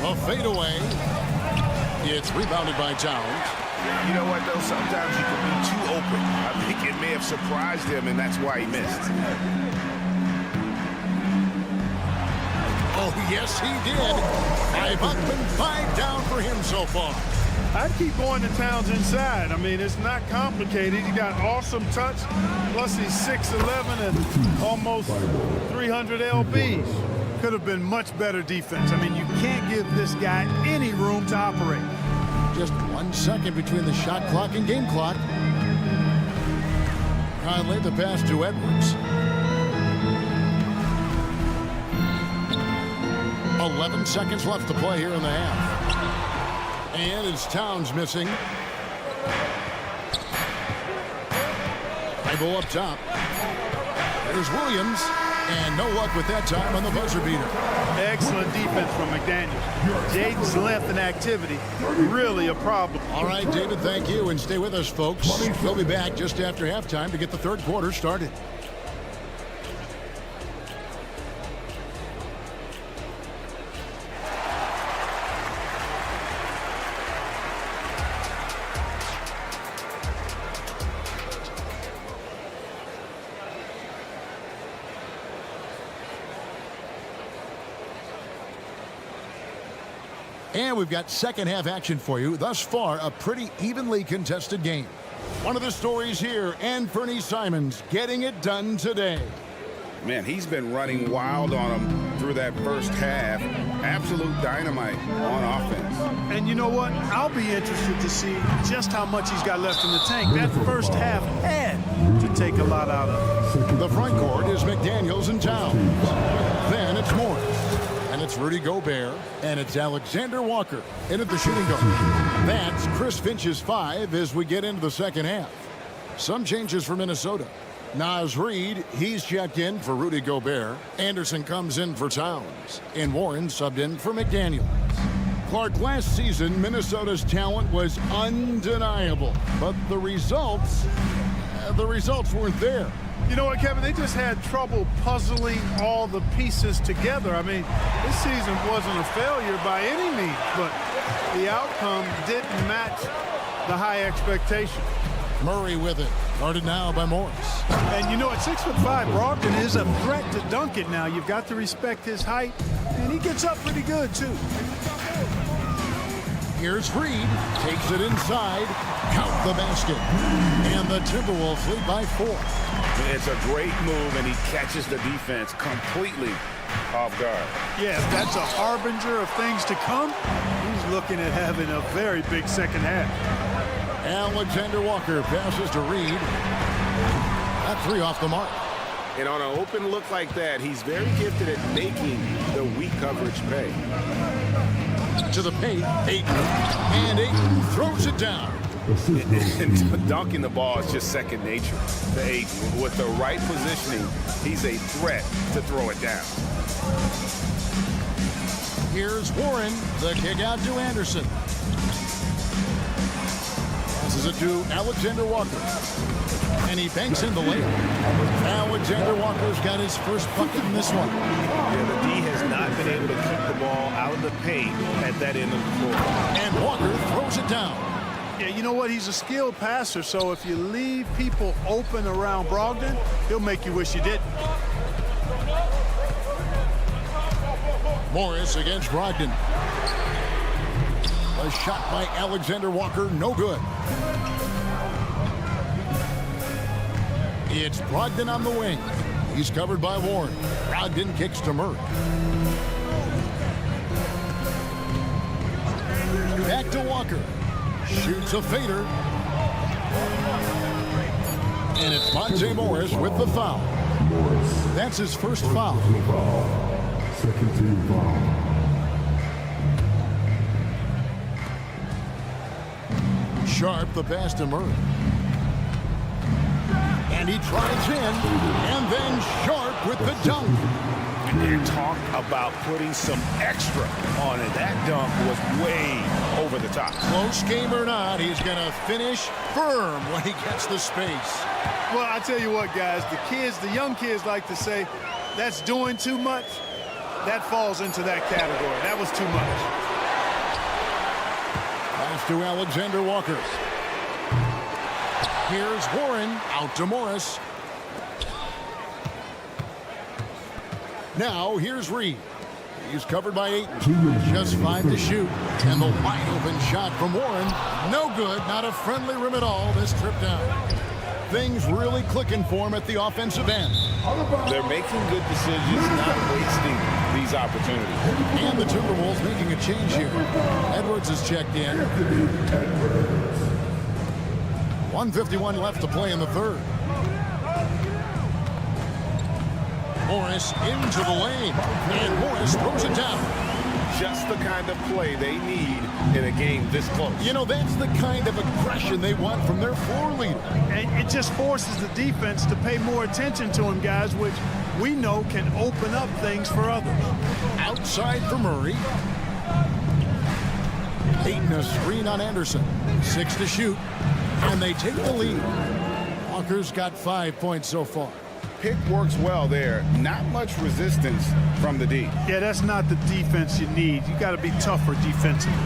A fadeaway. It's rebounded by Towns. You know what, though? Sometimes you can be too open. I think it may have surprised him, and that's why he missed. Oh, yes, he did. 5 up and 5 down for him so far. I'd keep going to Towns inside. I mean, it's not complicated. He got awesome touch. Plus, he's 6'11" and almost 300 lbs. Could have been much better defense. I mean, you can't give this guy any room to operate. Just 1 second between the shot clock and game clock. Conley the pass to Edwards. 11 seconds left to play here in the half. And it's Towns missing. Eyeball up top. There's Williams. And no luck with that time on the buzzer beater. Excellent defense from McDaniels. Jaden's length and activity, really a problem. All right, David, thank you. And stay with us, folks. We'll be back just after halftime to get the third quarter started. And we've got second half action for you. Thus far, a pretty evenly contested game. One of the stories here, Anthony Simons getting it done today. Man, he's been running wild on him through that first half. Absolute dynamite on offense. And you know what? I'll be interested to see just how much he's got left in the tank. That first half had to take a lot out of it. The front court is McDaniels and Towns. Then it's Morris. And it's Rudy Gobert, and it's Alexander Walker in at the shooting guard. That's Chris Finch's 5 as we get into the second half. Some changes for Minnesota. Naz Reid, he's checked in for Rudy Gobert. Anderson comes in for Towns. And Warren subbed in for McDaniels. Clark, last season, Minnesota's talent was undeniable. But the results weren't there. You know what, Kevin? They just had trouble puzzling all the pieces together. I mean, this season wasn't a failure by any means, but the outcome didn't match the high expectation. Murray with it. Guarded now by Morris. And you know, at 6'5", Brogdon is a threat to dunk it now. You've got to respect his height, and he gets up pretty good, too. Here's Reed. Takes it inside. Count the basket. And the Timberwolves lead by 4. It's a great move, and he catches the defense completely off guard. Yeah, if that's a harbinger of things to come, he's looking at having a very big second half. Alexander Walker passes to Reed. That 3 off the mark. And on an open look like that, he's very gifted at making the weak coverage pay. To the paint, Ayton. And Ayton throws it down. And dunking the ball is just second nature to Ayton. With the right positioning, he's a threat to throw it down. Here's Warren. The kick out to Anderson. Passes it to Alexander Walker. And he banks in the layup. Alexander Walker's got his first bucket in this one. Yeah, the D has not been able to keep the ball out of the paint at that end of the floor. And Walker throws it down. Yeah, you know what? He's a skilled passer, so if you leave people open around Brogdon, he'll make you wish you didn't. Morris against Brogdon. A shot by Alexander Walker, no good. It's Brogdon on the wing. He's covered by Warren. Brogdon kicks to Murray. Back to Walker. Shoots a fader. And it's Monte Morris with the foul. That's his first foul. Second team foul. Sharp the pass to Murray. And he tries in, and then Sharp with the dunk. And talk about putting some extra on it. That dunk was way over the top. Close game or not, he's going to finish firm when he gets the space. Well, I tell you what, guys, the young kids like to say, that's doing too much. That falls into that category. That was too much. Pass to Alexander Walker. Here's Warren out to Morris. Now here's Reed. He's covered by Ayton. Just 5 to shoot. And the wide open shot from Warren. No good. Not a friendly rim at all this trip down. Things really clicking for him at the offensive end. They're making good decisions, not wasting these opportunities. And the Timberwolves making a change here. Edwards is checked in. 1:51 left to play in the third. Morris into the lane, and Morris throws it down. Just the kind of play they need in a game this close. You know, that's the kind of aggression they want from their floor leader. And it just forces the defense to pay more attention to him, guys, which we know can open up things for others. Outside for Murray. Ayton a screen on Anderson. 6 to shoot, and they take the lead. Walker's got 5 points so far. Pick works well there. Not much resistance from the D. Yeah, that's not the defense you need. You got to be tougher defensively.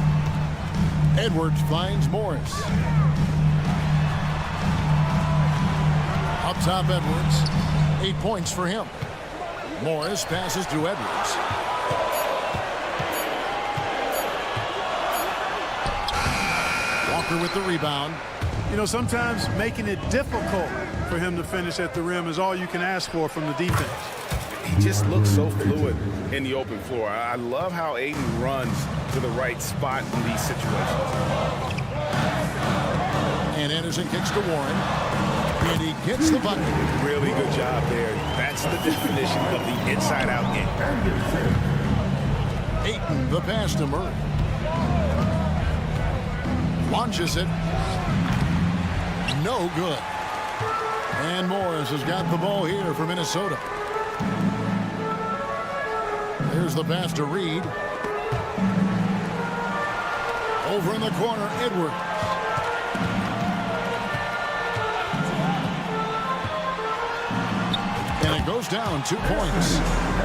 Edwards finds Morris. Up top, Edwards. 8 points for him. Morris passes to Edwards. Walker with the rebound. You know, sometimes making it difficult for him to finish at the rim is all you can ask for from the defense. He just looks so fluid in the open floor. I love how Ayton runs to the right spot in these situations. And Anderson kicks to Warren. And he gets the bucket. Really good job there. That's the definition of the inside-out game. Ayton, the pass to Murray. Launches it. No good. And Morris has got the ball here for Minnesota. There's the pass to Reed. Over in the corner, Edwards. And it goes down 2 points.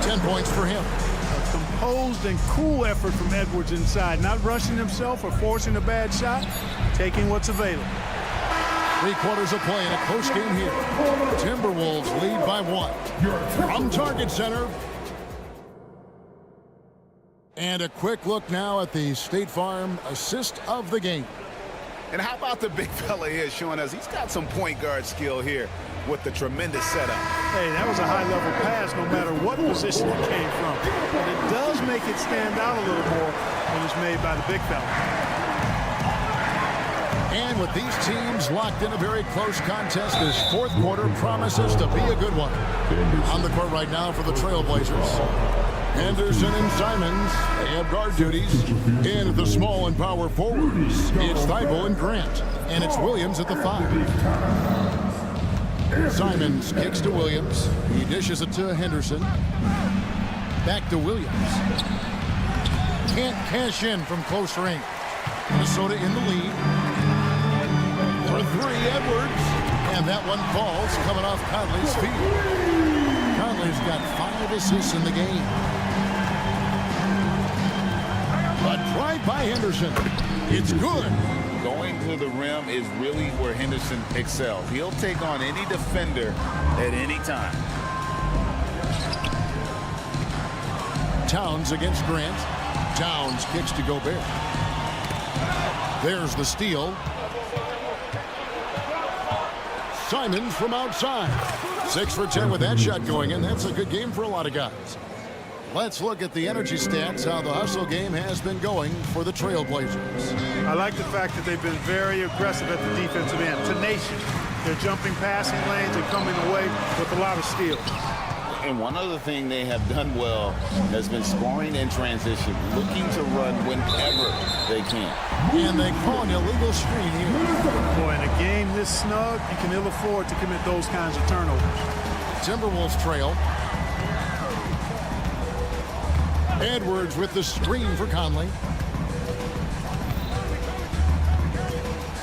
10 points for him. A composed and cool effort from Edwards inside. Not rushing himself or forcing a bad shot. Taking what's available. 3 quarters of play in a close game here. Timberwolves lead by 1. From Target Center. And a quick look now at the State Farm assist of the game. And how about the big fella here showing us he's got some point guard skill here with the tremendous setup. Hey, that was a high-level pass no matter what position it came from. But it does make it stand out a little more when it's made by the big fella. And with these teams locked in a very close contest, this fourth quarter promises to be a good one. On the court right now for the Trailblazers, Henderson and Simons, they have guard duties. In the small and power forwards, it's Thibault and Grant. And it's Williams at the 5. Simons kicks to Williams. He dishes it to Henderson. Back to Williams. Can't cash in from close range. Minnesota in the lead. For 3, Edwards. And that one falls, coming off Conley's feet. Conley's got 5 assists in the game. A drive by Henderson. It's good. Going to the rim is really where Henderson excels. He'll take on any defender at any time. Towns against Grant. Towns kicks to Gobert. There's the steal. Simons from outside. 6 for 10 with that shot going in. That's a good game for a lot of guys. Let's look at the energy stats, how the hustle game has been going for the Trailblazers. I like the fact that they've been very aggressive at the defensive end. Tenacious. They're jumping passing lanes and coming away with a lot of steals. And one other thing they have done well has been scoring in transition, looking to run whenever they can. And they call an illegal screen here. Boy, in a game this snug, you can ill afford to commit those kinds of turnovers. Timberwolves trail. Edwards with the screen for Conley.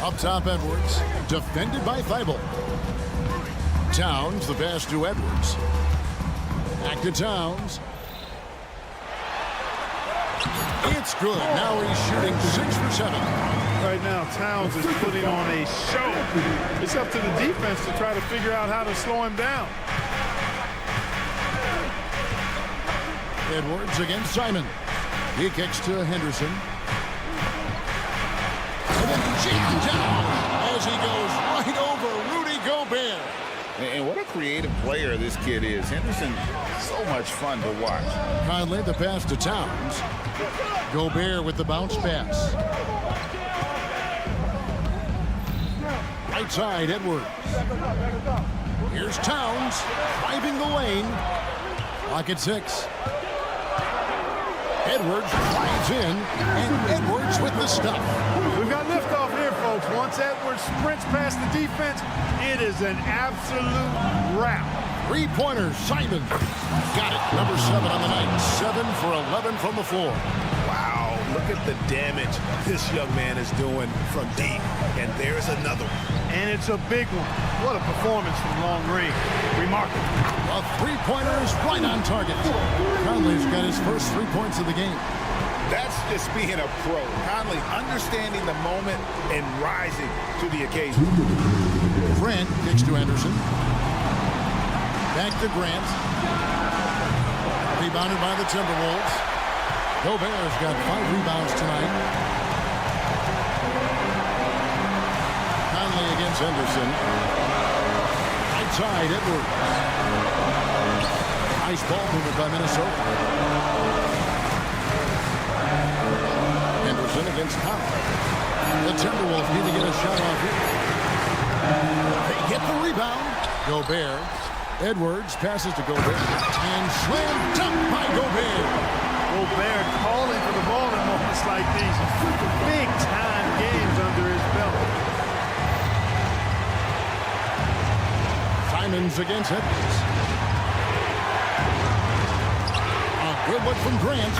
Up top, Edwards. Defended by Thibault. Towns, the pass to Edwards. Back to Towns. It's good. Now he's shooting 6 for 7. Right now, Towns is putting on a show. It's up to the defense to try to figure out how to slow him down. Edwards against Simon. He kicks to Henderson. And then jammed down as he goes right over Rudy Gobert. And what a creative player this kid is. Henderson, so much fun to watch. Conley, the pass to Towns. Gobert with the bounce pass. Right side, Edwards. Here's Towns driving the lane. Clock at 6. Edwards drives in, and Edwards with the stuff. We've got liftoff here, folks. Once Edwards sprints past the defense, it is an absolute wrap. Three-pointers, Simon. Got it. Number 7 on the night. 7 for 11 from the floor. Wow, look at the damage this young man is doing from deep. And there's another one. And it's a big one. What a performance from long range. Remarkable. A three-pointer is right on target. Conley's got his first 3 points of the game. That's just being a pro. Conley understanding the moment and rising to the occasion. Grant kicks to Anderson. Back to Grant. Rebounded by the Timberwolves. Gobert's got 5 rebounds tonight. Conley against Henderson. Right side, Edwards. Nice ball movement by Minnesota. Henderson against Conley. The Timberwolves need to get a shot off here. They get the rebound. Gobert. Edwards passes to Gobert. And slam dunk by Gobert. Gobert calling for the ball in moments like these. Big-time games under his belt. Simons against Edwards. A good look from Grant.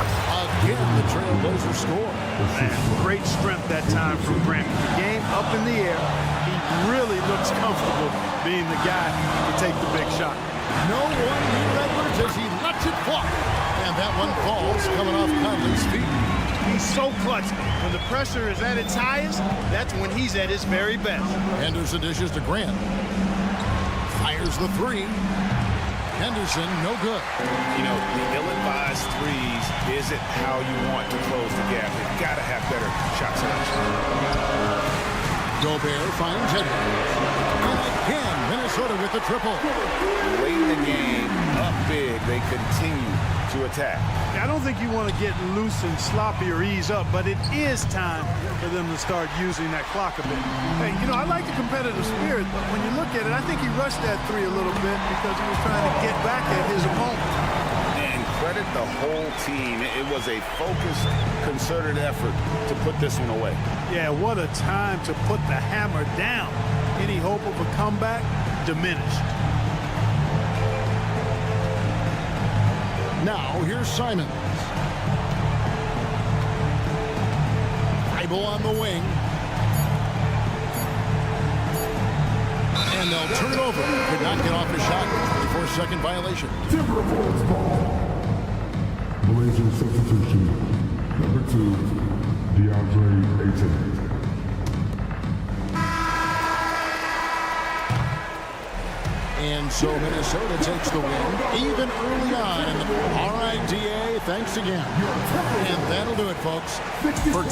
Again, the Trailblazers score. Man, great strength that time from Grant. The game up in the air. He really looks comfortable being the guy to take the big shot. No one near Edwards as he lets it fly. And that one falls coming off Conley's feet. He's so clutch. When the pressure is at its highest, that's when he's at his very best. Henderson dishes to Grant. Fires the 3. Henderson, no good. You know, the ill-advised threes isn't how you want to close the gap. You've got to have better shot selection. Gobert finds Edwards. And again, Minnesota with the triple. Late in the game, up big, they continue to attack. I don't think you want to get loose and sloppy or ease up, but it is time for them to start using that clock a bit. Hey, you know, I like the competitive spirit, but when you look at it, I think he rushed that 3 a little bit because he was trying to get back at his opponent. And credit the whole team. It was a focused, concerted effort to put this one away. Yeah, what a time to put the hammer down. Any hope of a comeback diminished. Now, here's Simons. Thibault on the wing. And they'll turn it over. Could not get off the shot. 24-second violation. Timberwolves ball. Blazers substitution. Number 2, DeAndre Ayton. And so Minnesota takes the win, even early on. And all right, DA, thanks again. And that'll do it, folks. For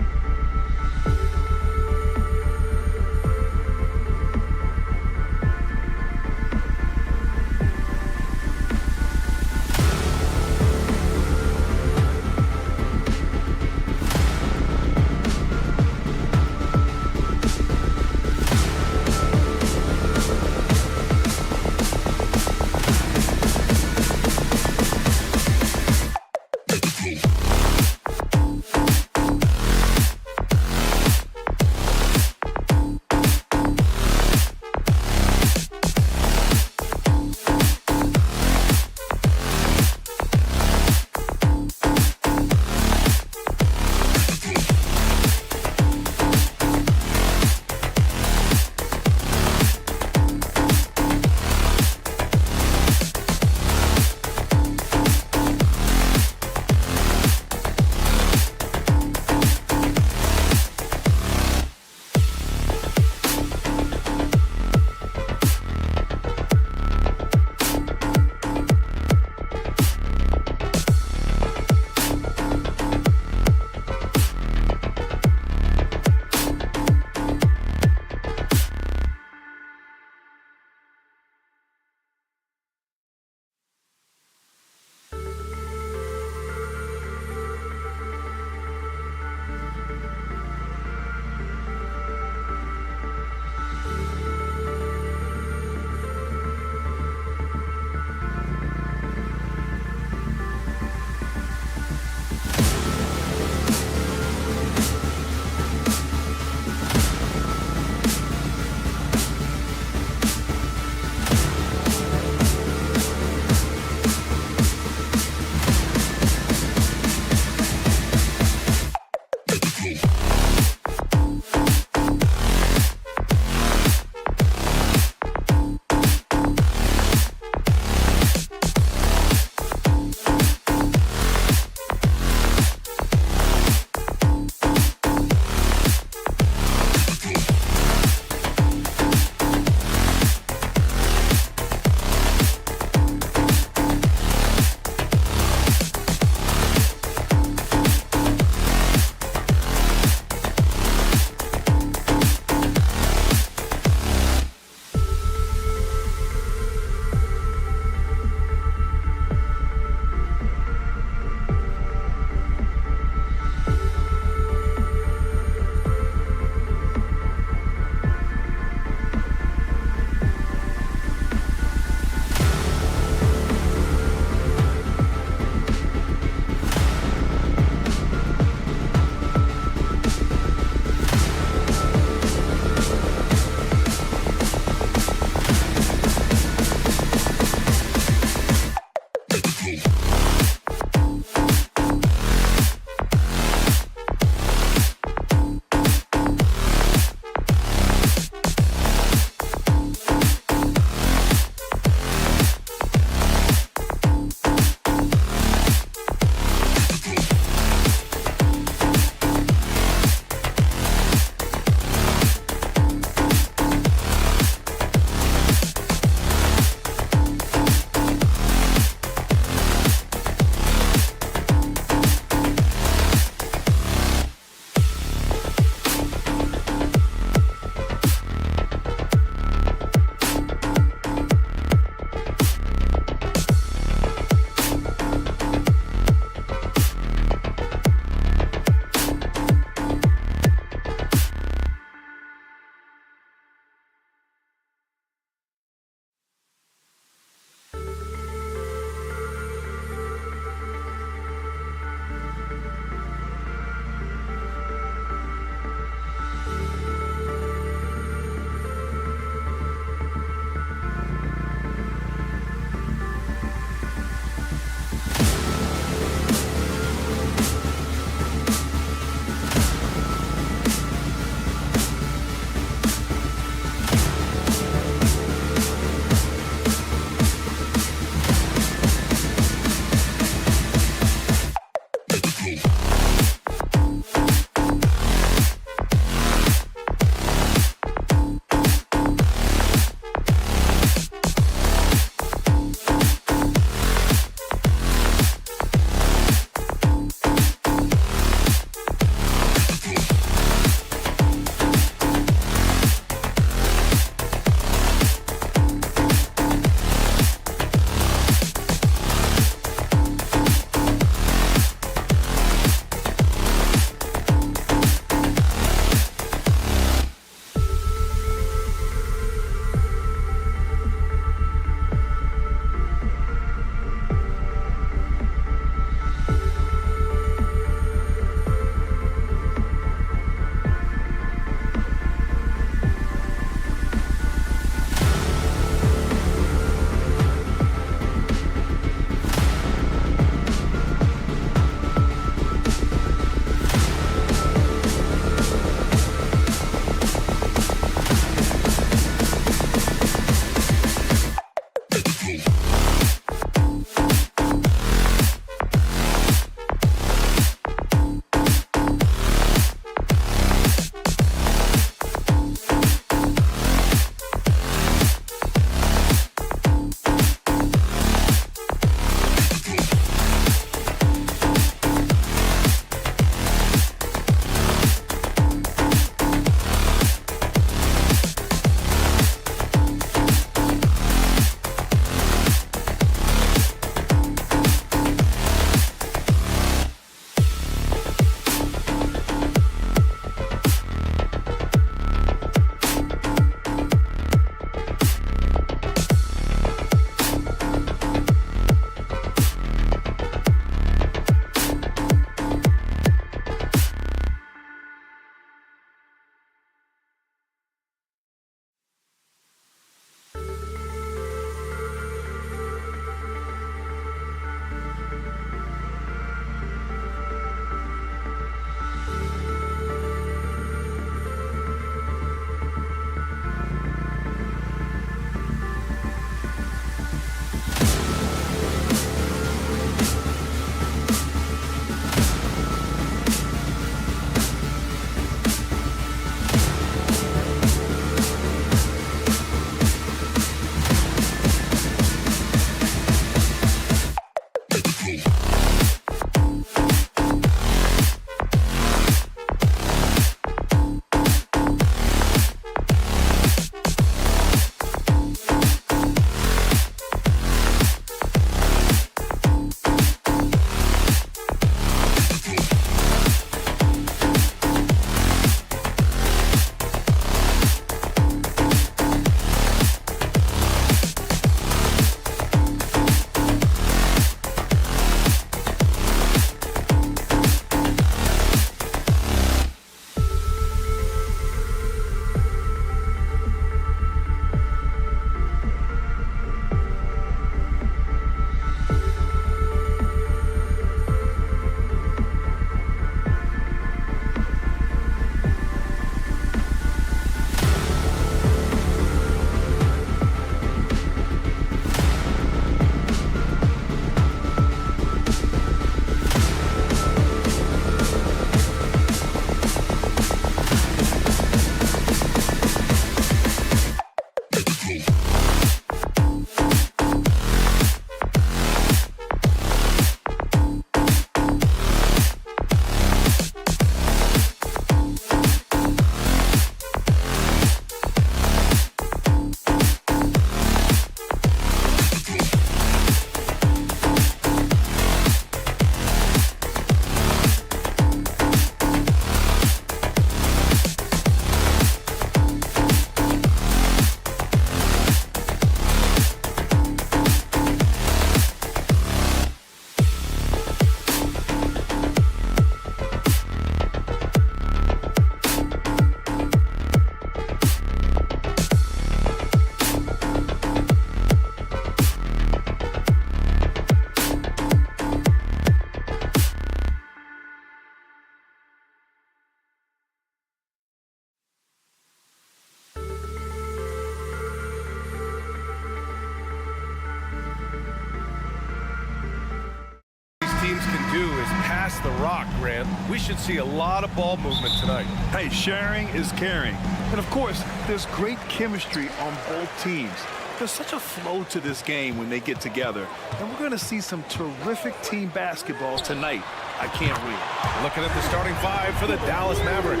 teams can do is pass the rock, Grant. We should see a lot of ball movement tonight. Hey, sharing is caring. And of course, there's great chemistry on both teams. There's such a flow to this game when they get together. And we're going to see some terrific team basketball tonight. I can't wait. Looking at the starting five for the Dallas Mavericks.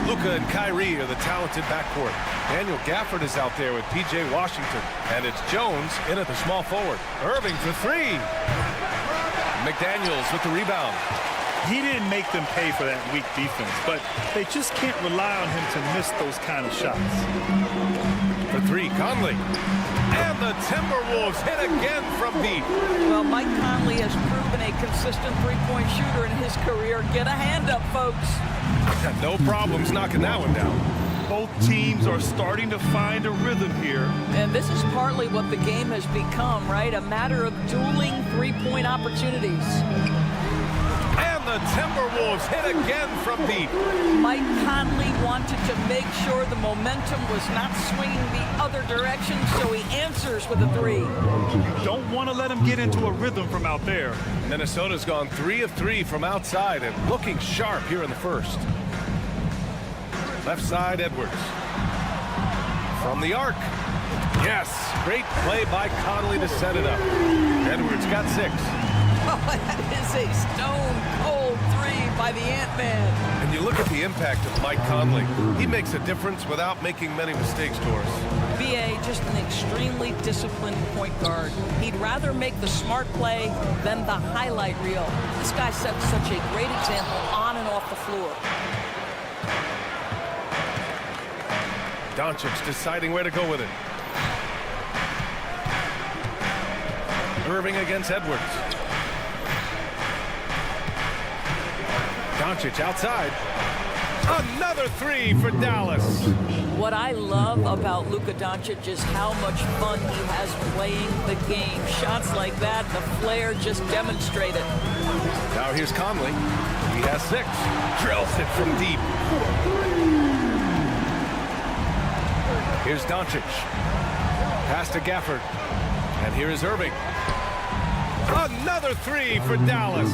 Luka and Kyrie are the talented backcourt. Daniel Gafford is out there with P.J. Washington. And it's Jones in at the small forward. Irving for three. McDaniels with the rebound. He didn't make them pay for that weak defense, but they just can't rely on him to miss those kind of shots. For three, Conley. And the Timberwolves hit again from deep. Well, Mike Conley has proven a consistent three-point shooter in his career. Get a hand up, folks. No problems knocking that one down. Both teams are starting to find a rhythm here. And this is partly what the game has become, right? A matter of dueling three-point opportunities. And the Timberwolves hit again from deep. Mike Conley wanted to make sure the momentum was not swinging the other direction, so he answers with a three. You don't want to let him get into a rhythm from out there. Minnesota's gone 3 of 3 from outside and looking sharp here in the first. Left side, Edwards. From the arc. Yes, great play by Conley to set it up. Edwards got 6. Oh, that is a stone-cold three by the Ant-Man. And you look at the impact of Mike Conley. He makes a difference without making many mistakes, Doris. B.A. just an extremely disciplined point guard. He'd rather make the smart play than the highlight reel. This guy sets such a great example on and off the floor. Doncic deciding where to go with it. Irving against Edwards. Doncic outside. Another three for Dallas. What I love about Luka Doncic is how much fun he has playing the game. Shots like that, the flair just demonstrated. Now here's Conley. He has 6. Drills it from deep. Here's Doncic. Pass to Gafford. And here is Irving. Another three for Dallas.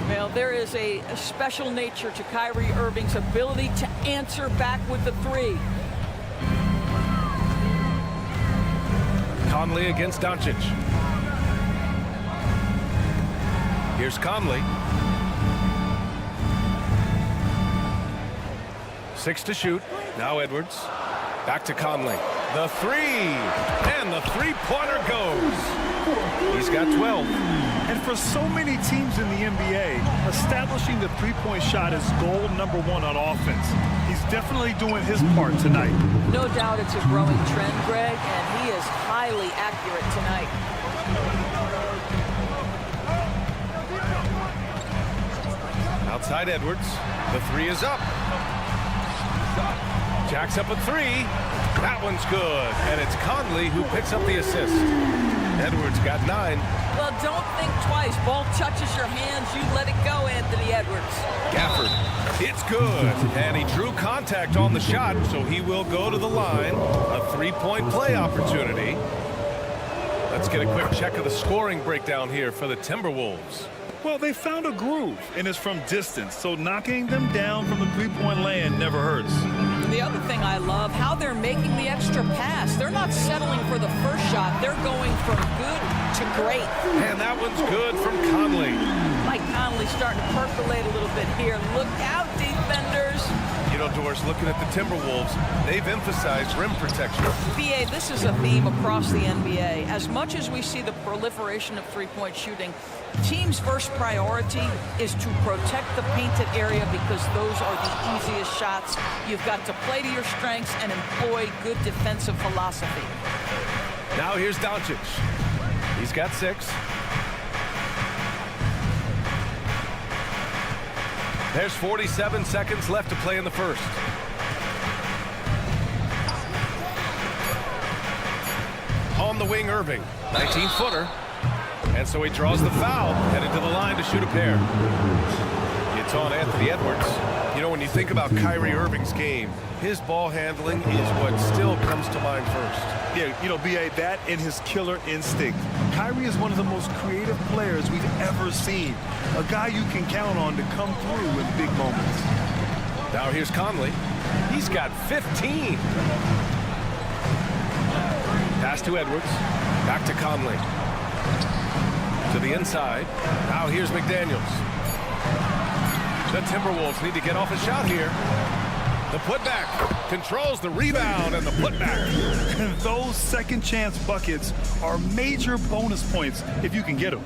Well, there is a special nature to Kyrie Irving's ability to answer back with the three. Conley against Doncic. Here's Conley. 6 to shoot. Now Edwards. Back to Conley. The three. And the three-pointer goes. He's got 12. And for so many teams in the NBA, establishing the three-point shot is goal number 1 on offense. He's definitely doing his part tonight. No doubt it's a growing trend, Greg, and he is highly accurate tonight. Outside Edwards. The three is up. Jacks up a three. That one's good. And it's Conley who picks up the assist. Edwards got 9. Well, don't think twice. Ball touches your hands, you let it go, Anthony Edwards. Gafford. It's good. And he drew contact on the shot, so he will go to the line. A three-point play opportunity. Let's get a quick check of the scoring breakdown here for the Timberwolves. Well, they found a groove, and it's from distance, so knocking them down from the three-point land never hurts. And the other thing I love, how they're making the extra pass. They're not settling for the first shot. They're going from good to great. And that one's good from Conley. Mike Conley starting to percolate a little bit here. Look out, defenders. You know, Doris, looking at the Timberwolves, they've emphasized rim protection. B.A., this is a theme across the NBA. As much as we see the proliferation of three-point shooting, teams' first priority is to protect the painted area because those are the easiest shots. You've got to play to your strengths and employ good defensive philosophy. Now here's Doncic. He's got 6. There's 47 seconds left to play in the first. On the wing, Irving. 19-footer. And so he draws the foul, headed to the line to shoot a pair. It's on Anthony Edwards. You know, when you think about Kyrie Irving's game, his ball handling is what still comes to mind first. Yeah, you know, B.A., that and his killer instinct. Kyrie is one of the most creative players we've ever seen. A guy you can count on to come through in big moments. Now here's Conley. He's got 15. Pass to Edwards. Back to Conley. To the inside. Now here's McDaniels. The Timberwolves need to get off a shot here. The putback controls the rebound and the putback. And those second chance buckets are major bonus points if you can get them.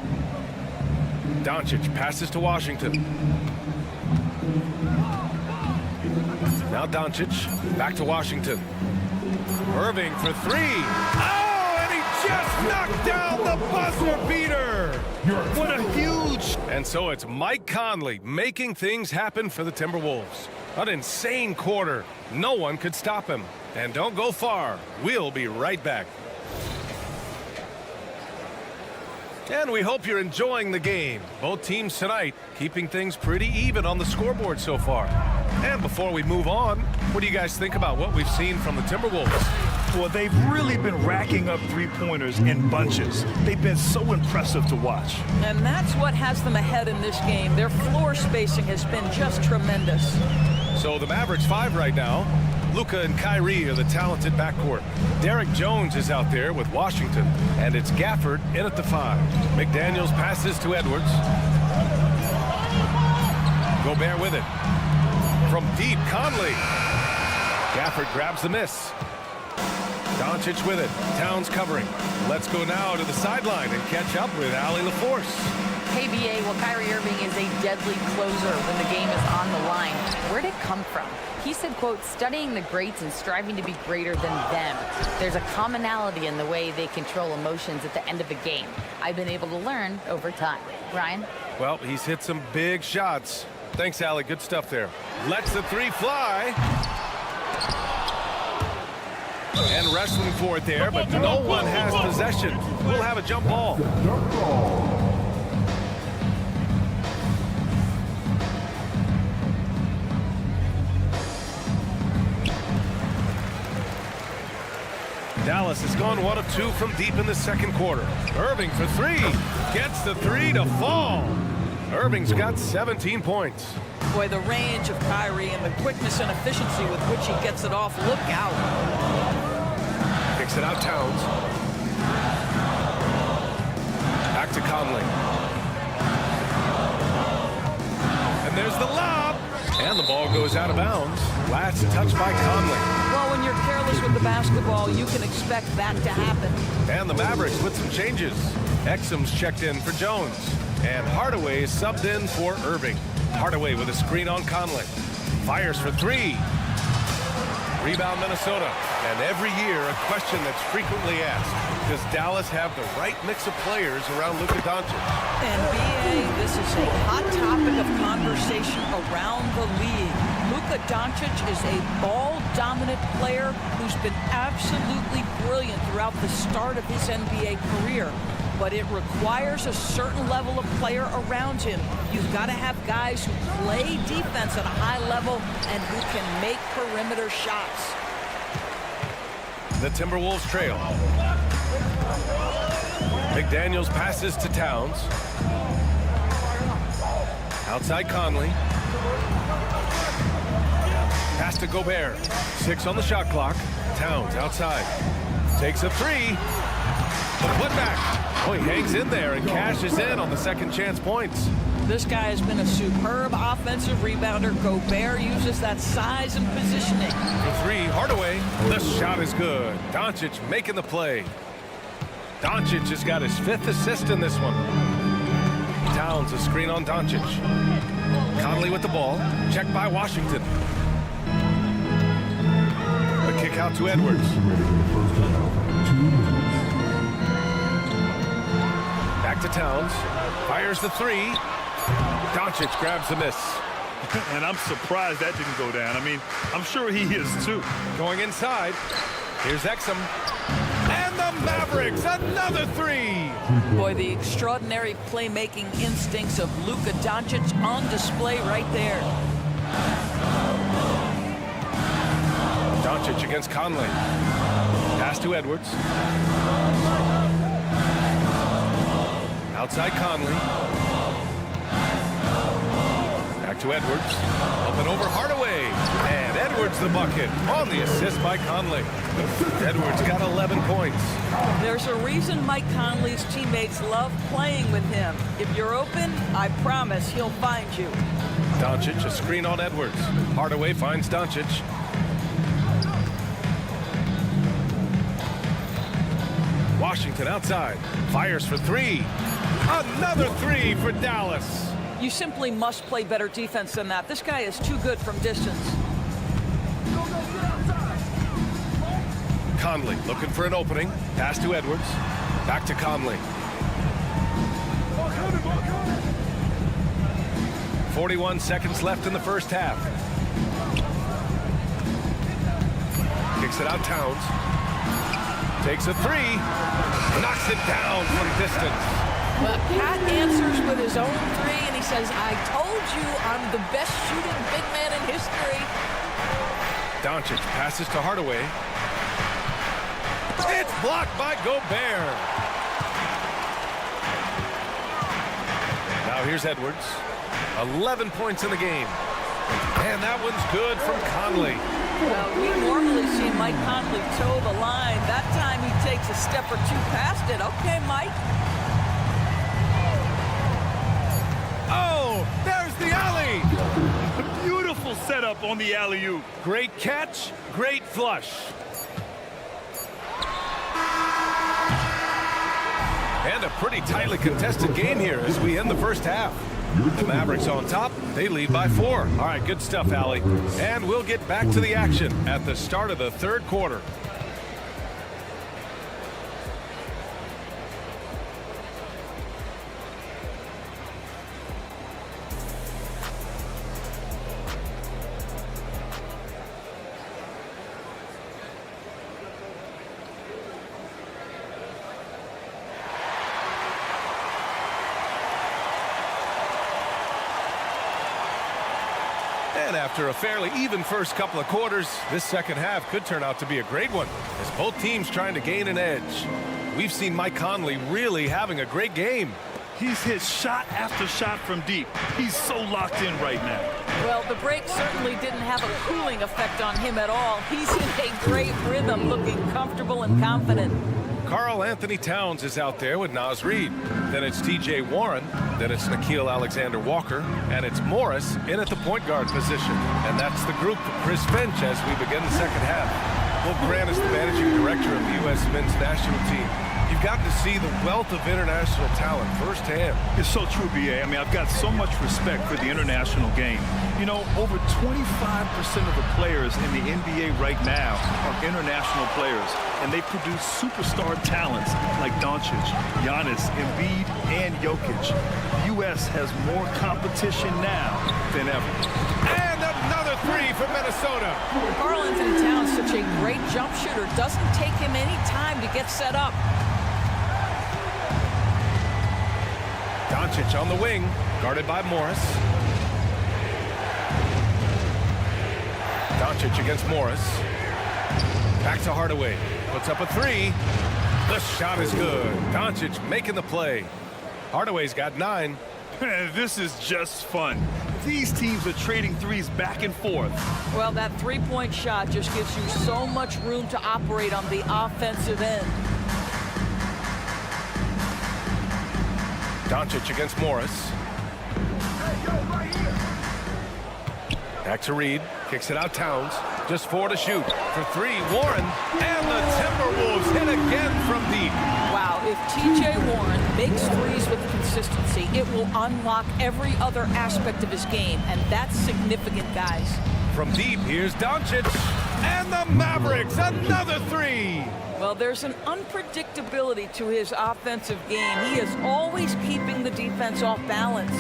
Doncic passes to Washington. Now Doncic back to Washington. Irving for three. Oh, and he just knocked down the buzzer beater. What a huge... And so it's Mike Conley making things happen for the Timberwolves. An insane quarter. No one could stop him. And don't go far. We'll be right back. And we hope you're enjoying the game. Both teams tonight keeping things pretty even on the scoreboard so far. And before we move on, what do you guys think about what we've seen from the Timberwolves? Well, they've really been racking up three-pointers in bunches. They've been so impressive to watch. And that's what has them ahead in this game. Their floor spacing has been just tremendous. So the Mavericks 5 right now. Luka and Kyrie are the talented backcourt. Derek Jones is out there with Washington, and it's Gafford in at the 5. McDaniels passes to Edwards. Gobert with it. From deep, Conley. Gafford grabs the miss. Doncic with it. Towns covering. Let's go now to the sideline and catch up with Allie LaForce. KBA, well, Kyrie Irving is a deadly closer when the game is on the line. Where'd it come from? He said, quote, studying the greats and striving to be greater than them. There's a commonality in the way they control emotions at the end of a game. I've been able to learn over time. Ryan? Well, he's hit some big shots. Thanks, Allie. Good stuff there. Lets the three fly. And wrestling for it there, but no one has possession. We'll have a jump ball. Dallas has gone 1 of 2 from deep in the second quarter. Irving for three. Gets the three to fall. Irving's got 17 points. Boy, the range of Kyrie and the quickness and efficiency with which he gets it off. Look out. Kicks it out, Towns. Back to Conley. And there's the lob. And the ball goes out of bounds. Last touch by Conley. Well, when you're careless with the basketball, you can expect that to happen. And the Mavericks with some changes. Exum's checked in for Jones. And Hardaway subbed in for Irving. Hardaway with a screen on Conley. Fires for three. Rebound Minnesota. And every year, a question that's frequently asked. Does Dallas have the right mix of players around Luka Doncic? And B.A., this is a hot topic of conversation around the league. Luka Doncic is a ball-dominant player who's been absolutely brilliant throughout the start of his NBA career. But it requires a certain level of player around him. You've got to have guys who play defense at a high level and who can make perimeter shots. The Timberwolves trail. McDaniels passes to Towns. Outside Conley. Pass to Gobert. 6 on the shot clock. Towns outside. Takes a three. The putback. Oh, he hangs in there and cashes in on the second chance points. This guy has been a superb offensive rebounder. Gobert uses that size and positioning. For three, Hardaway. The shot is good. Doncic making the play. Doncic has got his 5th assist in this one. Towns a screen on Doncic. Conley with the ball. Checked by Washington. The kick out to Edwards. Back to Towns. Fires the three. Doncic grabs the miss. And I'm surprised that didn't go down. I mean, I'm sure he is too. Going inside. Here's Exum. And the the Mavericks, another three. Boy, the extraordinary playmaking instincts of Luka Doncic on display right there. Doncic against Conley. Pass to Edwards. Outside Conley. Back to Edwards. Up and over Hardaway. And Edwards the bucket on the assist by Conley. Edwards got 11 points. There's a reason Mike Conley's teammates love playing with him. If you're open, I promise he'll find you. Doncic, a screen on Edwards. Hardaway finds Doncic. Washington outside. Fires for three. Another three for Dallas. You simply must play better defense than that. This guy is too good from distance. Conley looking for an opening. Pass to Edwards. Back to Conley. 41 seconds left in the first half. Kicks it out Towns. Takes a three. Knocks it down from distance. Well, Cat answers with his own three, and he says, I told you I'm the best shooting big man in history. Doncic passes to Hardaway. It's blocked by Gobert. Now here's Edwards. 11 points in the game. And that one's good from Conley. Well, we normally see Mike Conley toe the line. That time he takes a step or two past it. Okay, Mike. Oh, there's the alley. Beautiful setup on the alley-oop. Great catch, great flush. And a pretty tightly contested game here as we end the first half. The Mavericks on top. They lead by 4. All right, good stuff, Allie. And we'll get back to the action at the start of the third quarter. And after a fairly even first couple of quarters, this second half could turn out to be a great one as both teams trying to gain an edge. We've seen Mike Conley really having a great game. He's hit shot after shot from deep. He's so locked in right now. Well, the break certainly didn't have a cooling effect on him at all. He's in a great rhythm, looking comfortable and confident. Karl Anthony Towns is out there with Naz Reid. Then it's T.J. Warren. Then it's Nickeil Alexander-Walker. And it's Morris in at the point guard position. And that's the group for Chris Finch as we begin the second half. Will Grant is the managing director of the U.S. men's national team. You've gotten to see the wealth of international talent firsthand. It's so true, B.A. I mean, I've got so much respect for the international game. You know, over 25% of the players in the NBA right now are international players, and they produce superstar talents like Doncic, Giannis, Embiid, and Jokic. The U.S. has more competition now than ever. And another three for Minnesota. Karl Anthony Towns, such a great jump shooter, doesn't take him any time to get set up. Doncic on the wing, guarded by Morris. Doncic against Morris. Back to Hardaway. Puts up a three. The shot is good. Doncic making the play. Hardaway's got 9. This is just fun. These teams are trading threes back and forth. Well, that three-point shot just gives you so much room to operate on the offensive end. Doncic against Morris. Back to Reid. Kicks it out Towns. Just 4 to shoot. For 3, Warren. And the Timberwolves hit again from deep. Wow, if T.J. Warren makes threes with consistency, it will unlock every other aspect of his game, and that's significant, guys. From deep, here's Doncic. And the Mavericks, another 3. Well, there's an unpredictability to his offensive game. He is always keeping the defense off balance.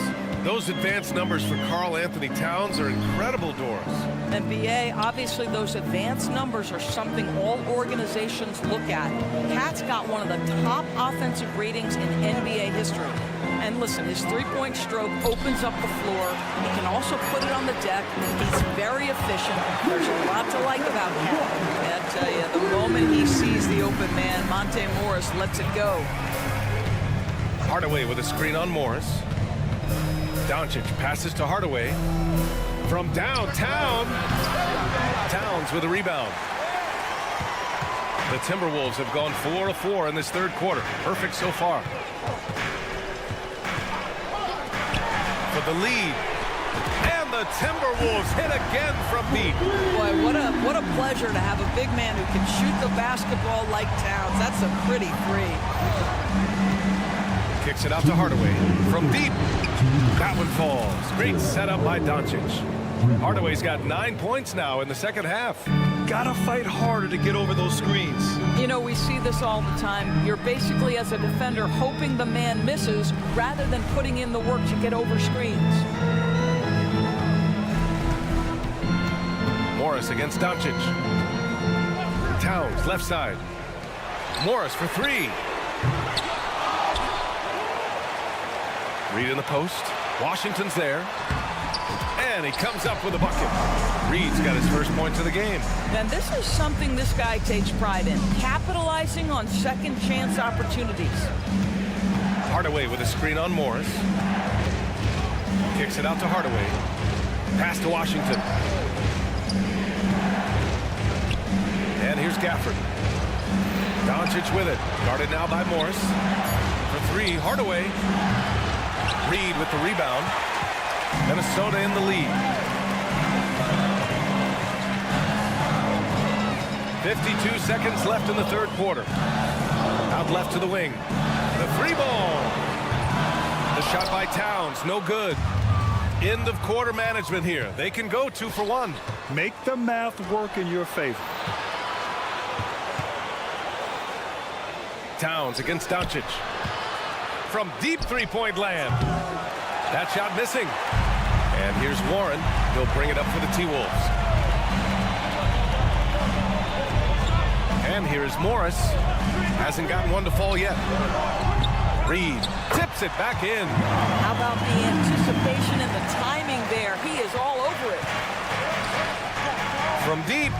Those advanced numbers for Karl Anthony Towns are incredible, Doris. And BA, obviously those advanced numbers are something all organizations look at. Cat's got one of the top offensive ratings in NBA history. And listen, his three-point stroke opens up the floor. He can also put it on the deck. He's very efficient. There's a lot to like about Cat. And I tell you, the moment he sees the open man, Monte Morris lets it go. Hardaway with a screen on Morris. Doncic passes to Hardaway. From downtown, Towns with a rebound. The Timberwolves have gone 4 of 4 in this third quarter. Perfect so far. For the lead. And the Timberwolves hit again from deep. Boy, what a pleasure to have a big man who can shoot the basketball like Towns. That's a pretty three. Kicks it out to Hardaway. From deep. That one falls. Great setup by Doncic. Hardaway's got 9 points now in the second half. Gotta fight harder to get over those screens. You know, we see this all the time. You're basically, as a defender, hoping the man misses rather than putting in the work to get over screens. Morris against Doncic. Towns, left side. Morris for three. Reed in the post. Washington's there. And he comes up with a bucket. Reed's got his first points of the game. And this is something this guy takes pride in, capitalizing on second chance opportunities. Hardaway with a screen on Morris. Kicks it out to Hardaway. Pass to Washington. And here's Gafford. Doncic with it. Guarded now by Morris. For three, Hardaway. Reed with the rebound. Minnesota in the lead. 52 seconds left in the third quarter. Out left to the wing. The three ball. The shot by Towns, no good. End of quarter management here. They can go 2 for 1. Make the math work in your favor. Towns against Doncic. From deep three-point land. That shot missing. And here's Warren. He'll bring it up for the T-Wolves. And here's Morris. Hasn't gotten one to fall yet. Reed tips it back in. How about the anticipation and the timing there? He is all over it. From deep.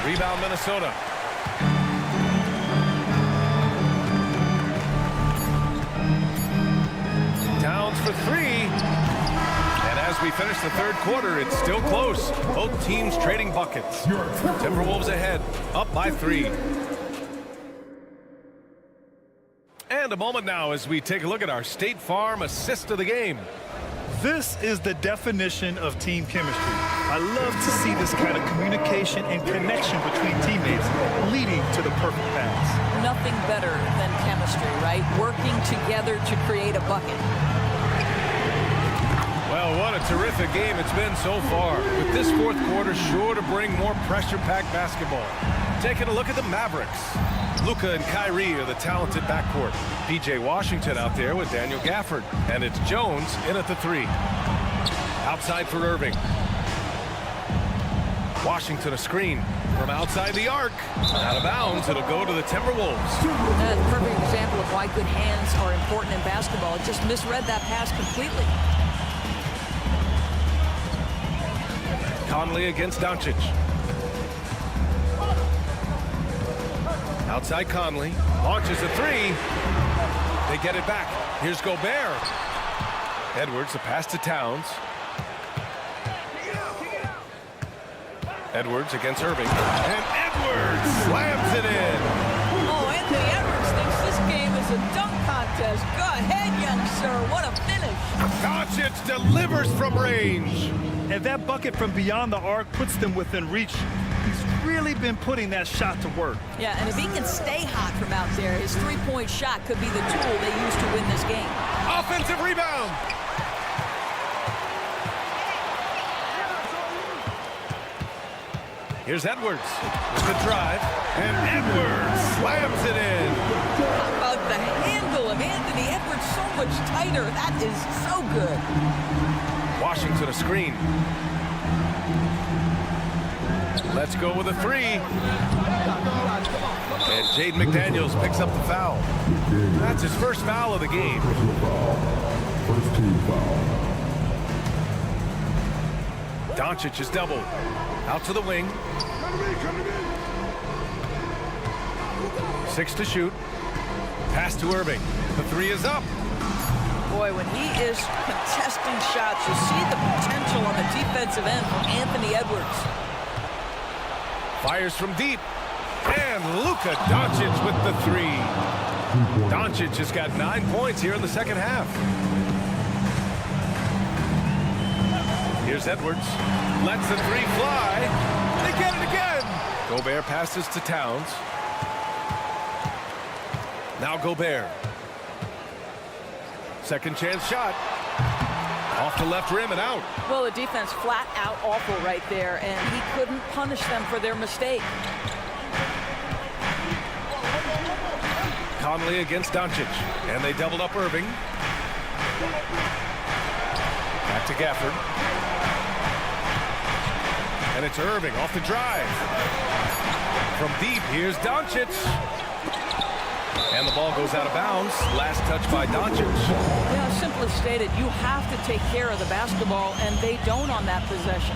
Rebound Minnesota. Towns for three. And as we finish the third quarter, it's still close. Both teams trading buckets. Timberwolves ahead, up by 3. And a moment now as we take a look at our State Farm assist of the game. This is the definition of team chemistry. I love to see this kind of communication and connection between teammates leading to the perfect pass. Nothing better than chemistry, right? Working together to create a bucket. Well, what a terrific game it's been so far. With this fourth quarter sure to bring more pressure-packed basketball. Taking a look at the Mavericks. Luka and Kyrie are the talented backcourt. P.J. Washington out there with Daniel Gafford. And it's Jones in at the 3. Outside for Irving. Washington a screen from outside the arc. Out of bounds, it'll go to the Timberwolves. That's a perfect example of why good hands are important in basketball. It just misread that pass completely. Conley against Doncic. Outside Conley. Launches a 3. They get it back. Here's Gobert. Edwards, the pass to Towns. Edwards against Irving. And Edwards slams it in. Oh, Anthony Edwards thinks this game is a dunk contest. Go ahead, young sir. What a finish. Doncic delivers from range. And that bucket from beyond the arc puts them within reach. He's really been putting that shot to work. Yeah, and if he can stay hot from out there, his three-point shot could be the tool they use to win this game. Offensive rebound. Here's Edwards with the drive, and Edwards slams it in. How about the handle of Anthony Edwards so much tighter. That is so good. Washington a screen. Let's go with a three. And Jaden McDaniels picks up the foul. That's his first foul of the game. First team foul. Doncic is doubled. Out to the wing. 6 to shoot. Pass to Irving. The three is up. Boy, when he is contesting shots, you see the potential on the defensive end from Anthony Edwards. Fires from deep. And Luka Doncic with the three. Doncic has got 9 points here in the second half. Here's Edwards. Lets the three fly. They get it again. Gobert passes to Towns. Now Gobert. Second chance shot. Off the left rim and out. Well, the defense flat out awful right there, and he couldn't punish them for their mistake. Conley against Doncic. And they doubled up Irving. Back to Gafford. And it's Irving off the drive. From deep, here's Doncic. And the ball goes out of bounds. Last touch by Doncic. Yeah, simply stated, you have to take care of the basketball, and they don't on that possession.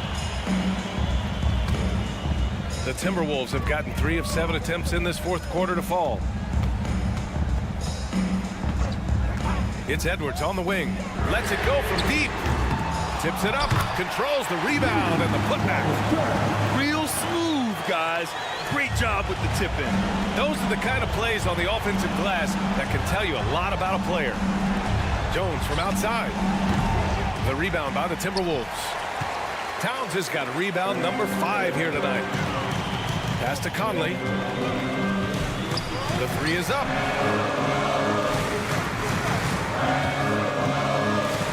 The Timberwolves have gotten 3 of 7 attempts in this fourth quarter to fall. It's Edwards on the wing. Lets it go from deep. Tips it up. Controls the rebound and the putback. Real smooth, guys. Great job with the tip-in. Those are the kind of plays on the offensive glass that can tell you a lot about a player. Jones from outside. The rebound by the Timberwolves. Towns has got rebound number 5 here tonight. Pass to Conley. The three is up.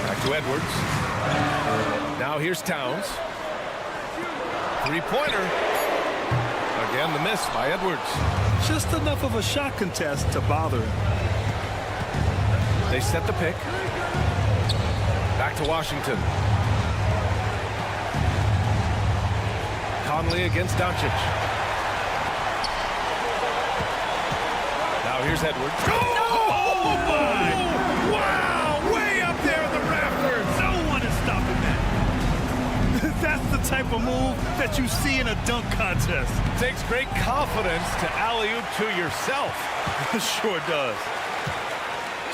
Back to Edwards. Now here's Towns. Three-pointer. Again, the miss by Edwards. Just enough of a shot contest to bother him. They set the pick. Back to Washington. Conley against Doncic. Now here's Edwards. Oh my! Wow! Way up there in the rafters. No one is stopping that. That's the type of move that you see in a dunk contest. Takes great confidence to alley-oop to yourself. Sure does.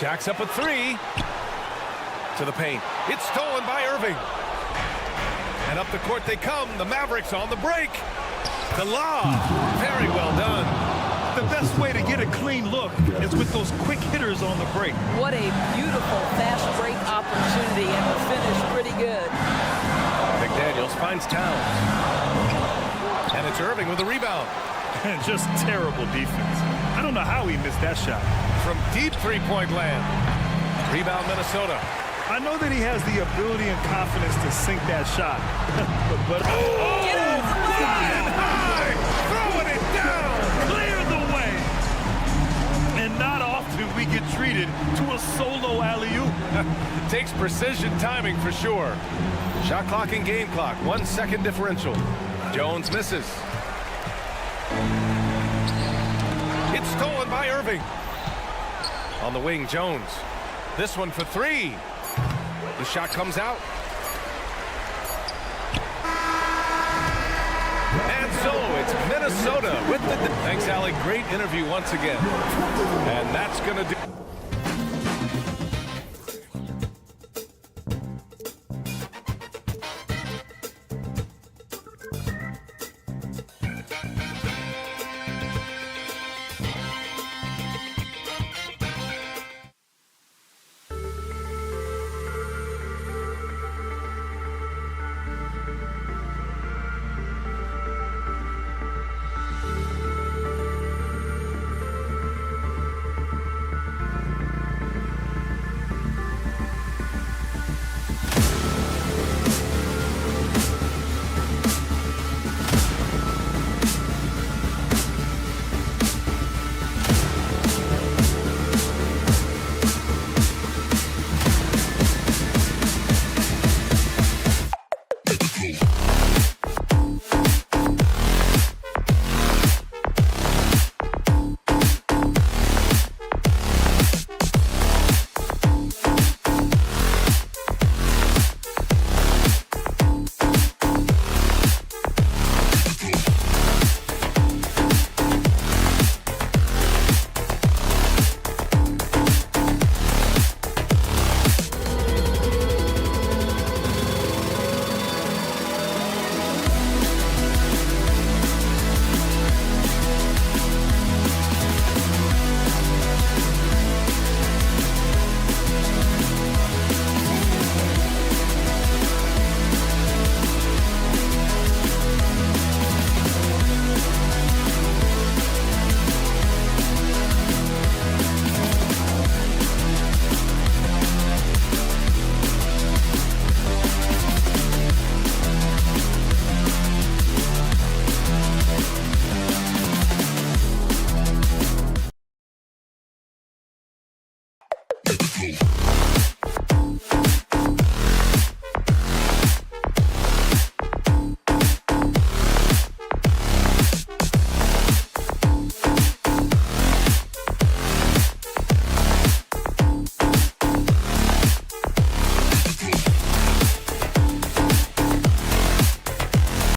Jacks up a three. To the paint. It's stolen by Irving. And up the court they come. The Mavericks on the break. The lob. Very well done. The best way to get a clean look is with those quick hitters on the break. What a beautiful fast break opportunity, and the finish pretty good. McDaniels finds Towns. And it's Irving with the rebound. And just terrible defense. I don't know how he missed that shot. From deep three-point land. Rebound Minnesota. I know that he has the ability and confidence to sink that shot. but Get out of the way! High! Throwing it down! Clear the way! And not often we get treated to a solo alley-oop. Takes precision timing for sure. Shot clock and game clock. 1 second differential. Jones misses. It's stolen by Irving. On the wing, Jones. This one for three. The shot comes out. And so it's Minnesota with the... Thanks, Allie. Great interview once again. And that's going to do...